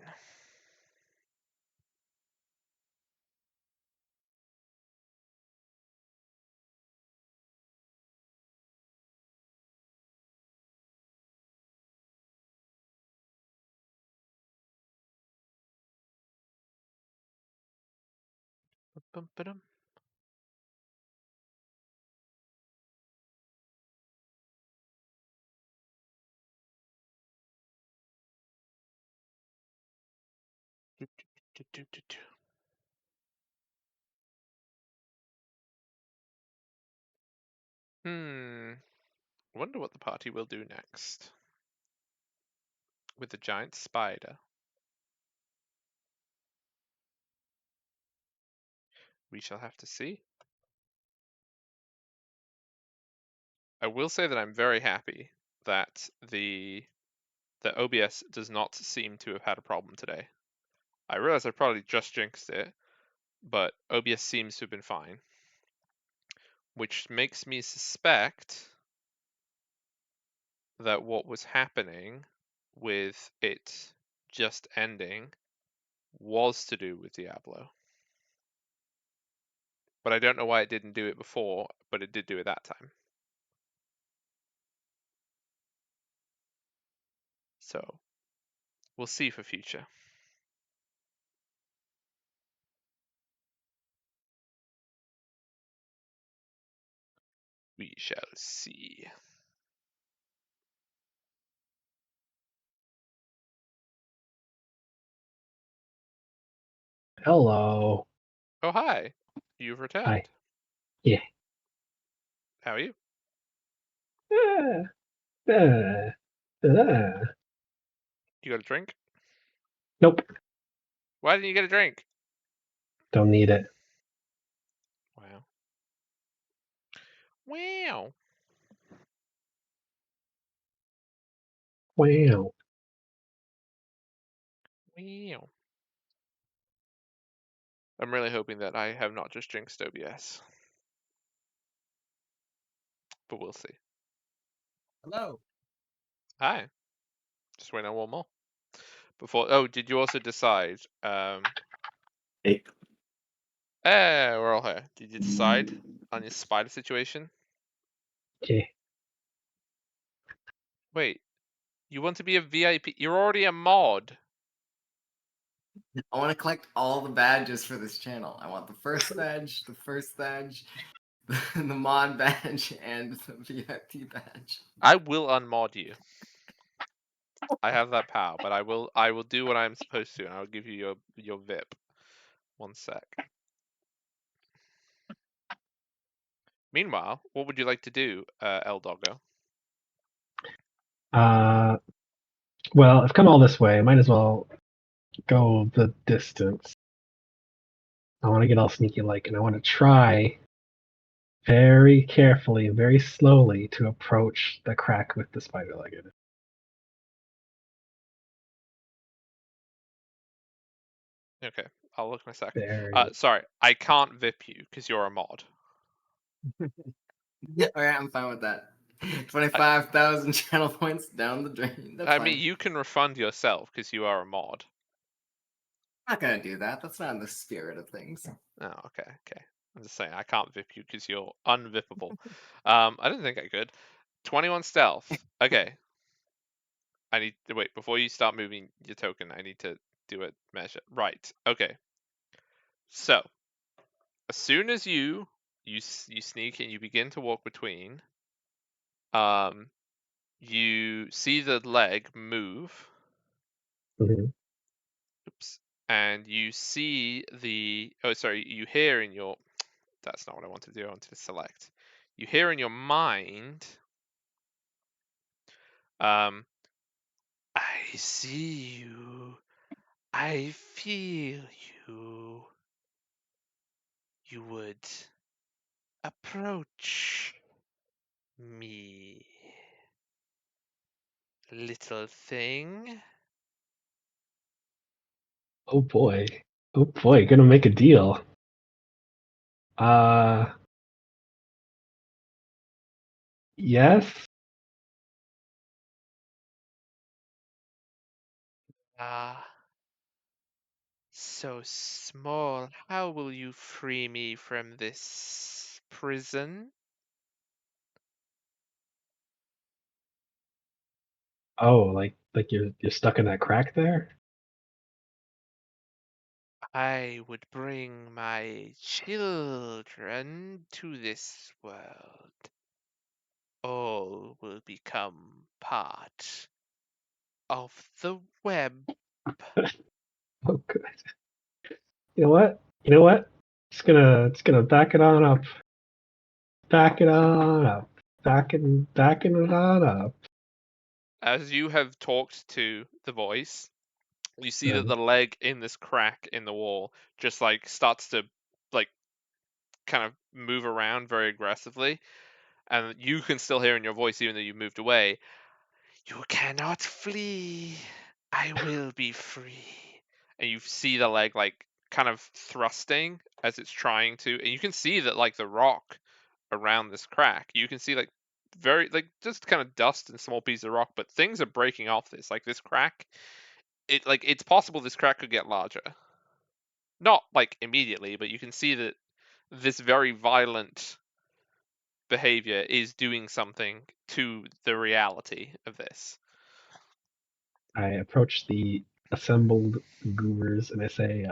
Bum-ba-dum. Do-do-do-do-do-do. I wonder what the party will do next. With the giant spider. We shall have to see. I will say that I'm very happy that the OBS does not seem to have had a problem today. I realize I probably just jinxed it, but OBS seems to have been fine. Which makes me suspect that what was happening with it just ending was to do with Diablo. But I don't know why it didn't do it before, but it did do it that time. So, we'll see for future. We shall see. Hello. Oh, hi. You've returned. Hi. Yeah. How are you? Uh, uh, uh. You got a drink? Nope. Why didn't you get a drink? Don't need it. Wow. Wow. Wow. Wow. I'm really hoping that I have not just jinxed OBS. But we'll see. Hello. Hi. Just waiting on one more. Oh, did you also decide? Hey, We're all here. Did you decide on your spider situation? Okay. Wait, you want to be a VIP? You're already a mod. I want to collect all the badges for this channel. I want the first badge, the mod badge, and the VIP badge. I will unmod you. I have that power, but I will do what I'm supposed to, and I'll give you your VIP. One sec. Meanwhile, what would you like to do, El Doggo? Well, I've come all this way. I might as well go the distance. I want to get all sneaky like, and I want to try very carefully, very slowly to approach the crack with the spider leg in it. Okay, I'll look in a sec. Very. Sorry, I can't VIP you because you're a mod. Yeah, alright, I'm fine with that. 25,000 channel points down the drain. That's I fine. mean, you can refund yourself because you are a mod. Not gonna do that. That's not in the spirit of things. Oh, okay. I'm just saying I can't vip you because you're unvippable. I didn't think I could. 21 stealth. Okay. I need to wait before you start moving your token. I need to do a measure. Right. Okay. So as soon as you sneak and you begin to walk between, you see the leg move. Mhm. Oops. And you see you hear in your. That's not what I wanted to do. I wanted to select. You hear in your mind. I see you. I feel you. You would approach me, little thing. Oh boy. Oh boy, gonna make a deal. Yes. Ah, so small. How will you free me from this prison? Oh, like you're stuck in that crack there? I would bring my children to this world. All will become part of the web. Oh good. You know what? You know what? It's gonna back it on up. Back it on up. Backing it on up. As you have talked to the voice, you see that Uh, the leg in this crack in the wall just like starts to like kind of move around very aggressively, and you can still hear in your voice even though you moved away, you cannot flee. I will be free. And you see the leg like kind of thrusting as it's trying to, and you can see that like the rock around this crack, you can see like very like just kind of dust and small pieces of rock, but things are breaking off this. Like this crack, it's possible this crack could get larger. Not like immediately, but you can see that this very violent behavior is doing something to the reality of this. I approach the assembled goobers and I say,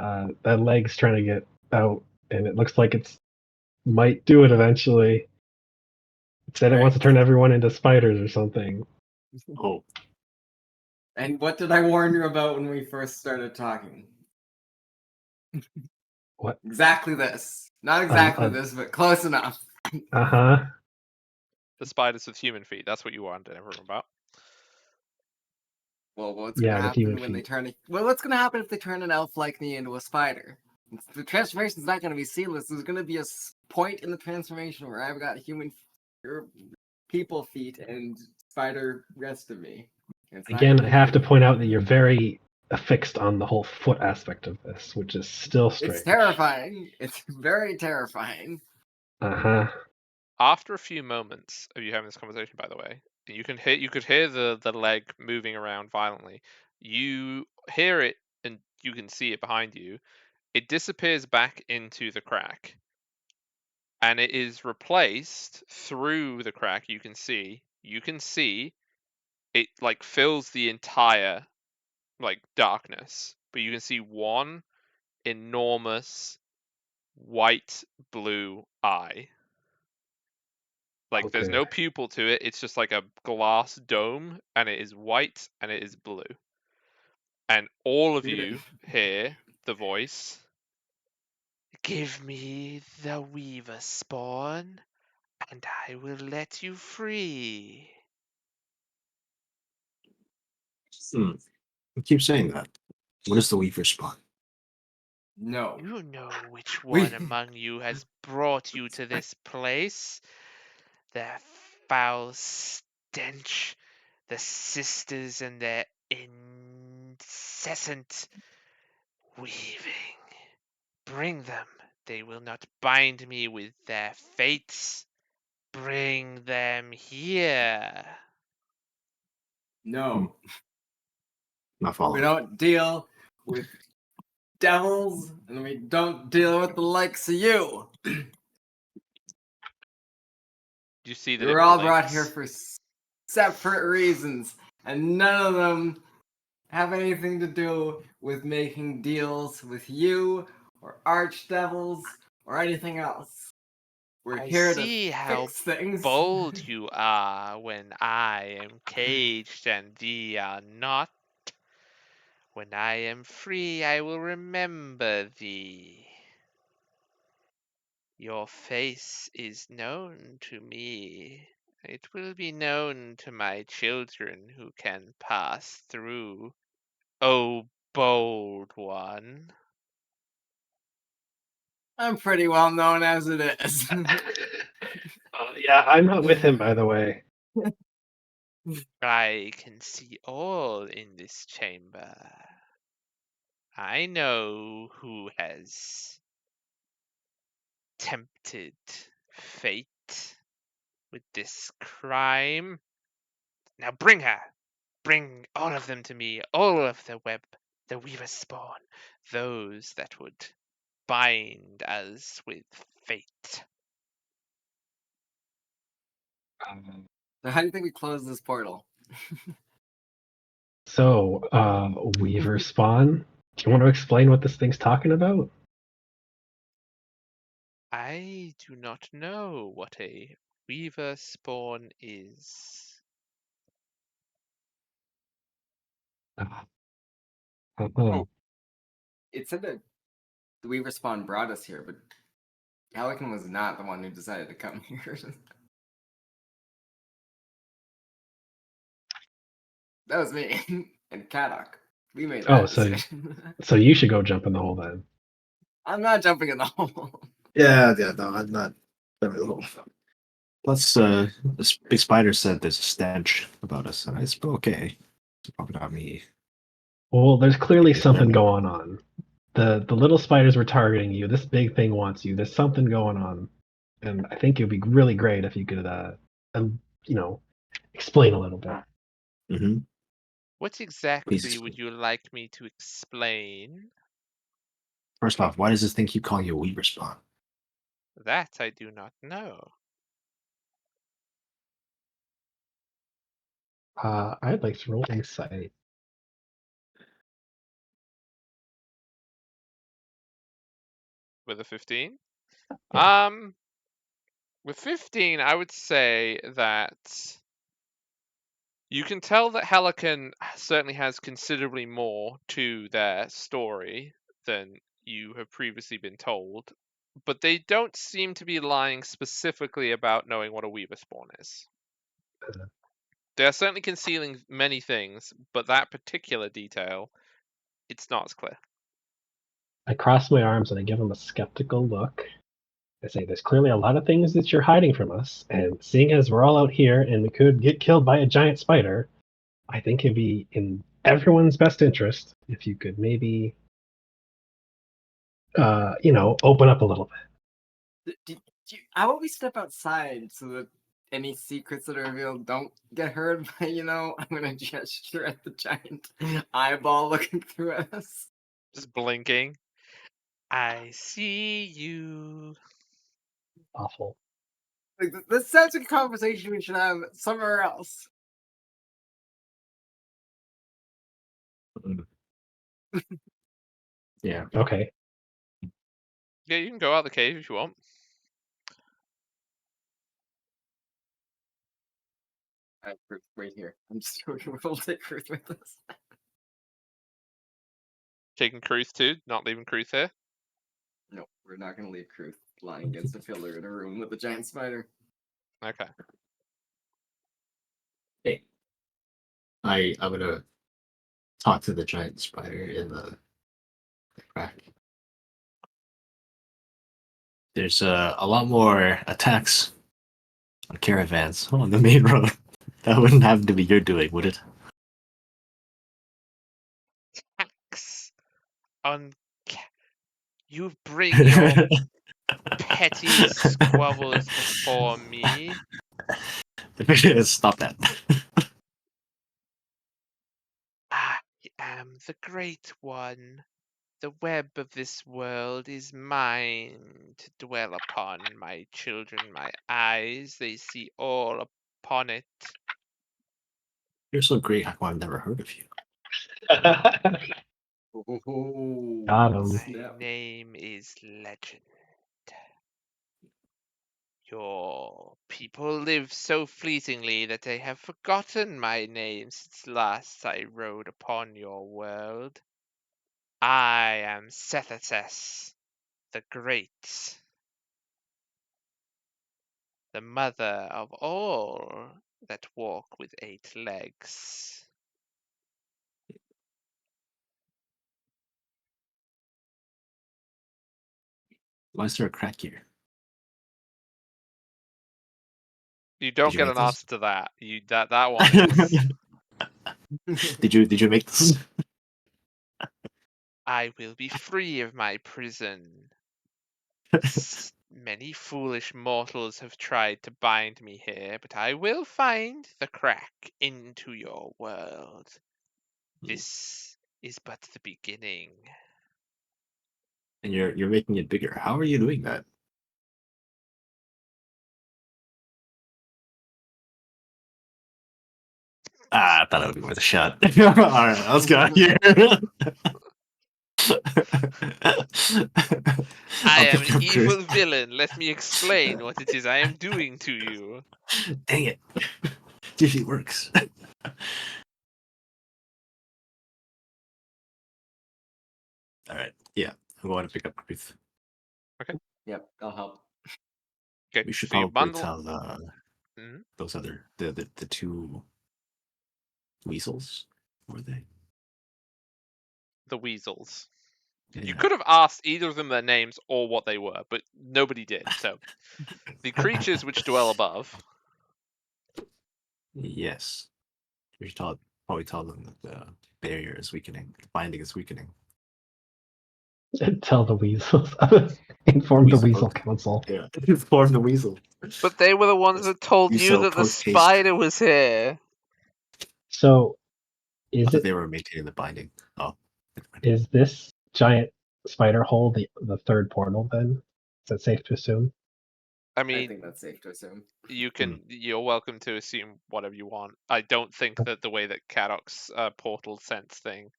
that leg's trying to get out, and it looks like it's might do it eventually. It said it wants to turn everyone into spiders or something. Oh, And what did I warn you about when we first started talking? What? Exactly this. Not exactly this, but close enough. Uh-huh. The spiders with human feet. That's what you wanted everyone about. Well, what's Yeah, gonna with human happen when they feet. turn? Well, what's gonna happen if they turn an elf like me into a spider? The transformation's not gonna be seamless. There's gonna be a point in the transformation where I've got human, or people feet and spider rest of me. It's not Again, gonna I be have to pretty. point out that you're very affixed on the whole foot aspect of this, which is still strange. It's terrifying. It's very terrifying. Uh-huh. After a few moments of you having this conversation, by the way, you could hear the leg moving around violently. You hear it and you can see it behind you. It disappears back into the crack. And it is replaced through the crack. You can see it like fills the entire like darkness, but you can see one enormous white blue eye. Like there's Okay. no pupil to it, it's just like a glass dome, and it is white and it is blue. And all of Dude, you hear the voice, give me the weaver spawn and I will let you free. you keep saying that. What is the Weaver spawn? no. You know which We- one among you has brought you to this place. The foul stench, the sisters and their incessant weaving. Bring them. They will not bind me with their fates. Bring them here. No. Not We following. don't deal with devils, and we don't deal with the likes of you. You see that We were it all brought here blinks. for separate reasons, and none of them have anything to do with making deals with you or archdevils or anything else. We're I here see to how fix things. bold you are when I am caged and thee are not. When I am free, I will remember thee. Your face is known to me. It will be known to my children who can pass through. O bold one. I'm pretty well known as it is. Yeah, I'm not with him, by the way. I can see all in this chamber. I know who has tempted fate with this crime. Now bring her! Bring all of them to me, all of the Weaver spawn, those that would bind us with fate. So how do you think we close this portal? So, Weaver spawn. Do you want to explain what this thing's talking about? I do not know what a Weaver spawn is. Oh, It said that the Weaver spawn brought us here, but Calican was not the one who decided to come here. That was me and Kadok. We made that decision. So you should go jump in the hole then. I'm not jumping in the hole. Yeah, no, I'm not. Plus, this big spider said there's a stench about us, and it's okay. It's probably not me. Well, there's clearly Yeah, something then- going on. The little spiders were targeting you. This big thing wants you. There's something going on, and I think it would be really great if you could, explain a little bit. Mhm. What exactly Please. would you like me to explain? First off, why does this thing keep calling you a Weaver spawn? That I do not know. I'd like to roll insight. With a 15? Yeah. With 15, I would say that you can tell that Helican certainly has considerably more to their story than you have previously been told, but they don't seem to be lying specifically about knowing what a Weaver spawn is. They are certainly concealing many things, but that particular detail, it's not as clear. I cross my arms and I give him a skeptical look. I say, there's clearly a lot of things that you're hiding from us, and seeing as we're all out here and we could get killed by a giant spider, I think it'd be in everyone's best interest if you could maybe, open up a little bit. How about we step outside so that any secrets that are revealed don't get heard by, I'm going to gesture at the giant eyeball looking through at us. Just blinking. I see you. Awful. Like, this sounds like a conversation we should have somewhere else. Yeah. Okay. Yeah, you can go out the cave if you want. I have Ruth right here. I'm just joking. We'll take Ruth with us. Taking Kruth too, not leaving Kruth here. No, we're not going to leave Ruth lying against a pillar in a room with a giant spider. Okay. Hey, I'm gonna talk to the giant spider in the crack. There's a lot more attacks on caravans on the main road. That wouldn't have to be your doing, would it? Axe on. You bring your petty squabbles before me. Stop that. I am the Great One. The web of this world is mine to dwell upon, my children, my eyes, they see all upon it. You're so great. How come I've never heard of you? Oh, Got him. My snap. name is Legend. Your people live so fleetingly that they have forgotten my name since last I rode upon your world. I am Sethates, the Great, the mother of all that walk with 8 legs. Why is there a crack here? You don't you get make an this? answer to that. That one is. Did you make this? I will be free of my prison. Many foolish mortals have tried to bind me here, but I will find the crack into your world. This is but the beginning. And you're making it bigger. How are you doing that? I thought it would be worth a shot. All right, let's go here. I I'm am picking an up Chris. evil villain. Let me explain what it is I am doing to you. Dang it. Usually works. All right. Yeah. I'm going to pick up Chris. Yep, I'll help. Okay, We should so you probably bundle. tell Mhm. those other the two weasels. Were they? The weasels. You Yeah. could have asked either of them their names or what they were, but nobody did. So the creatures which dwell above. Yes. We should probably tell them that the barrier is weakening. The binding is weakening. Tell the weasels. Inform the Weasel Council. Yeah. Inform the weasel. But they were the ones that told You you sell that the post haste. spider was here. So, I is thought it they were maintaining the binding. Oh. is this giant spider hole the third portal? Then is that safe to assume? I I mean, think that's safe to assume. you're welcome to assume whatever you want. I don't think that the way that Kadok's portal sense thing,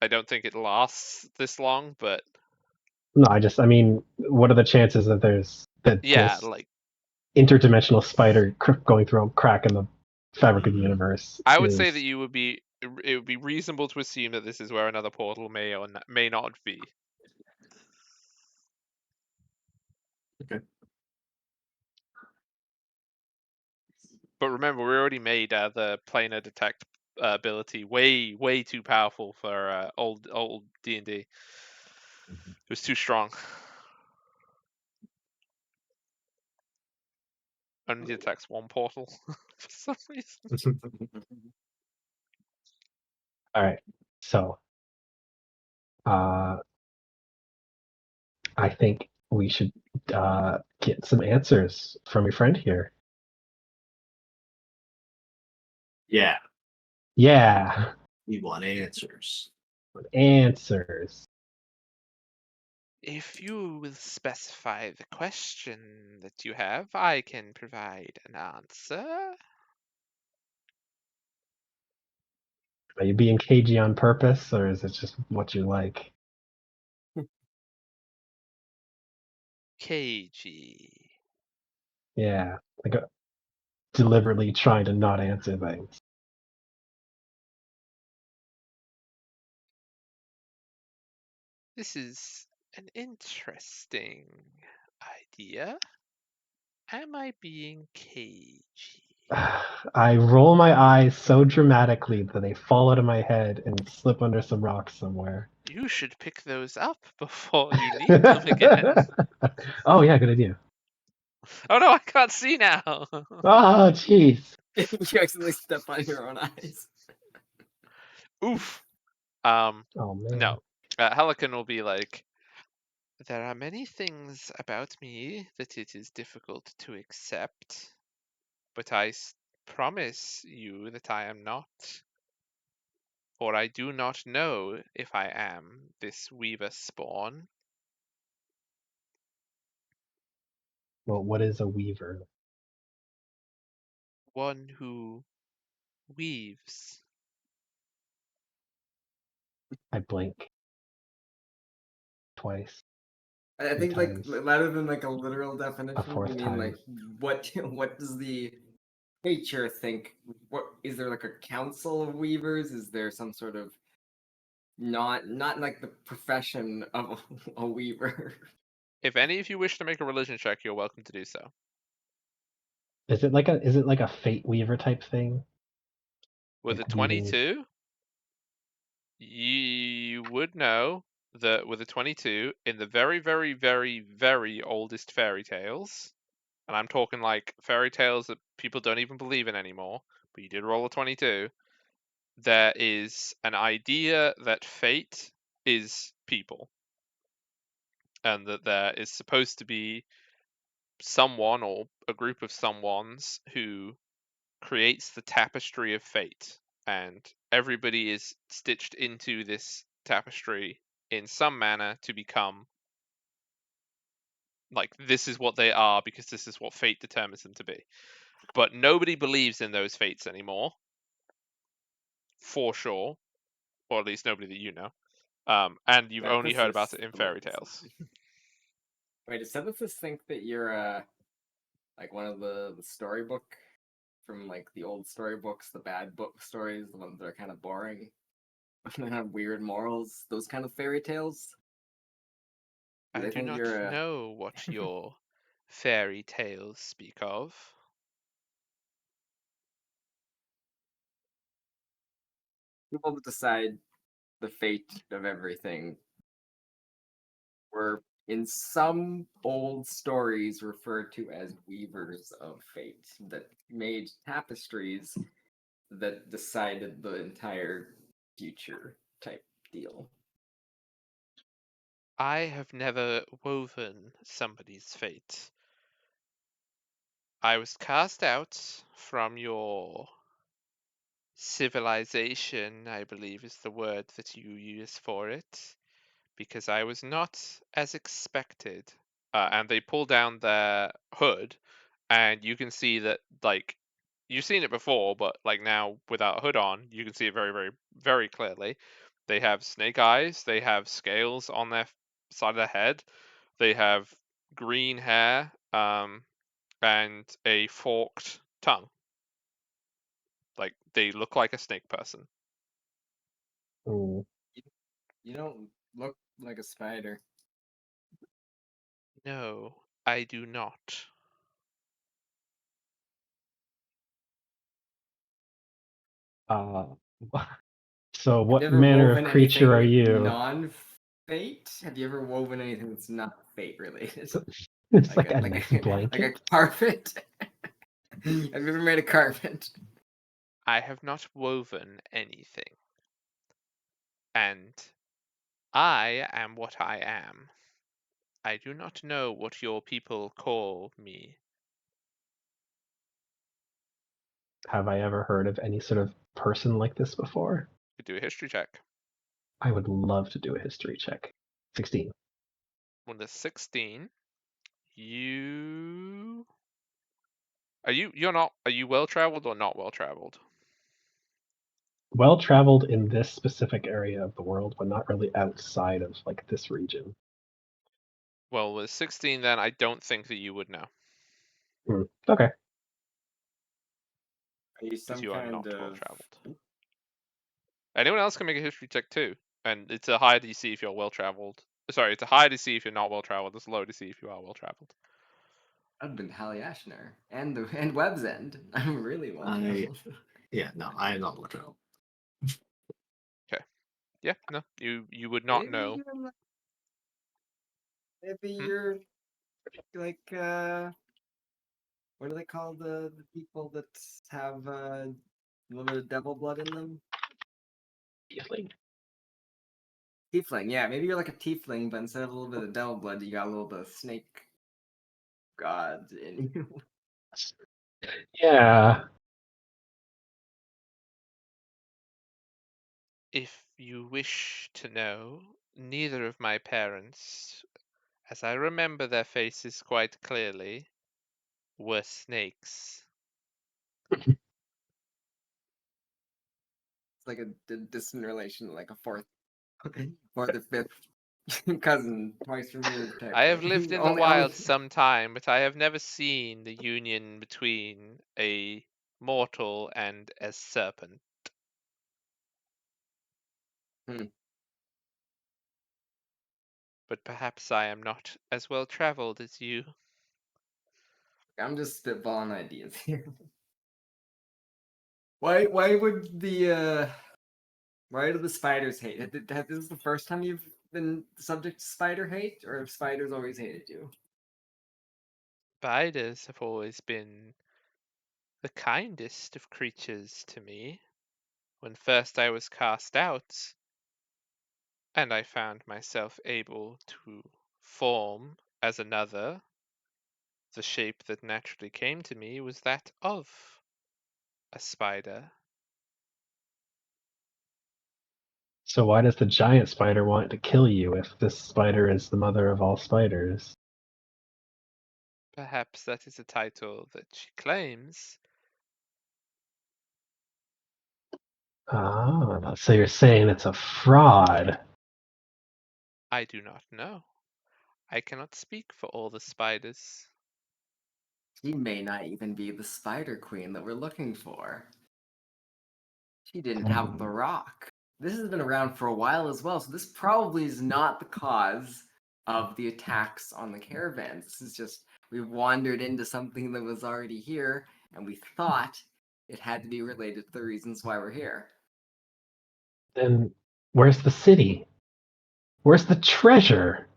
I don't think it lasts this long, but No, I mean, what are the chances that yeah, this like interdimensional spider going through a crack in the fabric of the universe I would is? say that it would be reasonable to assume that this is where another portal may or may not be. Okay. But remember, we already made the planar detect ability way too powerful for old D&D. It was too strong. Only detects one portal for some reason. All right. So, I think we should get some answers from your friend here. Yeah. Yeah, We want answers. answers. If you will specify the question that you have, I can provide an answer. Are you being cagey on purpose, or is it just what you like? KG. Yeah, like deliberately trying to not answer things. This is an interesting idea. Am I being cagey? I roll my eyes so dramatically that they fall out of my head and slip under some rocks somewhere. You should pick those up before you need them again. Oh yeah, good idea. Oh no, I can't see now. Oh jeez. You accidentally step on your own eyes. Oof. Oh man. No. Helican will be like, there are many things about me that it is difficult to accept, but I promise you that I am not or I do not know if I am this weaver spawn. Well, what is a weaver? One who weaves. I blink twice, I three think like times, rather than like a literal a definition, you fourth mean time. like what does the creature think? What is there like a council of weavers? Is there some sort of not like the profession of a weaver? If any of you wish to make a religion check, you're welcome to do so. Is it like a fate weaver type thing? With Like a weaving 22, you would know that with a 22, in the very, very, very, very oldest fairy tales, and I'm talking like fairy tales that people don't even believe in anymore, but you did roll a 22, there is an idea that fate is people, and that there is supposed to be someone or a group of someones who creates the tapestry of fate, and everybody is stitched into this tapestry in some manner to become like this is what they are because this is what fate determines them to be. But nobody believes in those fates anymore, for sure, or at least nobody that you know. And you've only heard about it in fairy tales. Wait, does Synthesis think that you're like one of the storybook from like the old storybooks, the bad book stories, the ones that are kind of boring, that have weird morals, those kind of fairy tales? I I do think not you're know what your fairy tales speak of. people that decide the fate of everything were in some old stories referred to as weavers of fate that made tapestries that decided the entire future type deal. I have never woven somebody's fate. I was cast out from your civilization, I believe is the word that you use for it, because I was not as expected. And they pull down their hood, and you can see that, like, you've seen it before, but like now without a hood on, you can see it very, very, very clearly. They have snake eyes, they have scales on their side of their head, they have green hair, and a forked tongue. Like they look like a snake person. Mm. You don't look like a spider. No, I do not. Uh, so Have what you ever manner of woven creature are anything you? non-fate? Have you ever woven anything that's not fate related? It's Like like a a like nice a like a blanket. carpet? Have you ever made a carpet? I have not woven anything. And I am what I am. I do not know what your people call me. Have I ever heard of any sort of person like this before? Could do a history check. I would love to do a history check. 16. When the 16, you are you well traveled or not well traveled? Well traveled in this specific area of the world, but not really outside of like this region. Well, with 16 then I don't think that you would know, Okay. Are you because some you are kind not well of traveled. Anyone else can make a history check too. And it's a high DC if you're well traveled. Sorry, it's a high DC if you're not well traveled. It's low DC if you are well traveled. I've been Halliashner and Webb's End. I'm really well traveled. Yeah, no, I am not much help. Yeah, no, you would not know. Maybe Hmm? you're like what do they call the people that have a little bit of devil blood in them? Tiefling. Tiefling, yeah. Maybe you're like a tiefling, but instead of a little bit of devil blood, you got a little bit of snake god in you. Yeah. If you wish to know, neither of my parents, as I remember their faces quite clearly, were snakes. It's like a distant relation, like a fourth or fifth cousin, twice removed type I have thing. lived in the wild some time, but I have never seen the union between a mortal and a serpent. But perhaps I am not as well traveled as you. I'm just spitballing ideas here. Why would why do the spiders hate? This is the first time you've been subject to spider hate, or have spiders always hated you? Spiders have always been the kindest of creatures to me. When first I was cast out, and I found myself able to form as another, the shape that naturally came to me was that of a spider. So why does the giant spider want to kill you if this spider is the mother of all spiders? Perhaps that is a title that she claims. Ah, so you're saying it's a fraud. I do not know. I cannot speak for all the spiders. She may not even be the spider queen that we're looking for. She didn't have the rock. This has been around for a while as well, so this probably is not the cause of the attacks on the caravans. This is just we wandered into something that was already here, and we thought it had to be related to the reasons why we're here. Then where's the city? Where's the treasure?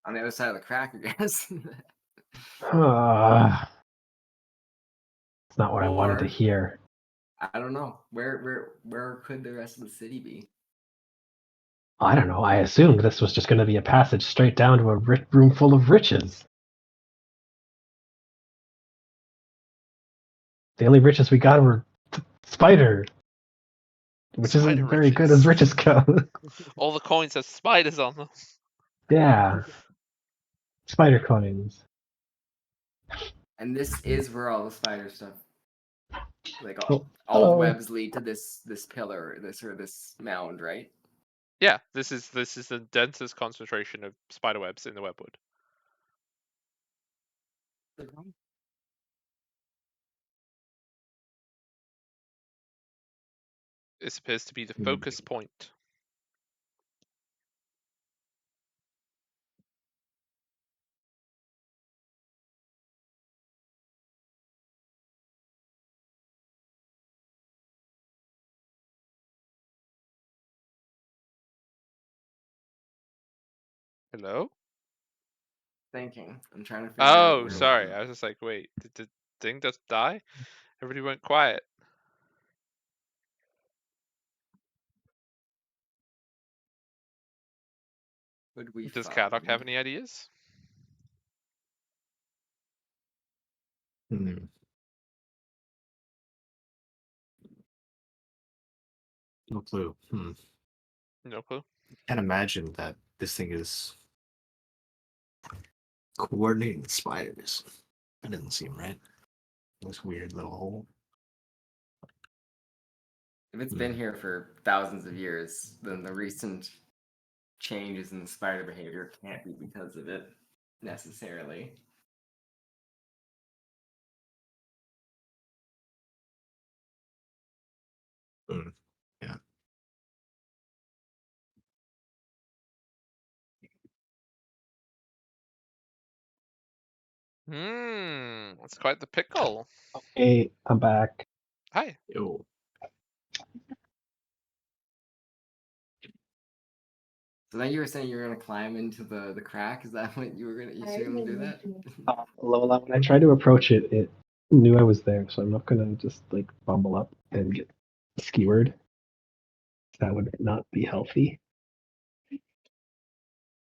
On the other side of the crack, I guess. Ah, it's not what I wanted to Or hear. I don't know. Where could the rest of the city be? I don't know. I assumed this was just going to be a passage straight down to a room full of riches. The only riches we got were spider, which isn't Spider very good as riches. riches go. All the coins have spiders on them. Yeah, spider coins. And this is where all the spider stuff, like Oh, all the hello. webs lead to this pillar, this mound, right? Yeah, this is the densest concentration of spider webs in the webwood. This appears to be the focus point. Hello? Thinking. I'm trying to figure out Oh, where sorry. I was just like, wait, did the thing just die? Everybody went quiet. would we Does find. Kadok have any ideas? Hmm. No clue. No clue. Can't imagine that this thing is coordinating the spiders. That doesn't seem right. This weird little hole. If it's been here for thousands of years, then the recent changes in the spider behavior can't be because of it necessarily. Yeah. That's quite the pickle. Hey, I'm back. Hi. Yo. So then you were saying you were gonna climb into the crack. Is that what you were gonna? You still gonna do that? Lola, when I tried to approach it, it knew I was there, so I'm not gonna just like bumble up and get skewered. That would not be healthy.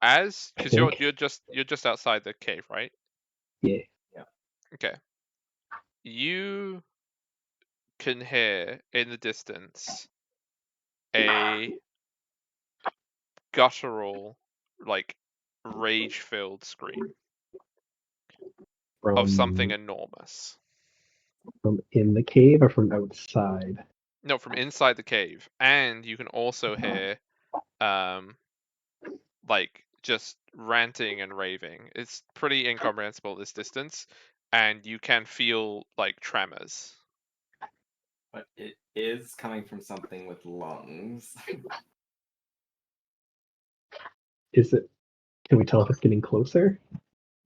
Because you're just outside the cave, right? Yeah. Okay. You can hear in the distance a guttural, like rage-filled scream of something enormous. From in the cave or from outside? No, from inside the cave, and you can also hear like just ranting and raving. It's pretty incomprehensible this distance, and you can feel like tremors. But it is coming from something with lungs. Is it? Can we tell if it's getting closer?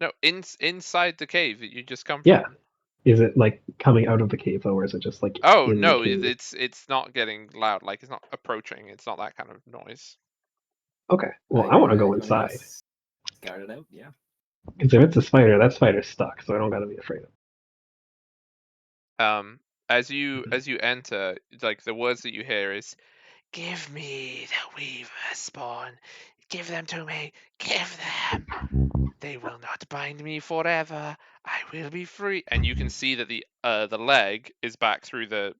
No, inside the cave that you just come Yeah. from. Is it like coming out of the cave though, or is it just like Oh in no, the cave? it's not getting loud. Like it's not approaching. It's not that kind of noise. Okay. Well, I want to go inside. Scout it out, yeah. Because if it's a spider, that spider's stuck, so I don't gotta be afraid of it. As you enter, like the words that you hear is, "Give me the weaver spawn. Give them to me. Give them. They will not bind me forever. I will be free." And you can see that the leg is back through the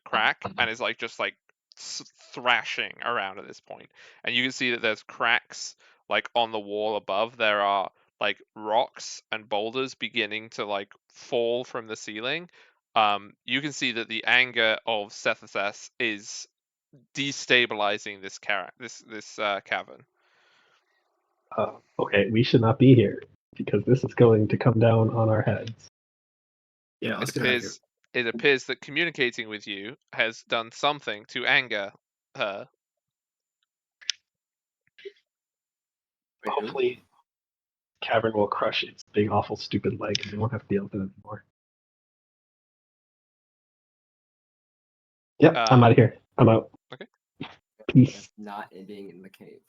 crack and is like just like thrashing around at this point. And you can see that there's cracks like on the wall above. There are like rocks and boulders beginning to like fall from the ceiling. You can see that the anger of Sethaseth is destabilizing this cavern. Okay, we should not be here because this is going to come down on our heads. Yeah, let's get out of here. It appears that communicating with you has done something to anger her. Hopefully, cavern will crush its big, awful, stupid leg, and we won't have to deal with it anymore. Yep, I'm out of here. I'm out. Okay. Peace. Not it being in the cave.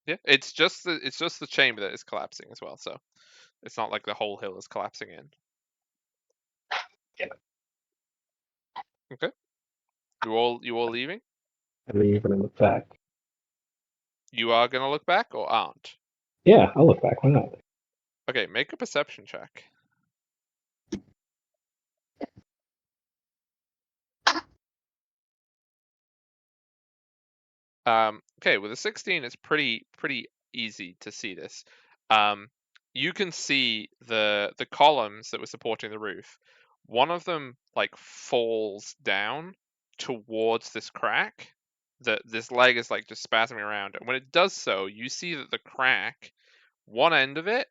Yeah, it's just the chamber that is collapsing as well. So it's not like the whole hill is collapsing in. Yeah. Okay. You all leaving? I leave and I look back. You are gonna look back or aren't? Yeah, I'll look back. Why not? Okay, make a perception check. Okay, with a 16, it's pretty easy to see this. You can see the columns that were supporting the roof. One of them like falls down towards this crack. This leg is like just spasming around, and when it does so, you see that the crack, one end of it,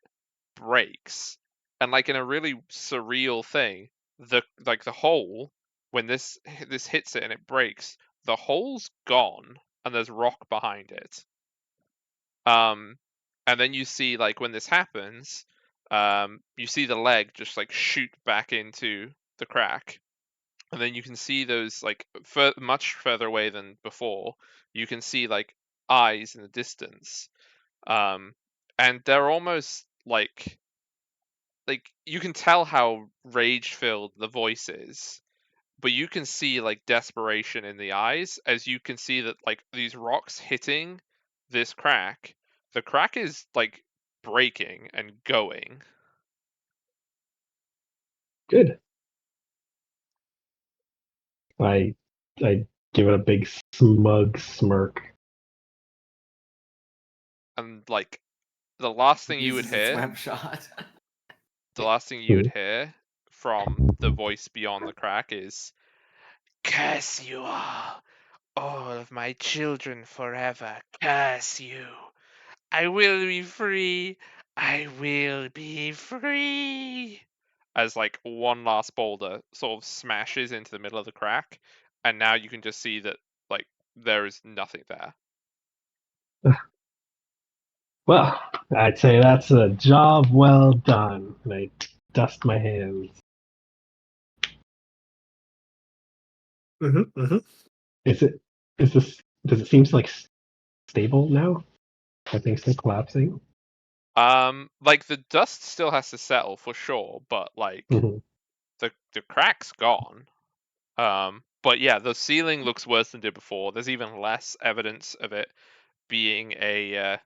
breaks, and like in a really surreal thing, the hole, when this hits it and it breaks, the hole's gone and there's rock behind it. And then you see like when this happens, you see the leg just like shoot back into the crack, and then you can see those like much further away than before. You can see like eyes in the distance, and they're almost like you can tell how rage filled the voice is, but you can see like desperation in the eyes as you can see that like these rocks hitting this crack, the crack is like breaking and going. Good. I give it a big smug smirk. And like the last thing you would Uses its hear, web shot. the last thing you would hear from the voice beyond the crack is, "Curse you all of my children forever, curse you. I will be free. I will be free." As like one last boulder sort of smashes into the middle of the crack, and now you can just see that like there is nothing there. Well, I'd say that's a job well done. And I dust my hands. Is this? Does it seem like stable now? Are things still collapsing? Like the dust still has to settle for sure, but like Mhm. the crack's gone. But yeah, the ceiling looks worse than it did before. There's even less evidence of it being a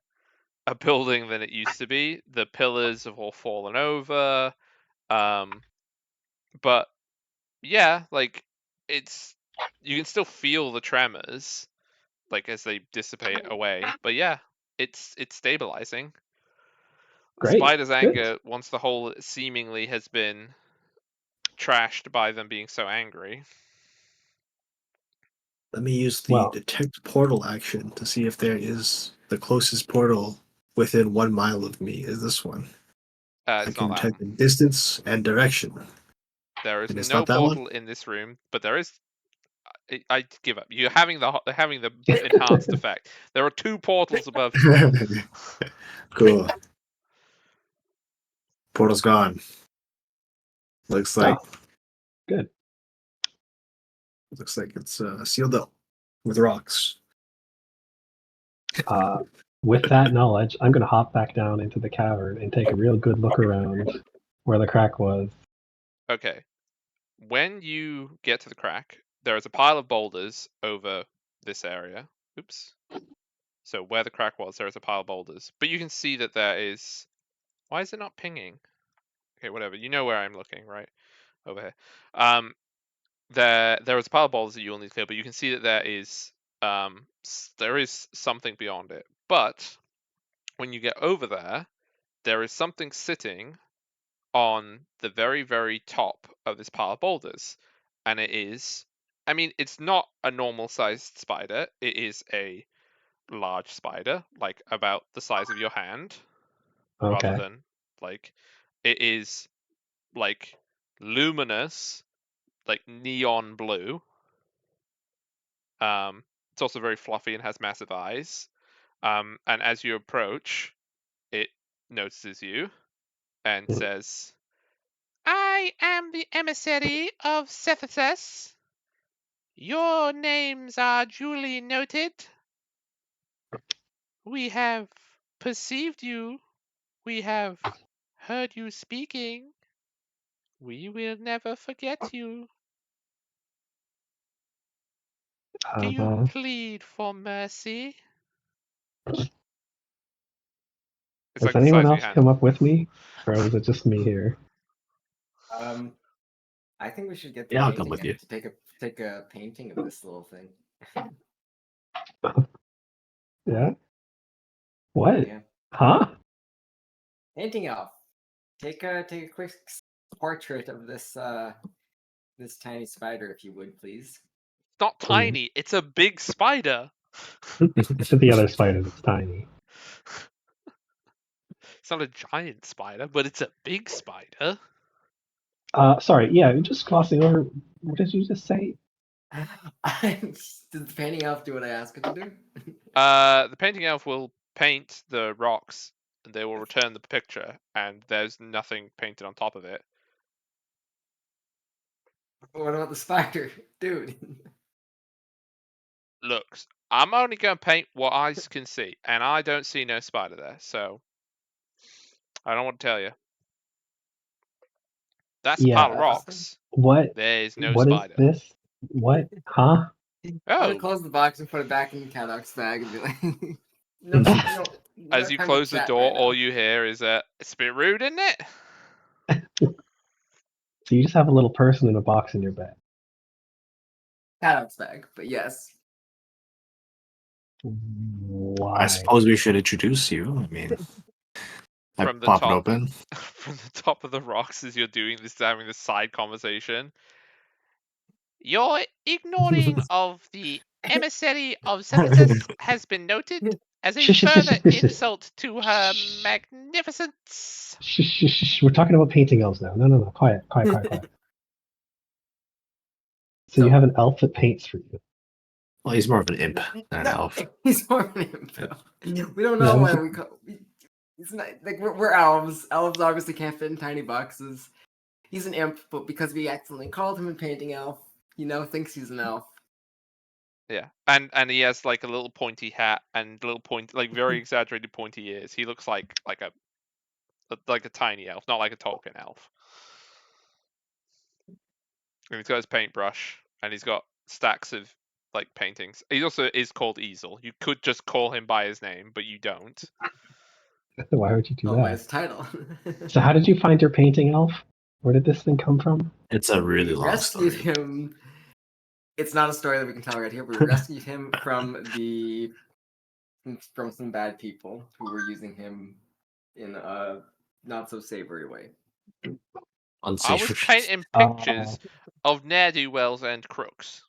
building than it used to be. The pillars have all fallen over. But yeah, like it's you can still feel the tremors, like as they dissipate away. But yeah, it's stabilizing. Great. Spider's Good. anger, once the hole seemingly has been trashed by them being so angry. Let me use the Well, detect portal action to see if there is the closest portal within 1 mile of me is this one. I It's can not that detect the one. distance and direction. There is And it's no not that one? portal in this room, but there is. I give up. You're having the enhanced effect. There are 2 portals above you. Cool. Portal's gone. Looks like good. It's sealed up with rocks. With that knowledge, I'm going to hop back down into the cavern and take a real good look around where the crack was. Okay. When you get to the crack, there is a pile of boulders over this area. Oops. So where the crack was, there is a pile of boulders. But you can see that there is... Why is it not pinging? Okay, whatever. You know where I'm looking, right? Over here. There is a pile of boulders that you will need to clear, but you can see that there is something beyond it. But when you get over there is something sitting on the very, very top of this pile of boulders. And it is, I mean, it's not a normal sized spider. It is a large spider, like about the size of your hand, rather Okay. than like, it is like luminous, like neon blue. It's also very fluffy and has massive eyes. And as you approach, it notices you and says, I am the emissary of Cephasus. Your names are duly noted. We have perceived you. We have heard you speaking. We will never forget you. Do you plead for mercy? It's Has like the anyone size of your else hand. come up with me? Or is it just me here? I think we should get the Yeah, I'll come painting with you. to take a painting of this little thing. Yeah? What? Yeah, Huh? painting elf. Take a quick portrait of this this tiny spider, if you would, please. It's not tiny, it's a big spider. To the other spiders, it's tiny. It's not a giant spider, but it's a big spider. Sorry, yeah, just glossing over. What did you just say? Did the painting elf do what I asked it to do? The painting elf will paint the rocks, and they will return the picture, and there's nothing painted on top of it. What about the spider, dude? Look, I'm only going to paint what I can see, and I don't see no spider there, so I don't want to tell you. That's a pile of Yeah. rocks. What? There's no What is spider. this? What? Huh? I'm gonna Oh, close the box and put it back in the Cadoc's bag and be like, no, as you close the door, all you hear is it's a bit rude, isn't it? So you just have a little person in a box in your bag. Cadoc's bag, but yes. Why? I suppose we should introduce you. I mean, I From the pop it top. open. From the top of the rocks as you're doing this, having this side conversation. Your ignoring of the emissary of Cephasus has been noted as a further insult to her magnificence. Shh. We're talking about painting elves now. No. Quiet. So you have an elf that paints for you. Well, he's more of an imp than an elf. He's more of an imp. We don't know why we call. It's not like we're elves. Elves obviously can't fit in tiny boxes. He's an imp, but because we accidentally called him a painting elf, he now thinks he's an elf. Yeah, and he has like a little pointy hat and little like very exaggerated pointy ears. He looks like a tiny elf, not like a Tolkien elf. And he's got his paintbrush, and he's got stacks of like paintings. He also is called Easel. You could just call him by his name, but you don't. Why would you do By that? his title. So how did you find your painting elf? Where did this thing come from? It's a really We long rescued story. him. It's not a story that we can tell right here. We rescued him from some bad people who were using him in a not so savory way. I was Unsavory. painting pictures of ne'er-do-wells and crooks.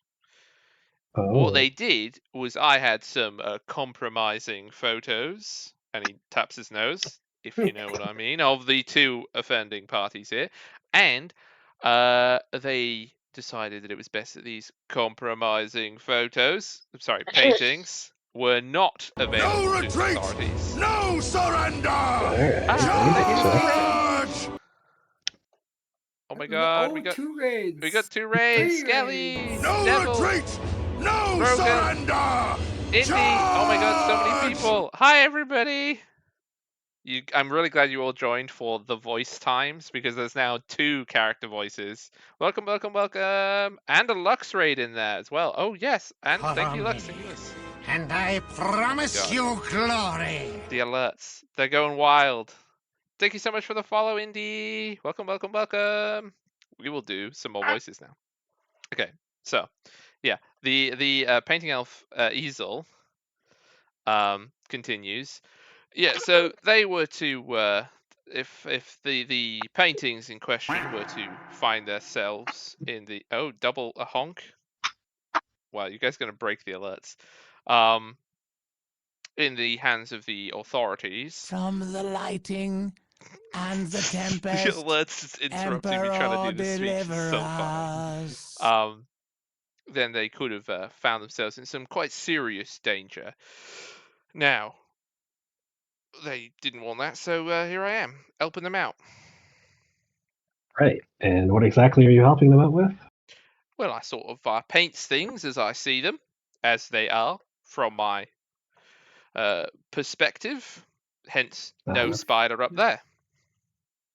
What Oh. they did was I had some compromising photos, and he taps his nose, if you know what I mean, of the two offending parties here, and they decided that it was best that these compromising paintings, were not available to the authorities. No surrender! Ah, thank you for the Charge! raid. Oh my god, we got 2 raids. we got 2 raids, 3 Skelly, raids. No Devil, retreat! No Brogan, surrender! Indy. Oh my god, so many Charge! people. Hi everybody. I'm really glad you all joined for the voice times, because there's now 2 character voices. Welcome, welcome, welcome, and a Lux raid in there as well. Oh yes, and thank you, Lux. Thank you, Lux. And I promise God. you glory. The alerts, they're going wild. Thank you so much for the follow, Indy. Welcome, welcome, welcome. We will do some more voices now. Okay, so yeah, the painting elf easel continues. Yeah, so they were to if the paintings in question were to find themselves in the double a honk. Wow, you guys gonna break the alerts. In the hands of the authorities. From the lighting and the The tempest, alerts just interrupting me trying to do the speech is deliver so funny. us. Then they could have found themselves in some quite serious danger. Now, they didn't want that, so here I am, helping them out. Right. And what exactly are you helping them out with? Well, I sort of paints things as I see them, as they are, from my perspective. Hence, no Uh-huh. spider up there.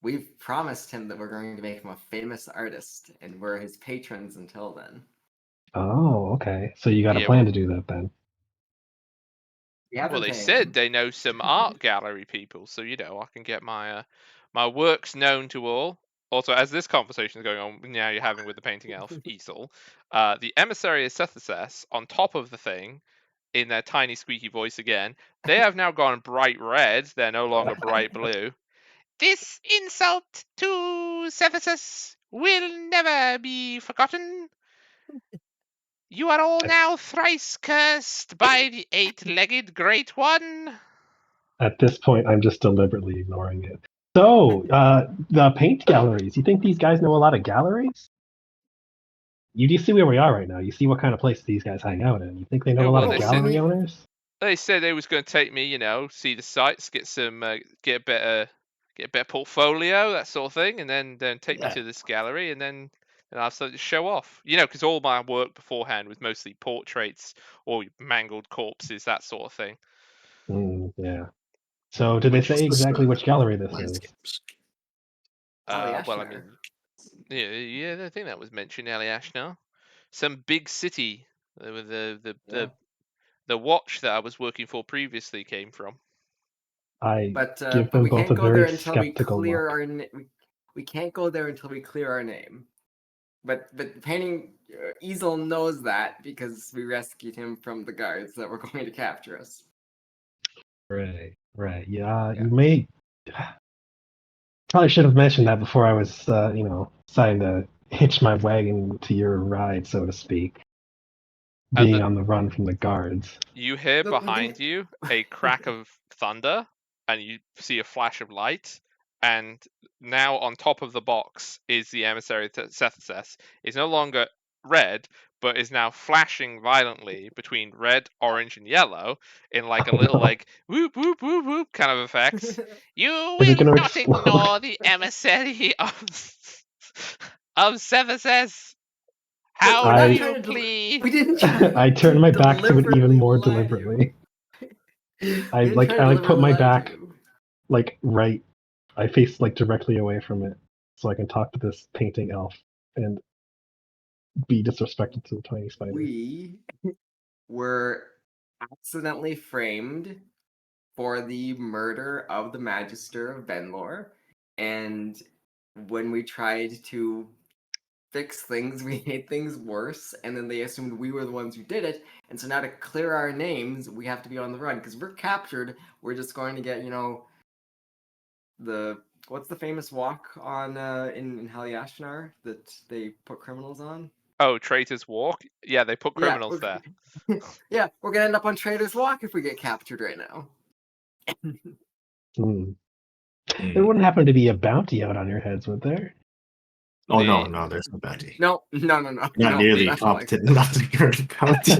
We've promised him that we're going to make him a famous artist, and we're his patrons until then. Oh, okay. So you got a Yeah, plan well, to do that then? We have well, been they paying said him. they know some art gallery people, so I can get my my works known to all. Also, as this conversation is going on now, you're having with the painting elf Easel, the emissary of Sethasess on top of the thing, in their tiny squeaky voice again, they have now gone bright red. They're no longer bright blue. This insult to Sethasess will never be forgotten. You are all now thrice cursed by the 8-legged Great One. At this point, I'm just deliberately ignoring it. So, the paint galleries. You think these guys know a lot of galleries? You see where we are right now. You see what kind of place these guys hang out in. You think they know Yeah, a lot well, of they said gallery owners? they said they was going to take me, see the sights, get a better portfolio, that sort of thing, and then take me Yeah. to this gallery, and then I'll start to show off. Because all my work beforehand was mostly portraits or mangled corpses, that sort of thing. Yeah. So, did they Which say exactly which gallery this is? Landscapes. Well, I mean, yeah, I think that was mentioned, Ashnar. Some big city with the watch that I was working for previously came from. I But give them we both can't a go there very until we skeptical clear look. our. We can't go there until we clear our name. But painting Easel knows that because we rescued him from the guards that were going to capture us. Right. Yeah, you may. Probably should have mentioned that before I was, deciding to hitch my wagon to your ride, so to speak. Being on the run from the guards. You hear Look, behind you a crack of thunder, and you see a flash of light. And now on top of the box is the emissary Sethasess. It's no longer red, but is now flashing violently between red, orange, and yellow in like a little whoop whoop whoop whoop kind of effects. You Is it will gonna not explode? ignore the emissary of Sethasess. How I- do trying you to plead? We didn't try I turned my back to it even deliberately more lie to you. deliberately. We didn't try to I put deliberately my lie to back you. right. I face directly away from it, so I can talk to this painting elf and be disrespectful to the tiny spider. We were accidentally framed for the murder of the Magister of Benlor, and when we tried to fix things, we made things worse, and then they assumed we were the ones who did it. And so now to clear our names, we have to be on the run because if we're captured. We're just going to get the what's the famous walk on in Halyashnar that they put criminals on? Oh, Traitor's Walk? Yeah, they put Yeah, criminals there. yeah, we're gonna end up on Trader's Walk if we get captured right now. There wouldn't happen to be a bounty out on your heads, would there? Oh no, The- no, there's no bounty. No. Not no, nearly nothing like competent that. enough to get a bounty.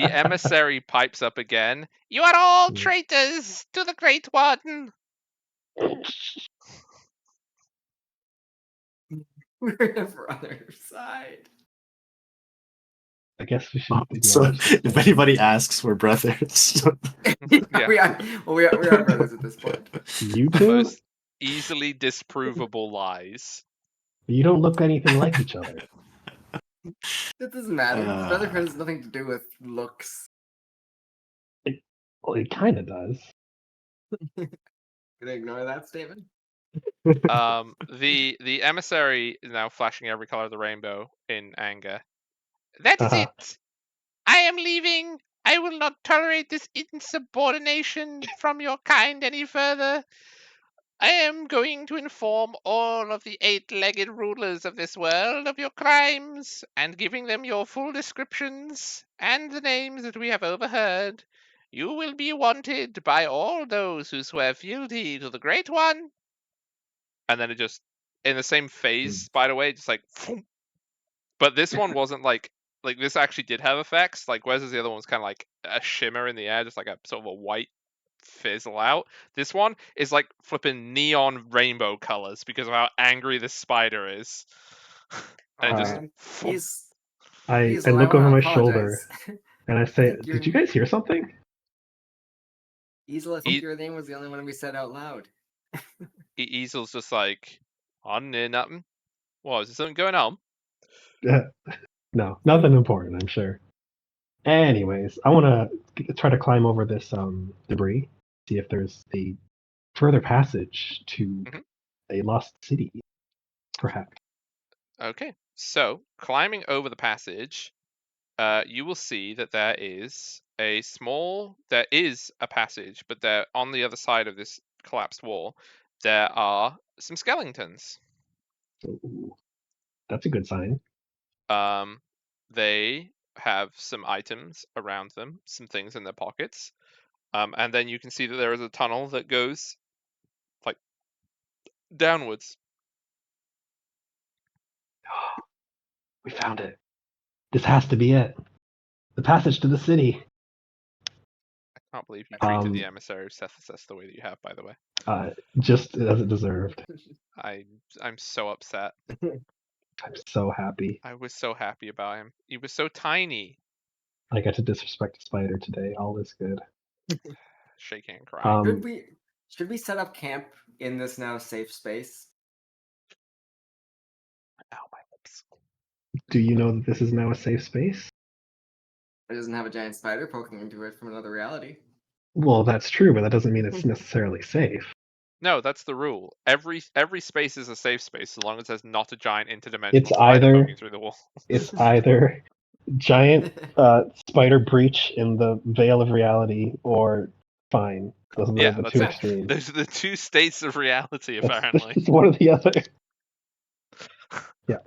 The emissary pipes up again. You are all traitors to the Great One. We're never on their side. I guess we should So acknowledge if anybody asks, we're brothers. Yeah. we are brothers at this point. you two. Most easily disprovable lies. You don't look anything like each other. It doesn't matter. Uh. Brotherhood has nothing to do with looks. Well, it kind of does. Gonna ignore that statement? The emissary is now flashing every color of the rainbow in anger. That is it. I am leaving. I will not tolerate this insubordination from your kind any further. I am going to inform all of the 8-legged rulers of this world of your crimes, and giving them your full descriptions and the names that we have overheard. You will be wanted by all those who swear fealty to the Great One. And then it just, in the same phase, by the way, just like, but this one wasn't like this actually did have effects. Like, whereas the other one was kind of like a shimmer in the air, just like a sort of a white fizzle out. This one is like flipping neon rainbow colors because of how angry this spider is. And it just, He's I Hazel, look I over wanna my apologize. shoulder and I say, think "Did you guys hear something?" Easel, I think your name was the only one we said out loud. Easel's just like, on near nothing. What, is there something going on? No, nothing important, I'm sure. Anyways, I want to try to climb over this debris, see if there's a further passage to a lost city, perhaps. Okay, so climbing over the passage, you will see that there is a passage, but there on the other side of this collapsed wall, there are some skeletons. Ooh, that's a good sign. They have some items around them, some things in their pockets, and then you can see that there is a tunnel that goes like downwards. We found it. This has to be it. The passage to the city. I can't believe you treated the emissary of Sethaseth the way that you have, by the way. Just as it deserved. I'm so upset. I'm so happy. I was so happy about him. He was so tiny. I got to disrespect a spider today. All is good. Shaking and crying. Should we set up camp in this now safe space? Ow, my lips. Do you know that this is now a safe space? It doesn't have a giant spider poking into it from another reality. Well, that's true, but that doesn't mean it's necessarily safe. No, that's the rule. Every space is a safe space as long as there's not a giant interdimensional It's spider either poking through the wall. It's either giant spider breach in the veil of reality or fine. Those are the that's two it. extremes. Those are the two states of reality, apparently. It's one or the other. Yeah.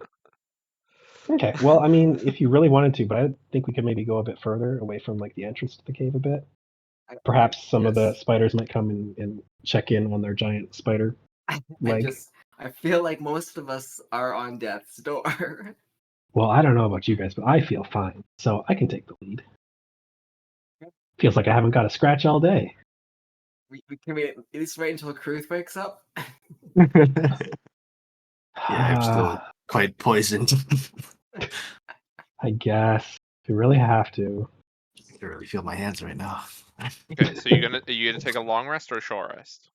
Okay. Well, I mean, if you really wanted to, but I think we could maybe go a bit further away from like the entrance to the cave a bit. Perhaps some of the spiders might come and check in on their giant spider leg. I feel like most of us are on death's door. Well, I don't know about you guys, but I feel fine, so I can take the lead. Feels like I haven't got a scratch all day. Can we at least wait until Kruth wakes up? Yeah, I'm still quite poisoned. I guess you really have to. I can really feel my hands right now. Okay, so are you gonna take a long rest or a short rest?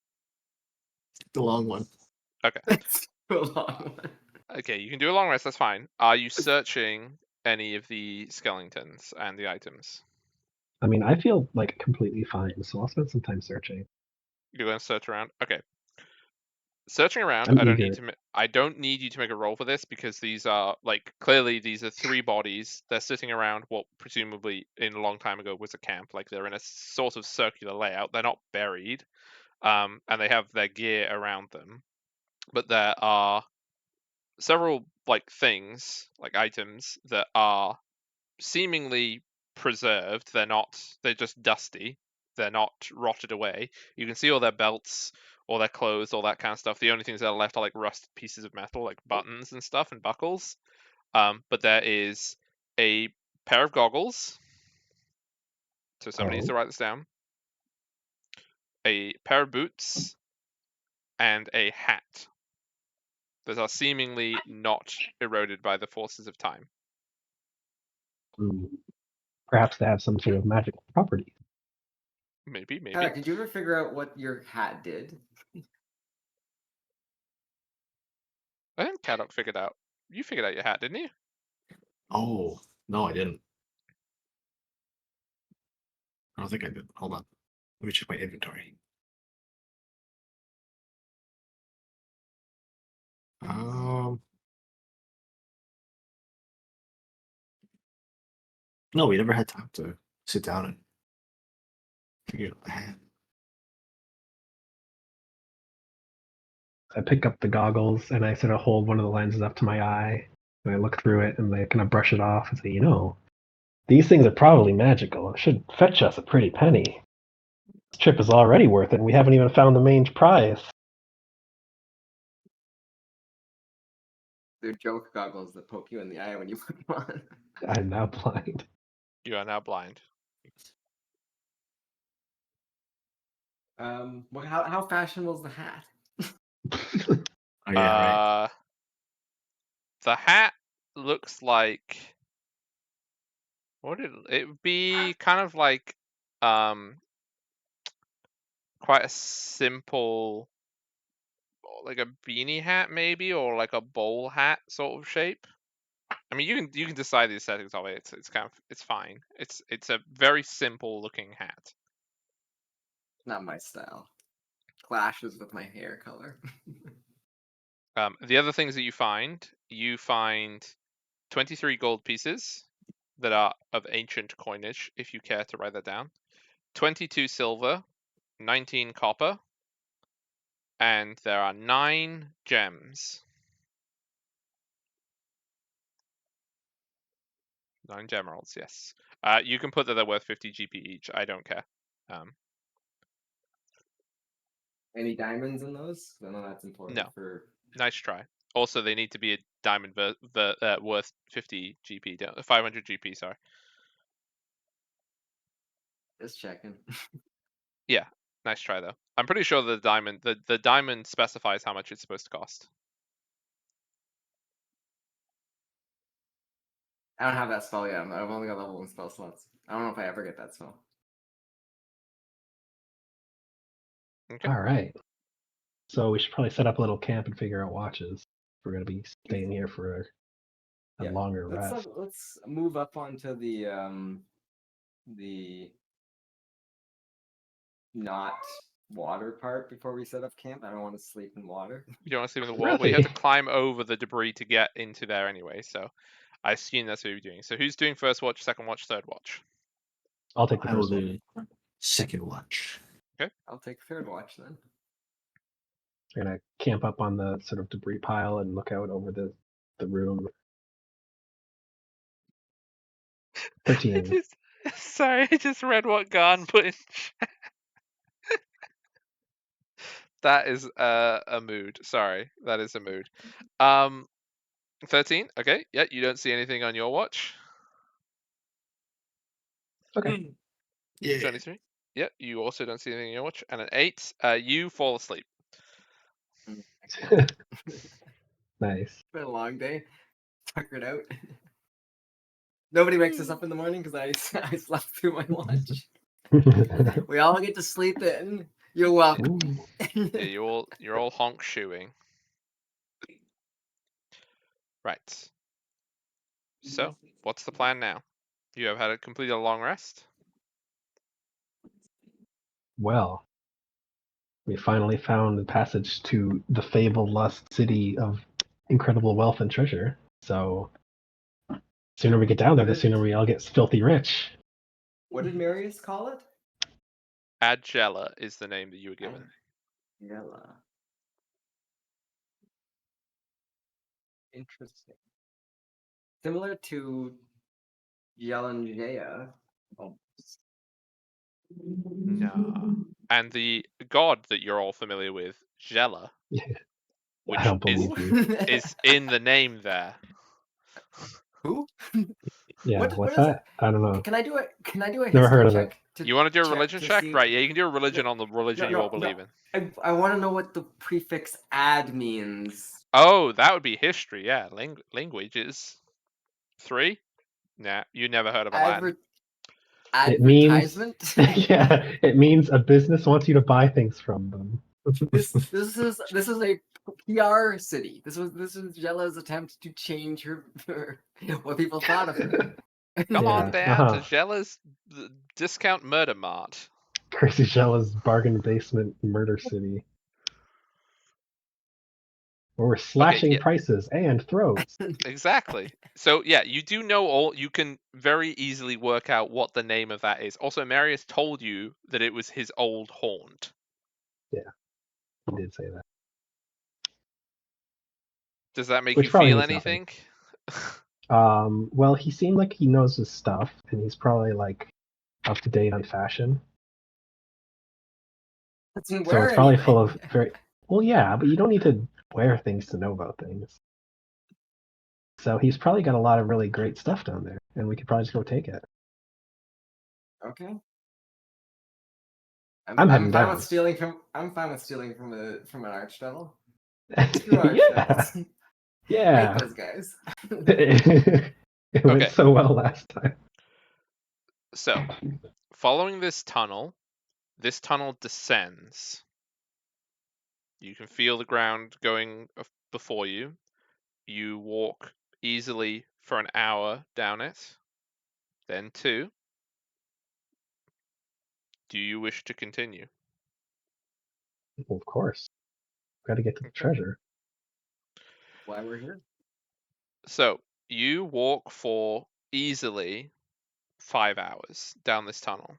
The long one. Okay. It's a long one. Okay, you can do a long rest. That's fine. Are you searching any of the skeletons and the items? I mean, I feel like completely fine, so I'll spend some time searching. You're gonna search around. Okay. Searching around, I'm I don't eager. need to. I don't need you to make a roll for this because these are clearly these are 3 bodies. They're sitting around what presumably in a long time ago was a camp. Like they're in a sort of circular layout. They're not buried, and they have their gear around them. But there are several things, items that are seemingly preserved. They're not. They're just dusty. They're not rotted away. You can see all their belts, all their clothes, all that kind of stuff. The only things that are left are rusted pieces of metal, like buttons and stuff and buckles. But there is a pair of goggles. So somebody needs to write this down. A pair of boots and a hat. Those are seemingly not eroded by the forces of time. Perhaps they have some sort of magical property. Maybe. Did you ever figure out what your hat did? I think Caddock figured out. You figured out your hat, didn't you? Oh, no, I didn't. I don't think I did. Hold on. Let me check my inventory. No, we never had time to sit down and figure out the hat. I pick up the goggles and I sort of hold one of the lenses up to my eye and I look through it and I kind of brush it off and say, these things are probably magical. It should fetch us a pretty penny. This trip is already worth it and we haven't even found the main prize. They're joke goggles that poke you in the eye when you put them on. I'm now blind. You are now blind. How fashionable is the hat? Oh, yeah, right. The hat looks like it would be kind of quite a simple, like a beanie hat maybe, or like a bowl hat sort of shape. I mean, you can decide the aesthetics of it. It's fine. It's a very simple looking hat. Not my style. Clashes with my hair color. The other things that you find 23 gold pieces that are of ancient coinage, if you care to write that down. 22 silver, 19 copper, and there are 9 gems. 9 gemeralds, yes. You can put that they're worth 50 GP each. I don't care. Any diamonds in those? I know that's important No. for. Nice try. Also, they need to be a diamond worth 50 GP, 500 GP. Sorry. Just checking. Yeah, nice try though. I'm pretty sure the diamond specifies how much it's supposed to cost. I don't have that spell yet. I've only got level 1 spell slots. I don't know if I ever get that spell. Okay. All right. So we should probably set up a little camp and figure out watches. We're going to be staying here for a longer rest. Let's move up onto the not water part before we set up camp. I don't want to sleep in water. You don't want to sleep in the water. Well, you Really? have to climb over the debris to get into there anyway. So I assume that's what you're doing. So who's doing first watch, second watch, third watch? I'll take the I will first one. do second watch. I'll take third watch then. We're going to camp up on the sort of debris pile and look out over the room. 13. Sorry, I just read what Garn put in chat. That is a mood. Sorry, that is a mood. 13. Okay, yeah, you don't see anything on your watch. Okay. Yeah. 23. Yeah, you also don't see anything on your watch. And an 8, you fall asleep. Nice. It's been a long day. Tuckered out. Nobody wakes us up in the morning because I slept through my watch. We all get to sleep in. You're welcome. Yeah, you're all honk shoeing. Right. So, what's the plan now? You have had a complete a long rest. Well, We finally found the passage to the fabled lost city of incredible wealth and treasure. So, the sooner we get down there, the sooner we all get filthy rich. What did Marius call it? Agella is the name that you were given. Yella. Interesting. Similar to Yelangea. Almost. No. And the god that you're all familiar with, Jella, I which don't believe you. is in the name there. Who? Yeah, What what's is that? I don't know. Can I do it? Can I do a Never history heard of check? You want to do a check religion to check? see- Right, yeah, you can do a religion on the religion you all believe in. I want to know what the prefix "ad" means. Oh, that would be history, yeah. Languages. 3? Nah, you never heard of a Latin. It means Advertisement. yeah, it means a business wants you to buy things from them. This is a PR city. This was Jella's attempt to change her what people thought of her. Come on Yeah, down to Jella's Discount Murder Mart. Crazy Jella's bargain basement murder city. Where we're slashing yeah. prices and throats. Exactly. So yeah, you do know all. You can very easily work out what the name of that is. Also, Marius told you that it was his old haunt. Yeah, he did say that. Does that make Which you probably feel means nothing. anything? Well, he seemed like he knows his stuff, and he's probably like up to date on fashion. So it's probably full of very well, yeah, but you don't need to wear things to know about things. So he's probably got a lot of really great stuff down there, and we could probably just go take it. Okay. I'm heading fine down. with stealing from. I'm fine with stealing from an archdevil. Yeah, yeah. Hate those guys. It went Okay. so well last time. So, following this tunnel descends. You can feel the ground going before you. You walk easily for an hour down it, then 2. Do you wish to continue? Well, of course, got to get to the treasure. Why we're here? So you walk for easily 5 hours down this tunnel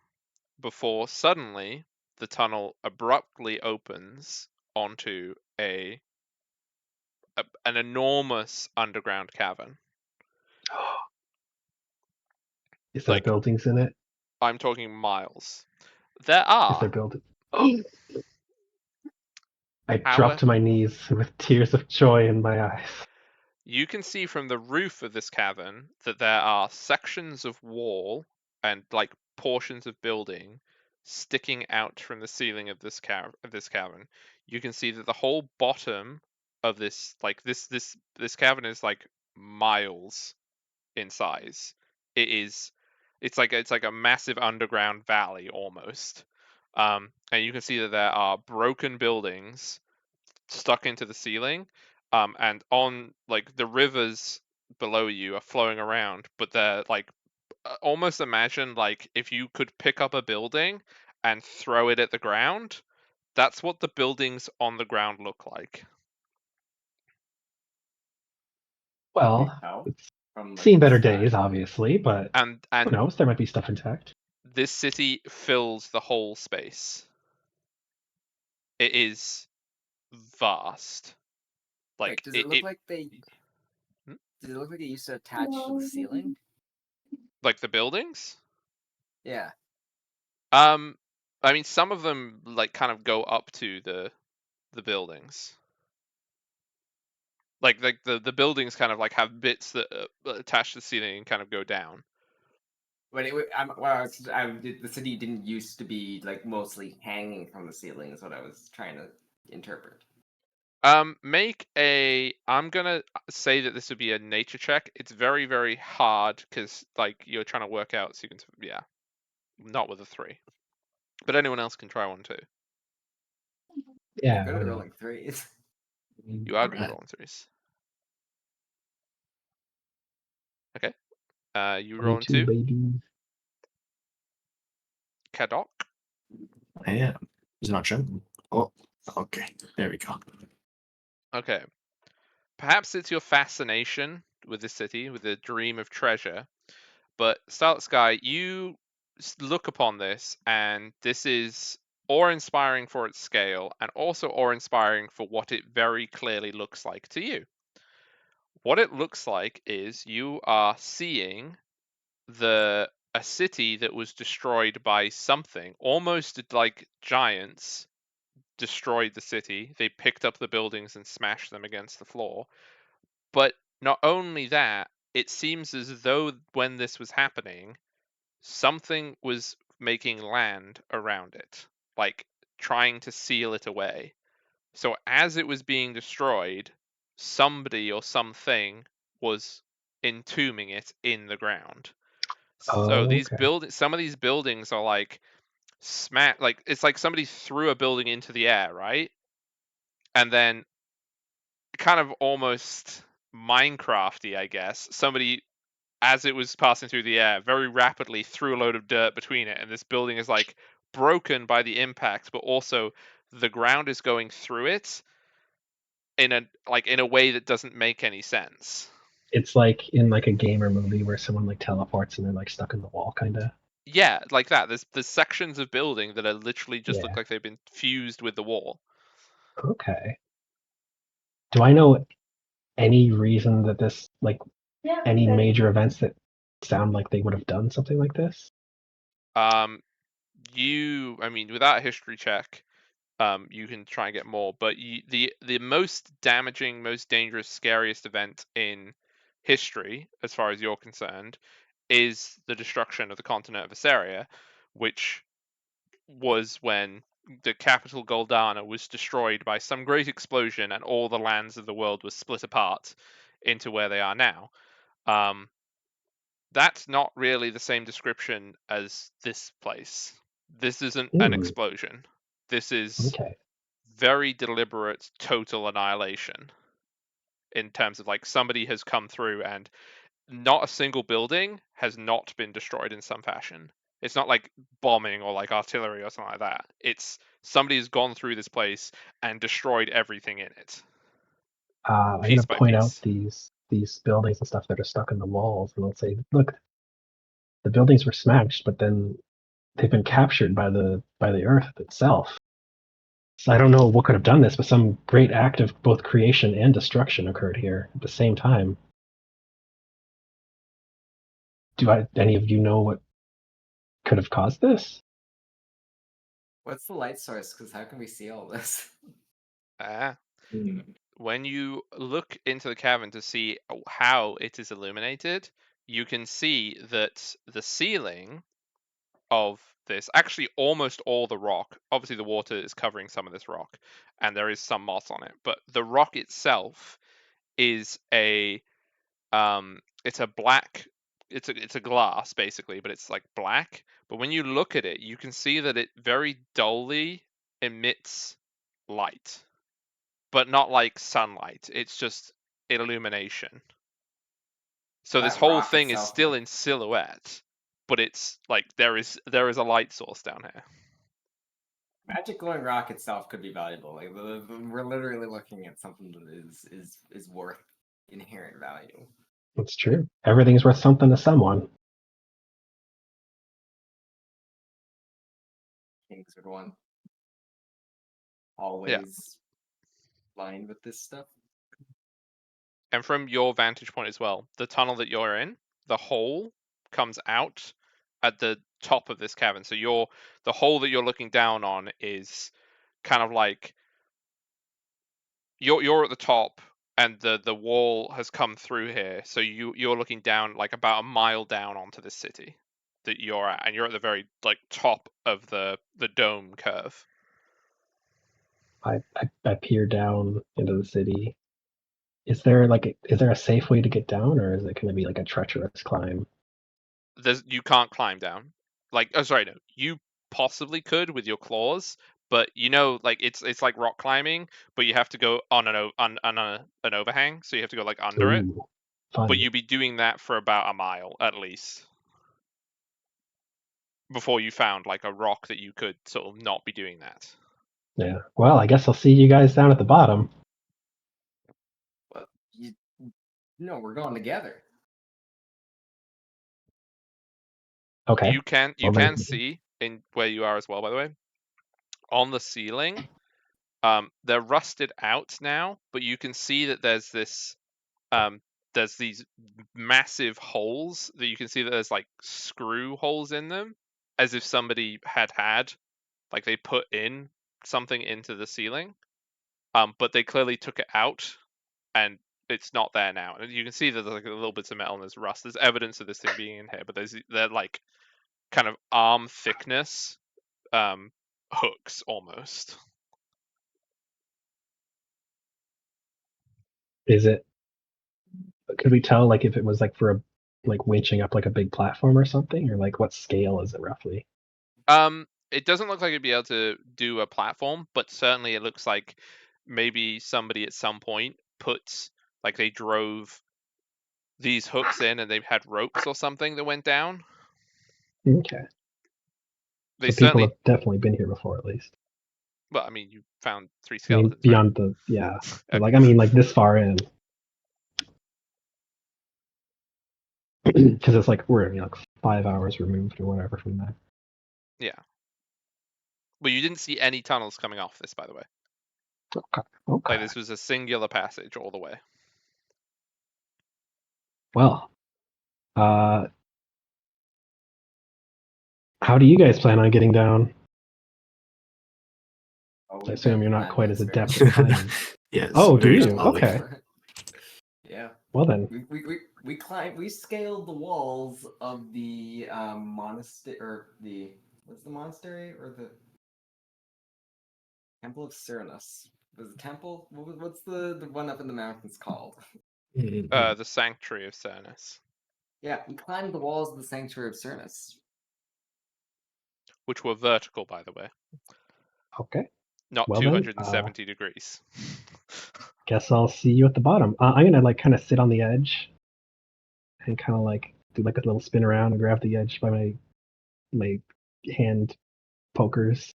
before suddenly the tunnel abruptly opens onto an enormous underground cavern. Is there Like, buildings in it? I'm talking miles. There Is are. there buildings? Oh! I Our- dropped to my knees with tears of joy in my eyes. You can see from the roof of this cavern that there are sections of wall and like portions of building sticking out from the ceiling of this cavern. You can see that the whole bottom of this cavern is like miles in size. It's like a massive underground valley almost. And you can see that there are broken buildings stuck into the ceiling, and on like the rivers below you are flowing around, but they're like almost imagine like if you could pick up a building and throw it at the ground. That's what the buildings on the ground look like. Well, it's From, like, seen better the sky. days, obviously, but And who knows? There might be stuff intact. this city fills the whole space. It is vast. Like Wait, does it look like they? Hmm? Does it look like it used to attach to the ceiling? like the buildings. Yeah. I mean, some of them like kind of go up to the buildings. Like the buildings kind of like have bits that attach to the ceiling and kind of go down. But the city didn't used to be like mostly hanging from the ceiling. Is what I was trying to interpret. Make a. I'm gonna say that this would be a nature check. It's very very hard because like you're trying to work out. So you can not with a 3, but anyone else can try one too. Yeah. Good at rolling 3s. You are good at rolling 3s. Okay. You rolling 2. Baby. Kadok. I am. Is it not showing? Oh, okay. There we go. Okay. Perhaps it's your fascination with the city, with the dream of treasure, but Starlit Sky, you look upon this, and this is awe-inspiring for its scale, and also awe-inspiring for what it very clearly looks like to you. What it looks like is you are seeing a city that was destroyed by something, almost like giants destroyed the city. They picked up the buildings and smashed them against the floor. But not only that, it seems as though when this was happening, something was making land around it, like trying to seal it away. So as it was being destroyed, somebody or something was entombing it in the ground. So Oh, okay. some of these buildings are like like it's like somebody threw a building into the air, right? And then kind of almost Minecrafty, I guess. Somebody, as it was passing through the air, very rapidly threw a load of dirt between it, and this building is like broken by the impact, but also the ground is going through it in a way that doesn't make any sense. It's like in like a game or movie where someone like teleports and they're like stuck in the wall, kind of. Yeah, like that. There's sections of building that are literally just look Yeah. like they've been fused with the wall. Okay. Do I know any reason that this, like, any major events that sound like they would have done something like this? I mean, without a history check, you can try and get more, but the most damaging, most dangerous, scariest event in history, as far as you're concerned, is the destruction of the continent of Assyria, which was when the capital Goldana was destroyed by some great explosion, and all the lands of the world were split apart into where they are now. That's not really the same description as this place. This isn't an explosion. This is Okay. very deliberate total annihilation in terms of like somebody has come through and not a single building has not been destroyed in some fashion. It's not like bombing or like artillery or something like that. It's somebody has gone through this place and destroyed everything in it, I'm piece gonna by point out piece. these buildings and stuff that are stuck in the walls, and I'll say, look, the buildings were smashed, but then they've been captured by the earth itself. So I don't know what could have done this, but some great act of both creation and destruction occurred here at the same time. Any of you know what could have caused this? What's the light source? Because how can we see all this? Ah. Hmm. When you look into the cavern to see how it is illuminated, you can see that the ceiling of this, actually almost all the rock, obviously the water is covering some of this rock, and there is some moss on it, but the rock itself is it's a black, it's a glass basically, but it's like black. But when you look at it, you can see that it very dully emits light, but not like sunlight. It's just illumination. So this That whole rock thing is itself, still in silhouette, but it's like there is a light source down here. magic glowing rock itself could be valuable. Like we're literally looking at something that is worth inherent value. It's true. Everything's worth something to someone. Kings would want Yeah. always lined with this stuff. And from your vantage point as well, the tunnel that you're in, the hole comes out at the top of this cavern. So the hole that you're looking down on is kind of like you're at the top, and the wall has come through here. So you're looking down like about a mile down onto this city that you're at, and you're at the very like top of the dome curve. I peer down into the city. Is there a safe way to get down, or is it going to be like a treacherous climb? You can't climb down. Like, oh sorry, no, you possibly could with your claws, but like it's like rock climbing, but you have to go on an overhang, so you have to go like under it. Ooh, fun. But you'd be doing that for about a mile at least before you found like a rock that you could sort of not be doing that. Yeah. Well, I guess I'll see you guys down at the bottom. Well, no, we're going together. Okay. You can Well, then- see in where you are as well, by the way, on the ceiling. They're rusted out now, but you can see that there's this there's these massive holes that you can see that there's like screw holes in them, as if somebody had like they put in something into the ceiling. But they clearly took it out and it's not there now. And you can see that there's like a little bits of metal and there's rust. There's evidence of this thing being in here, but they're like kind of arm thickness hooks almost. Is it? Could we tell like if it was like for a like winching up like a big platform or something, or like what scale is it roughly? It doesn't look like it'd be able to do a platform, but certainly it looks like maybe somebody at some point puts like they drove these hooks in and they've had ropes or something that went down. Okay. They So people certainly, have definitely been here before, at least. well, I mean, you found 3 I mean, skeletons, beyond the yeah, right? but, like I mean, like this far in, because it's like we're like 5 hours removed or whatever from that. Yeah. Well, you didn't see any tunnels coming off this, by the way. Okay. Okay. Like this was a singular passage all the way. Well, how do you guys plan on getting down? Oh, I we've assume been you're not planning quite this as very adept much. at climbing. Yes. Oh, do very you? solid. Okay. Yeah. Well then, We climbed. We scaled the walls of the monastery, or the what's the monastery or the Temple of Cernus? Was the temple? What's the one up in the mountains called? Mhm. The Sanctuary of Cernus, Yeah, we climbed the walls of the Sanctuary of Cernus. which were vertical, by the way, okay. not Well then, 270 degrees. guess I'll see you at the bottom. I'm gonna like kind of sit on the edge and kind of like do like a little spin around and grab the edge by my hand pokers,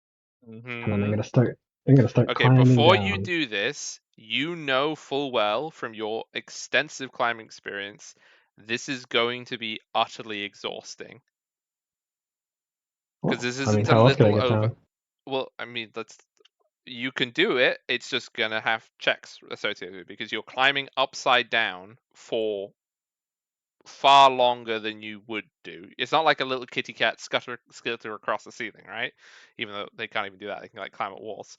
and then I'm Mhm. gonna start. I'm gonna start Okay, climbing before down. you do this, you know full well from your extensive climbing experience, this is going to be utterly exhausting. Because Well, this I mean, isn't a how else can I little get over. down? Well, I mean, you can do it. It's just gonna have checks associated with it because you're climbing upside down for far longer than you would do. It's not like a little kitty cat skitter across the ceiling, right? Even though they can't even do that, they can like climb up walls.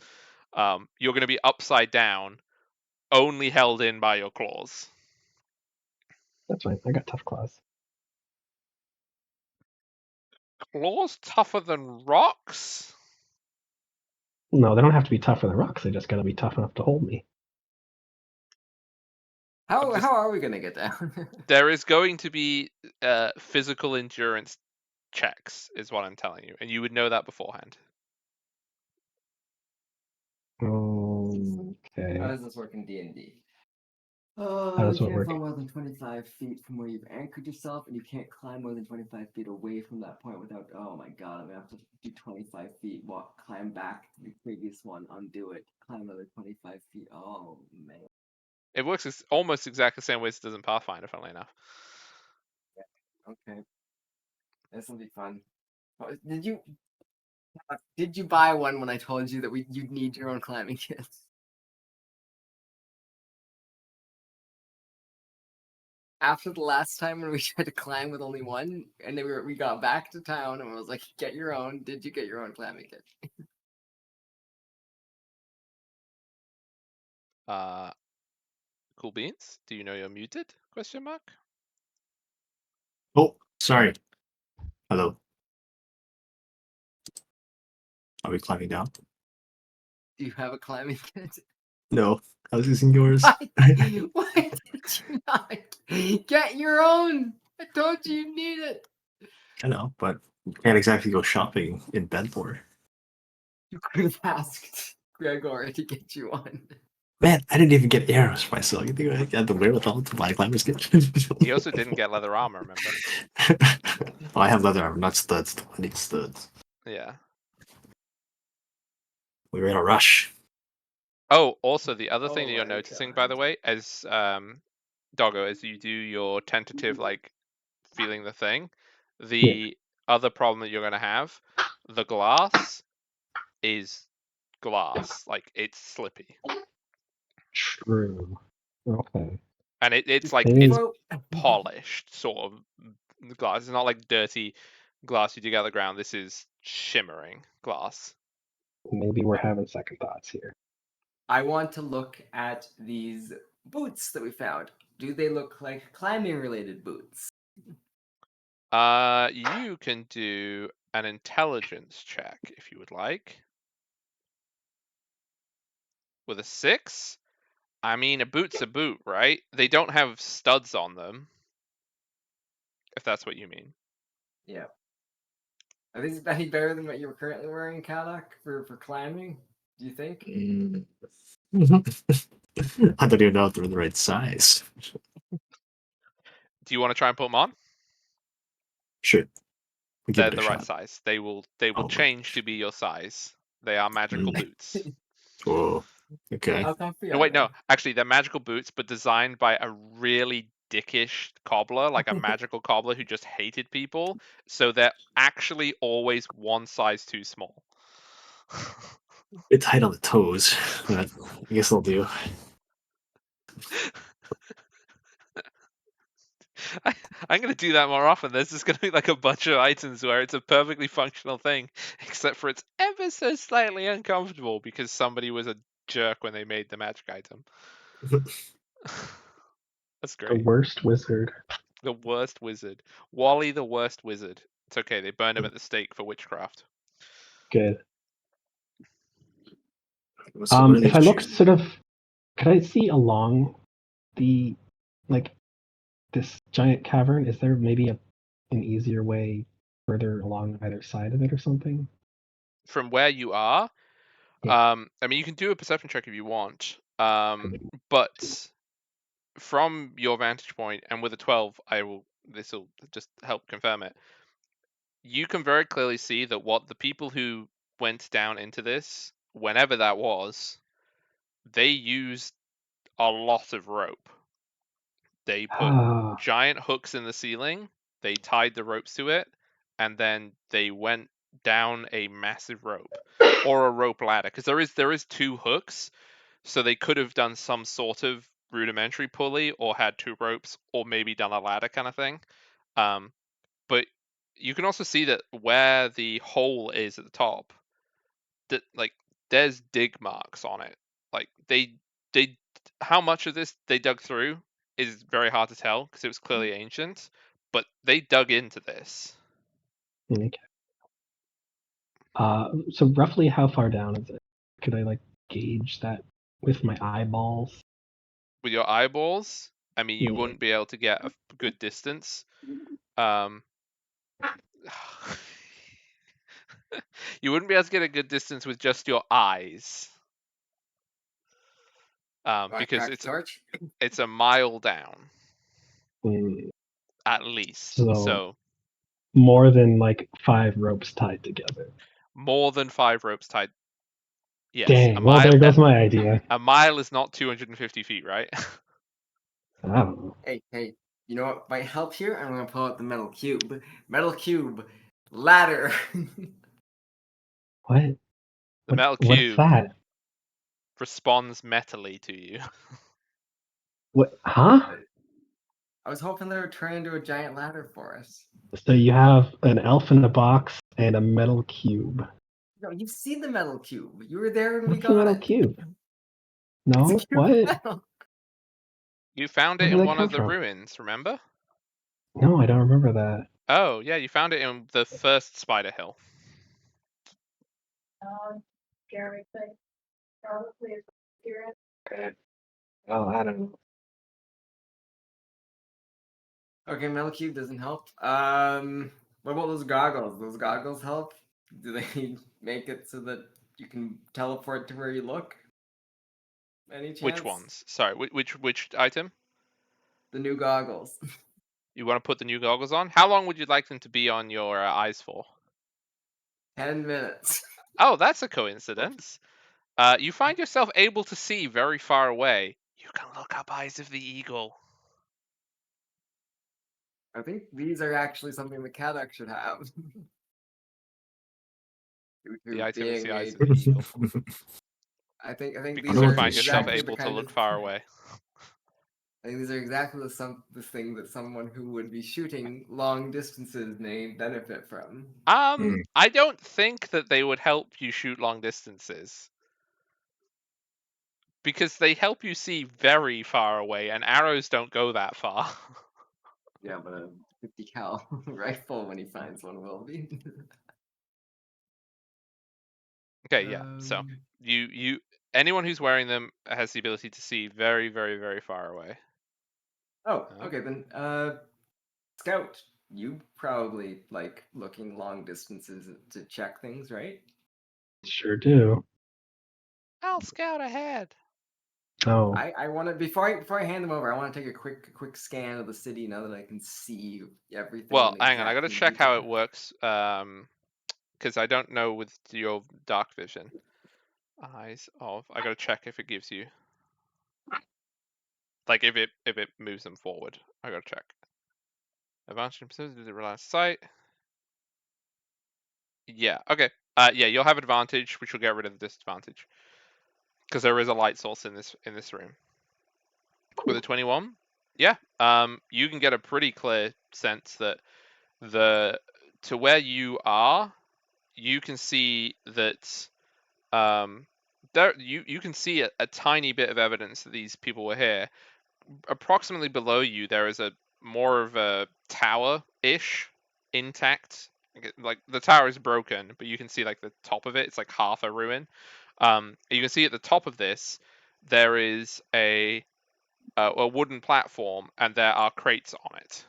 You're going to be upside down, only held in by your claws. That's fine. I got tough claws. Claws tougher than rocks? No, they don't have to be tougher than rocks. They just gotta be tough enough to hold me. How just- how are we gonna get down? There is going to be physical endurance checks, is what I'm telling you, and you would know that beforehand. Okay. How does this work in D&D? How You does what can't work? fall more than 25 feet from where you've anchored yourself, and you can't climb more than 25 feet away from that point without. Oh my god, I'm gonna have to do 25 feet, climb back to the previous one, undo it, climb another 25 feet. Oh man. It works almost exactly the same way as it does in Pathfinder, funnily enough. Okay. This will be fun. Oh, did you buy one when I told you that you'd need your own climbing kits? After the last time when we tried to climb with only one, and then we got back to town and I was like, "Get your own." Did you get your own climbing kit? Cool beans. Do you know you're muted? Question mark. Oh, sorry. Hello. Are we climbing down? Do you have a climbing kit? No, I was using yours. Why did you not get your own? I told you you need it. I know, but you can't exactly go shopping in Benthor. You could have asked Gregor to get you one. Man, I didn't even get arrows for myself. You think I had the wherewithal to buy a climber's kit? He also didn't get leather armor, remember? Oh, I have leather armor, not studs. I need studs. Yeah. We were in a rush. Oh, also the other thing Oh that you're my noticing, by the God. way, as Doggo, as you do your tentative like feeling the thing, the other problem that you're gonna have, the glass is glass, like it's slippy, True. Okay. and it's Maybe polished sort of glass. It's not like dirty glass you dig out of the ground. This is shimmering glass. maybe we're having second thoughts here. I want to look at these boots that we found. Do they look like climbing related boots? You can do an intelligence check if you would like. With a 6? I mean, a boot's a boot, right? They don't have studs on them. If that's what you mean. Yeah. Are these any better than what you're currently wearing, Kalak, for climbing? Do you think? Mm. I don't even know if they're the right size. Do you want to try and put them on? Sure. We'll give They're it a the right shot. size. They will Oh my change to be your size. They are magical boots. Whoa. Okay. How comfy No, are wait, they? no. Actually, they're magical boots, but designed by a really dickish cobbler, like a magical cobbler who just hated people. So they're actually always one size too small. Bit tight on the toes, but I guess they'll do. I'm going to do that more often. There's just going to be like a bunch of items where it's a perfectly functional thing, except for it's ever so slightly uncomfortable because somebody was a jerk when they made the magic item. That's The great. worst wizard. The worst wizard. Wally the worst wizard. It's okay, they burned him at the stake for witchcraft. Good. So what are they If I look choosing? sort of, could I see along the, like, this giant cavern? Is there maybe an easier way further along either side of it or something? From where you are, Yeah. I mean, you can do a perception check if you want, Could but from your vantage point, and with a 12, this will just help confirm it. You can very clearly see that what the people who went down into this, whenever that was, they used a lot of rope. They put Ah, giant hooks in the ceiling, they tied the ropes to it, and then they went down a massive rope or a rope ladder, because there is 2 hooks, so they could have done some sort of rudimentary pulley or had 2 ropes or maybe done a ladder kind of thing. But you can also see that where the hole is at the top, that like there's dig marks on it. Like they how much of this they dug through is very hard to tell because it was clearly ancient, but they dug into this. okay. So roughly how far down is it? Could I like gauge that with my eyeballs? With your eyeballs, I mean, you Yeah. wouldn't be able to get a good distance. Um, you wouldn't be able to get a good distance with just your eyes. I Because crack the torch. it's a mile down Mm, at least. So So more than like 5 ropes tied together. more than 5 ropes tied. Yes, Dang. Well, there goes my idea. a mile is not 250 feet, right? I don't know. Hey, you know what might help here? I'm gonna pull out the metal cube. Metal cube, ladder. What? The metal What's cube that? responds metally to you. What? Huh? I was hoping they would turn into a giant ladder for us. So you have an elf in a box and a metal cube. No, you've seen the metal cube. You were there when we What's the got metal it. cube? It's No. a cube of What? metal. You found Where it did in that one come of the from? ruins, remember? No, I don't remember that. Oh, yeah, you found it in the first Spider Hill. Oh, I don't know. Okay, metal cube doesn't help. What about those goggles? Those goggles help? Do they make it so that you can teleport to where you look? Any chance? Which ones? Sorry, which item? The new goggles. You want to put the new goggles on? How long would you like them to be on your eyes for? 10 minutes. Oh, that's a coincidence. You find yourself able to see very far away. You can look up Eyes of the Eagle. I think these are actually something the Kadak should have. The item is Being the Eyes a, of the Eagle. I think Because these you are find yourself exactly able the to kind look of, far away. I think these are exactly the thing that someone who would be shooting long distances may benefit from. I don't think that they would help you shoot long distances. Because they help you see very far away, and arrows don't go that far. Yeah, but a 50 cal rifle when he finds one will be. Okay, yeah. So you anyone who's wearing them has the ability to see very, very, very far away. Oh, okay then. Scout, you probably like looking long distances to check things, right? Sure do. I'll scout ahead. Oh, I want to before I hand them over, I want to take a quick scan of the city now that I can see everything. Well, in hang on, I gotta exact check how it detail. works. Because I don't know with your dark vision. Eyes of. I gotta check if it gives you. Like if it moves them forward. I gotta check. Advantage in pursuit, does it rely on sight? Yeah. Okay. Yeah, you'll have advantage, which will get rid of the disadvantage. Because there is a light source in this room. With a 21, yeah. You can get a pretty clear sense that to where you are, you can see that you can see a tiny bit of evidence that these people were here. Approximately below you, there is a more of a tower-ish intact. Like the tower is broken, but you can see like the top of it. It's like half a ruin. You can see at the top of this, there is a wooden platform, and there are crates on it.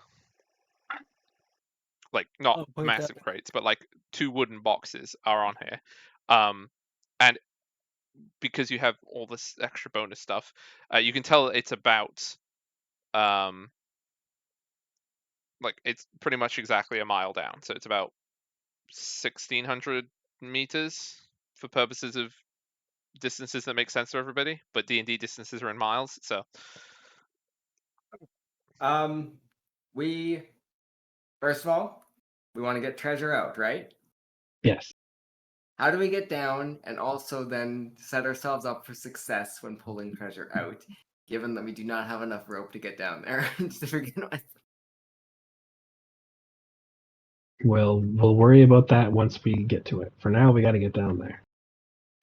Like not massive crates, but like 2 wooden boxes are on here. And because you have all this extra bonus stuff, you can tell it's about like it's pretty much exactly a mile down. So it's about 1,600 meters for purposes of distances that make sense to everybody. But D&D distances are in miles, so. We first of all, we want to get treasure out, right? yes. How do we get down and also then set ourselves up for success when pulling treasure out, given that we do not have enough rope to get down there to begin with? We'll worry about that once we get to it. For now, we got to get down there.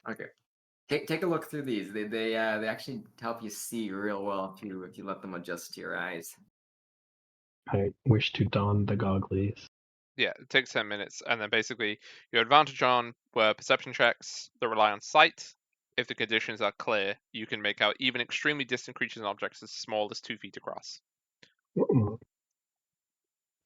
Okay. Take a look through these. They actually help you see real well if you let them adjust to your eyes. I wish to don the gogglies. Yeah, it takes 10 minutes, and then basically your advantage on were perception checks that rely on sight. If the conditions are clear, you can make out even extremely distant creatures and objects as small as 2 feet across. Mm.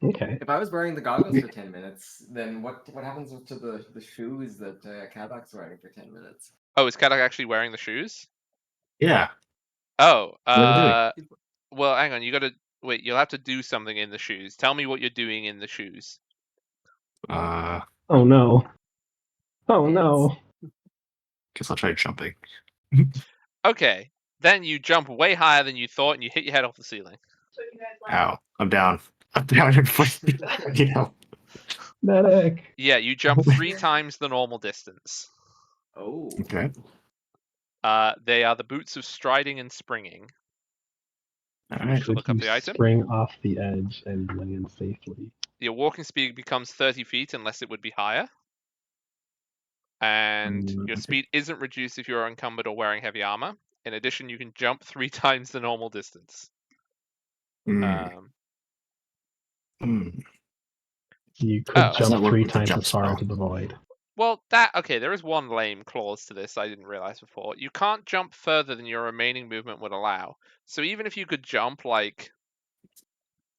Okay. If I was wearing the goggles for 10 minutes, then what happens to the shoes that Kadok's wearing for 10 minutes? Oh, is Kadak actually wearing the shoes? Yeah. Oh, What are you well, hang on, you gotta, wait, you'll have to do something in the shoes. Tell me what you're doing in the shoes. doing? Oh no. Oh Pants. no. Guess I'll try jumping. Okay, then you jump way higher than you thought, and you hit your head off the ceiling. Ow. I'm down. I'm down in you know. Medic. Yeah, you jump 3 times the normal distance. Oh. Okay. They are the boots of striding and springing. All right. Could Look up you the item. spring off the edge and land safely? Your walking speed becomes 30 feet unless it would be higher. And your Okay. speed isn't reduced if you're encumbered or wearing heavy armor. In addition, you can jump 3 times the normal distance. You could Oh. jump not work 3 with the times jump as far spell. into the void. Well, okay, there is one lame clause to this I didn't realize before. You can't jump further than your remaining movement would allow. So even if you could jump like,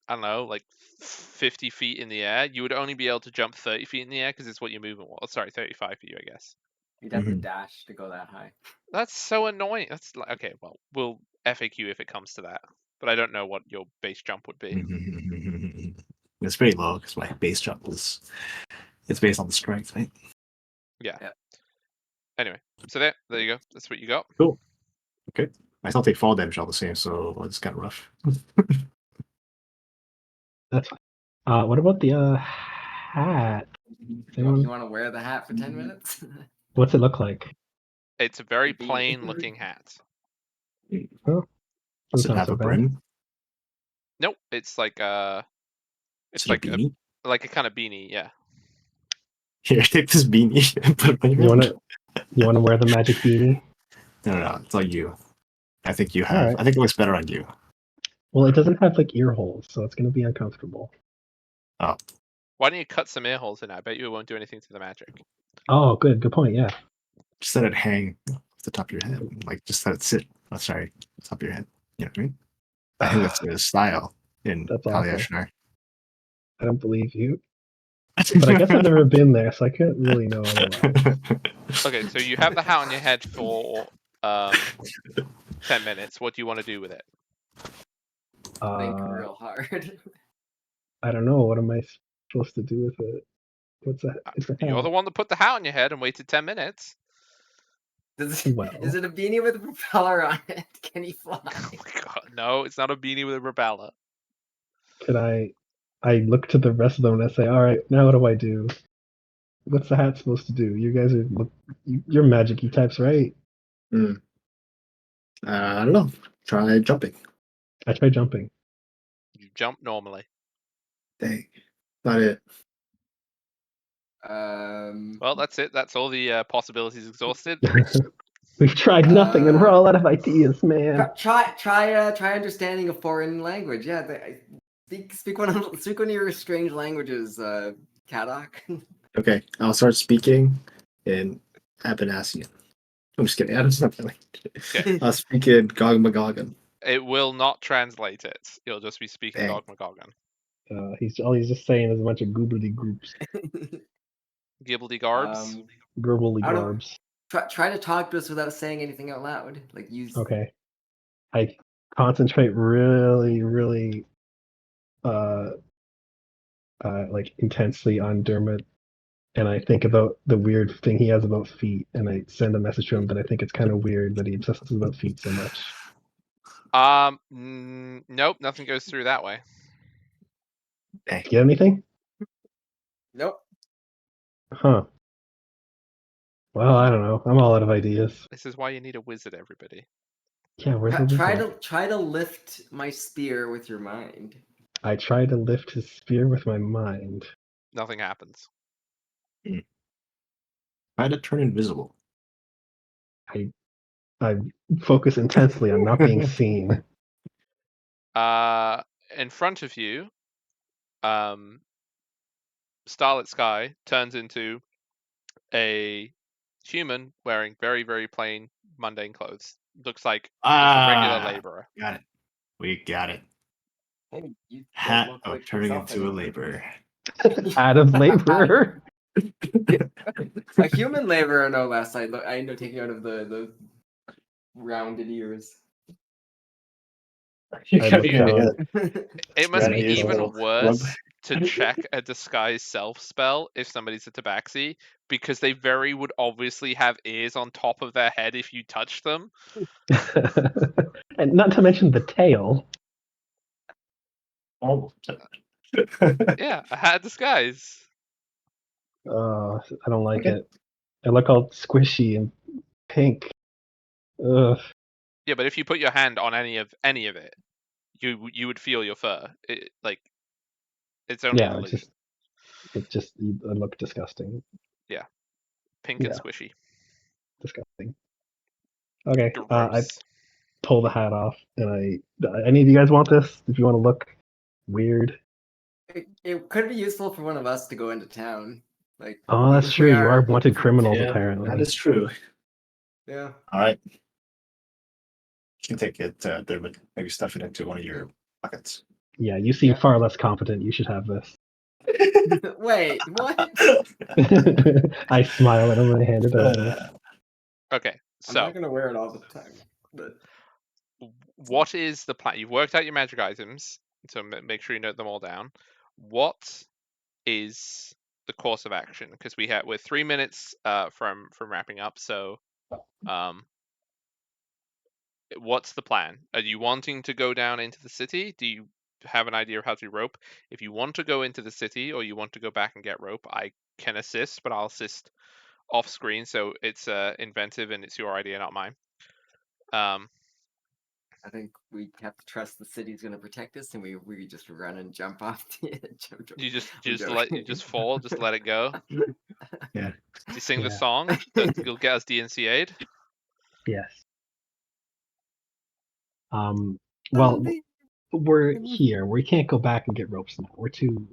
I don't know, like 50 feet in the air, you would only be able to jump 30 feet in the air because it's what your movement was. Sorry, 35 for you, I guess. You'd have to dash to go that high. That's so annoying. That's like, okay, well, we'll FAQ if it comes to that. But I don't know what your base jump would be. It's pretty low because my base jump is it's based on the strength, right? Yeah. Yep. Anyway, so there you go. That's what you got. Cool. Okay. I still take fall damage all the same, so it's kind of rough. That's fine. What about the hat? You want to wear the hat for 10 minutes? What's it look like? It's a very Beanie. plain looking hat. Oh, Does doesn't it sound have so a bad. brim? Nope, it's like Is it's it like a beanie? like a kind of beanie. Yeah. Here, take this beanie and put it on your You head. wanna wear the magic beanie? No, it's on you. I think you All have. right. I think it looks better on you. Well, it doesn't have like ear holes, so it's gonna be uncomfortable. Why don't you cut some ear holes in it? I bet you it won't do anything to the magic. Oh, good point. Yeah. Just let it hang off the top of your head. Like, just let it sit. Oh, sorry. Top of your head. You know what I mean? I think that's the style in That's awful. Kaliashnar. I don't believe you. But I guess I've never been there, so I can't really know otherwise. Okay, so you have the hat on your head for 10 minutes. What do you want to do with it? Think real hard. I don't know. What am I supposed to do with it? What's that? It's a You're hat. the one that put the hat on your head and waited 10 minutes. Well. Is it a beanie with a propeller on it? Can he fly? Oh my god, no, it's not a beanie with a propeller. Could I look to the rest of them and I say, all right, now what do I do? What's the hat supposed to do? You guys are you're magic-y types, right? I don't know. Try jumping. I try jumping. You jump normally. Dang. Not it. Well, that's it. That's all the possibilities exhausted. We've tried nothing and we're all out of ideas, man. Try understanding a foreign language. Yeah, speak one of your strange languages, Kadak. Okay, I'll start speaking in Abanassian. I'm just kidding. I don't know. Okay. I'll speak in Gogmagogan. It will not translate it. You'll just be speaking Dang. Gogmagogon. He's just saying is a bunch of goobly groups, Gibbledy garbs. gurbledy I don't- garbs. Try to talk to us without saying anything out loud. Like use. Okay. I concentrate really like intensely on Dermot, and I think about the weird thing he has about feet, and I send a message to him that I think it's kind of weird that he obsesses about feet so much. Nope, nothing goes through that way. Dang. Get anything? Nope. Huh. Well, I don't know. I'm all out of ideas. This is why you need a wizard, everybody. Yeah, where's the wizard? Try to lift my spear with your mind. I try to lift his spear with my mind. Nothing happens. Try to turn invisible. I focus intensely on not being seen. In front of you, Starlit Sky turns into a human wearing very, very plain, mundane clothes. Looks like just a regular laborer. Got it. We got it. Hey, you don't Hat look of like turning yourself into a anymore. laborer. Hat of laborer. A human laborer, no less. I end up taking out of the rounded ears. I look down. It must Yeah, be he is a even little worse scrub. to check a disguise self spell if somebody's a tabaxi, because they very would obviously have ears on top of their head if you touch them. And not to mention the tail. Oh. Yeah, a hat disguise. I don't like Okay. it. I look all squishy and pink. Ugh. Yeah, but if you put your hand on any of it, you would feel your fur. It's only an Yeah, illusion. I look disgusting. Pink and yeah. squishy. Disgusting. Okay, I Gross. pull the hat off, and any of you guys want this? If you want to look weird. It could be useful for one of us to go into town. Like, Oh, that's if true. we You are wanted criminals, Yeah, apparently. that is true. Yeah. All right. You can take it, Dermot. Maybe stuff it into one of your pockets. Yeah, you seem far less competent. You should have this. Wait, what? I smile at him and I hand it over. Okay, I'm not so gonna wear it all the time. But what is the plan? You've worked out your magic items, so make sure you note them all down. What is the course of action, because we're 3 minutes from wrapping up. So, what's the plan? Are you wanting to go down into the city? Do you have an idea of how to rope? If you want to go into the city, or you want to go back and get rope, I can assist, but I'll assist off screen, so it's inventive and it's your idea, not mine. I think we have to trust the city's going to protect us, and we just run and jump off the edge. You just joking. fall, just let it go. Yeah. You sing the Yeah. song that will get us DNCA'd. Yes. Well, we're here. We can't go back and get ropes now. We're too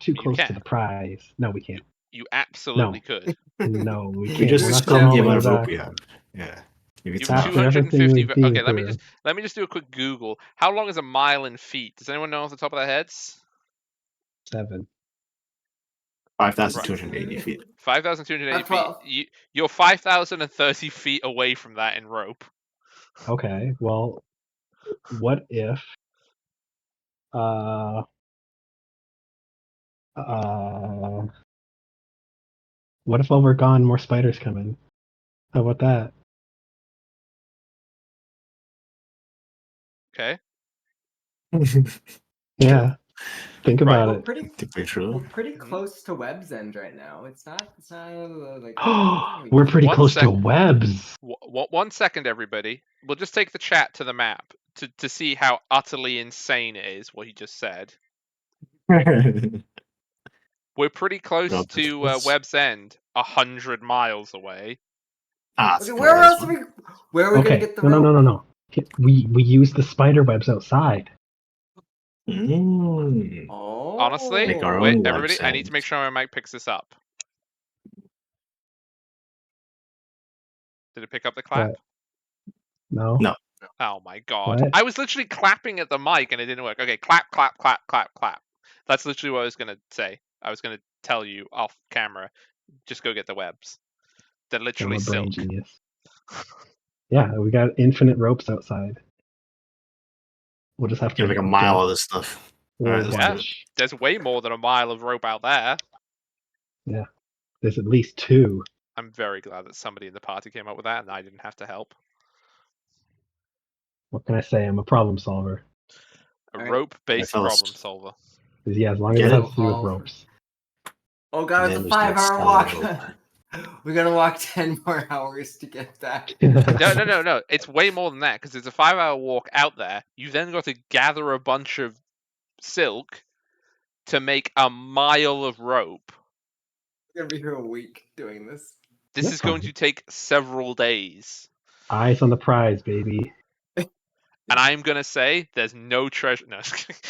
You close to can. the prize. No, we can't. You absolutely No. could. No, we You can't. just We're not spend going the all amount of the way rope back. you have. Yeah. You You could have After stop. everything 250. we've been Okay, let me through. just do a quick Google. How long is a mile in feet? Does anyone know off the top of their heads? 7. 5,280 feet. 5,280 feet. 12. You're 5,030 feet away from that in rope. Okay. Well, what if what if while we're gone more spiders come in? How about that? Okay. Yeah. Think Right. about We're it. pretty, Think very true. we're pretty Mhm. close to Web's End right now. It's not like. We're pretty One close sec- to webs. 1 second, everybody. We'll just take the chat to the map to see how utterly insane it is what he just said. We're pretty close Well, to that's- Webb's End, 100 miles away. it's Okay, kinda where nice else are one. we? Where are we gonna Okay. get the No, rope? no, no, no, no. We use the spider webs outside. Mm. Oh. Honestly, Make our wait, own everybody, I need webs to make sure my mic picks this up. Did it pick up the clap? What? No. No. Oh my god. What? I was literally clapping at the mic and it didn't work. Okay, clap, clap, clap, clap, clap. That's literally what I was going to say. I was going to tell you off camera, just go get the webs. They're I'm literally a brain silk. genius. Yeah, we got infinite ropes outside. We'll just have to Get like a get mile of this stuff. a Alright, whole let's Yeah. do it. bunch. There's way more than a mile of rope out there. There's at least 2. I'm very glad that somebody in the party came up with that and I didn't have to help. What can I say? I'm a problem solver. A Alright. rope-based fellas. problem solver. Yeah, as long as Get it it? has to do with ropes. Oh god, And it's a then there's 5-hour that walk. solid We're gonna walk 10 more hours to get that. No. It's way more than that because it's a 5-hour walk out there. You then got to gather a bunch of silk to make a mile of rope. We're gonna be here a week doing this. This That's is going fine. to take several days. Eyes on the prize, baby. And I'm going to say there's no treasure. No, just kidding.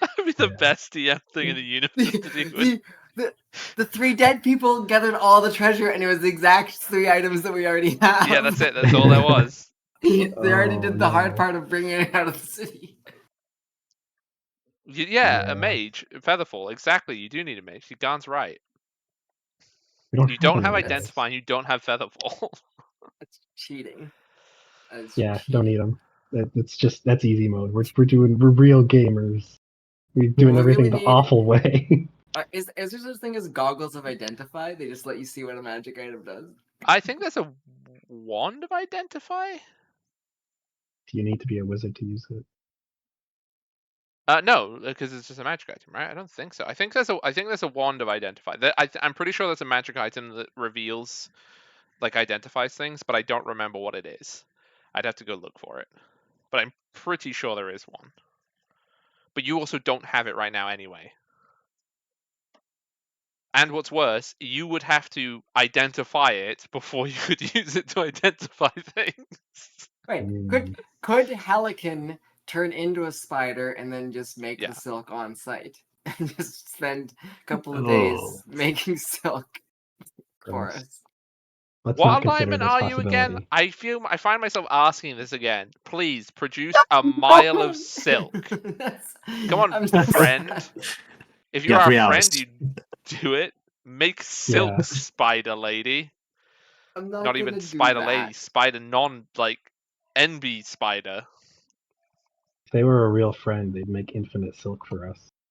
That would be the Yeah. best DM thing in the universe to do. The 3 dead people gathered all the treasure, and it was the exact 3 items that we already have. Yeah, that's it. That's all there was. They already Oh, did the hard no. part of bringing it out of the city. Yeah, Yeah. a mage. Featherfall. Exactly. You do need a mage. Garn's right. We You don't have any of Identify and you don't have Featherfall. That's cheating. That's those. Yeah, cheating. don't need them. That's easy mode. We're real gamers. We're doing We everything really the need- awful way. Is there such thing as goggles of Identify? They just let you see what a magic item does. I think there's a wand of Identify. Do you need to be a wizard to use it? No, because it's just a magic item, right? I don't think so. I think there's a wand of Identify. I'm pretty sure that's a magic item that reveals, like, identifies things, but I don't remember what it is. I'd have to go look for it. But I'm pretty sure there is one. But you also don't have it right now anyway. And what's worse, you would have to identify it before you could use it to identify things. Wait, Mm. could Helican turn into a spider and then just make Yeah. the silk on site and just spend a couple of Oh. days making silk for Gross. us? Let's What not consider alignment this are you again? possibility. I find myself asking this again. Please produce a mile of silk. Come on, I'm just- friend. If you're Yeah, our 3 friend, hours. you do it. Make silk, Yeah. spider lady. I'm Not even gonna do spider that. lady, spider NB spider. If they were a real friend, they'd make infinite silk for us.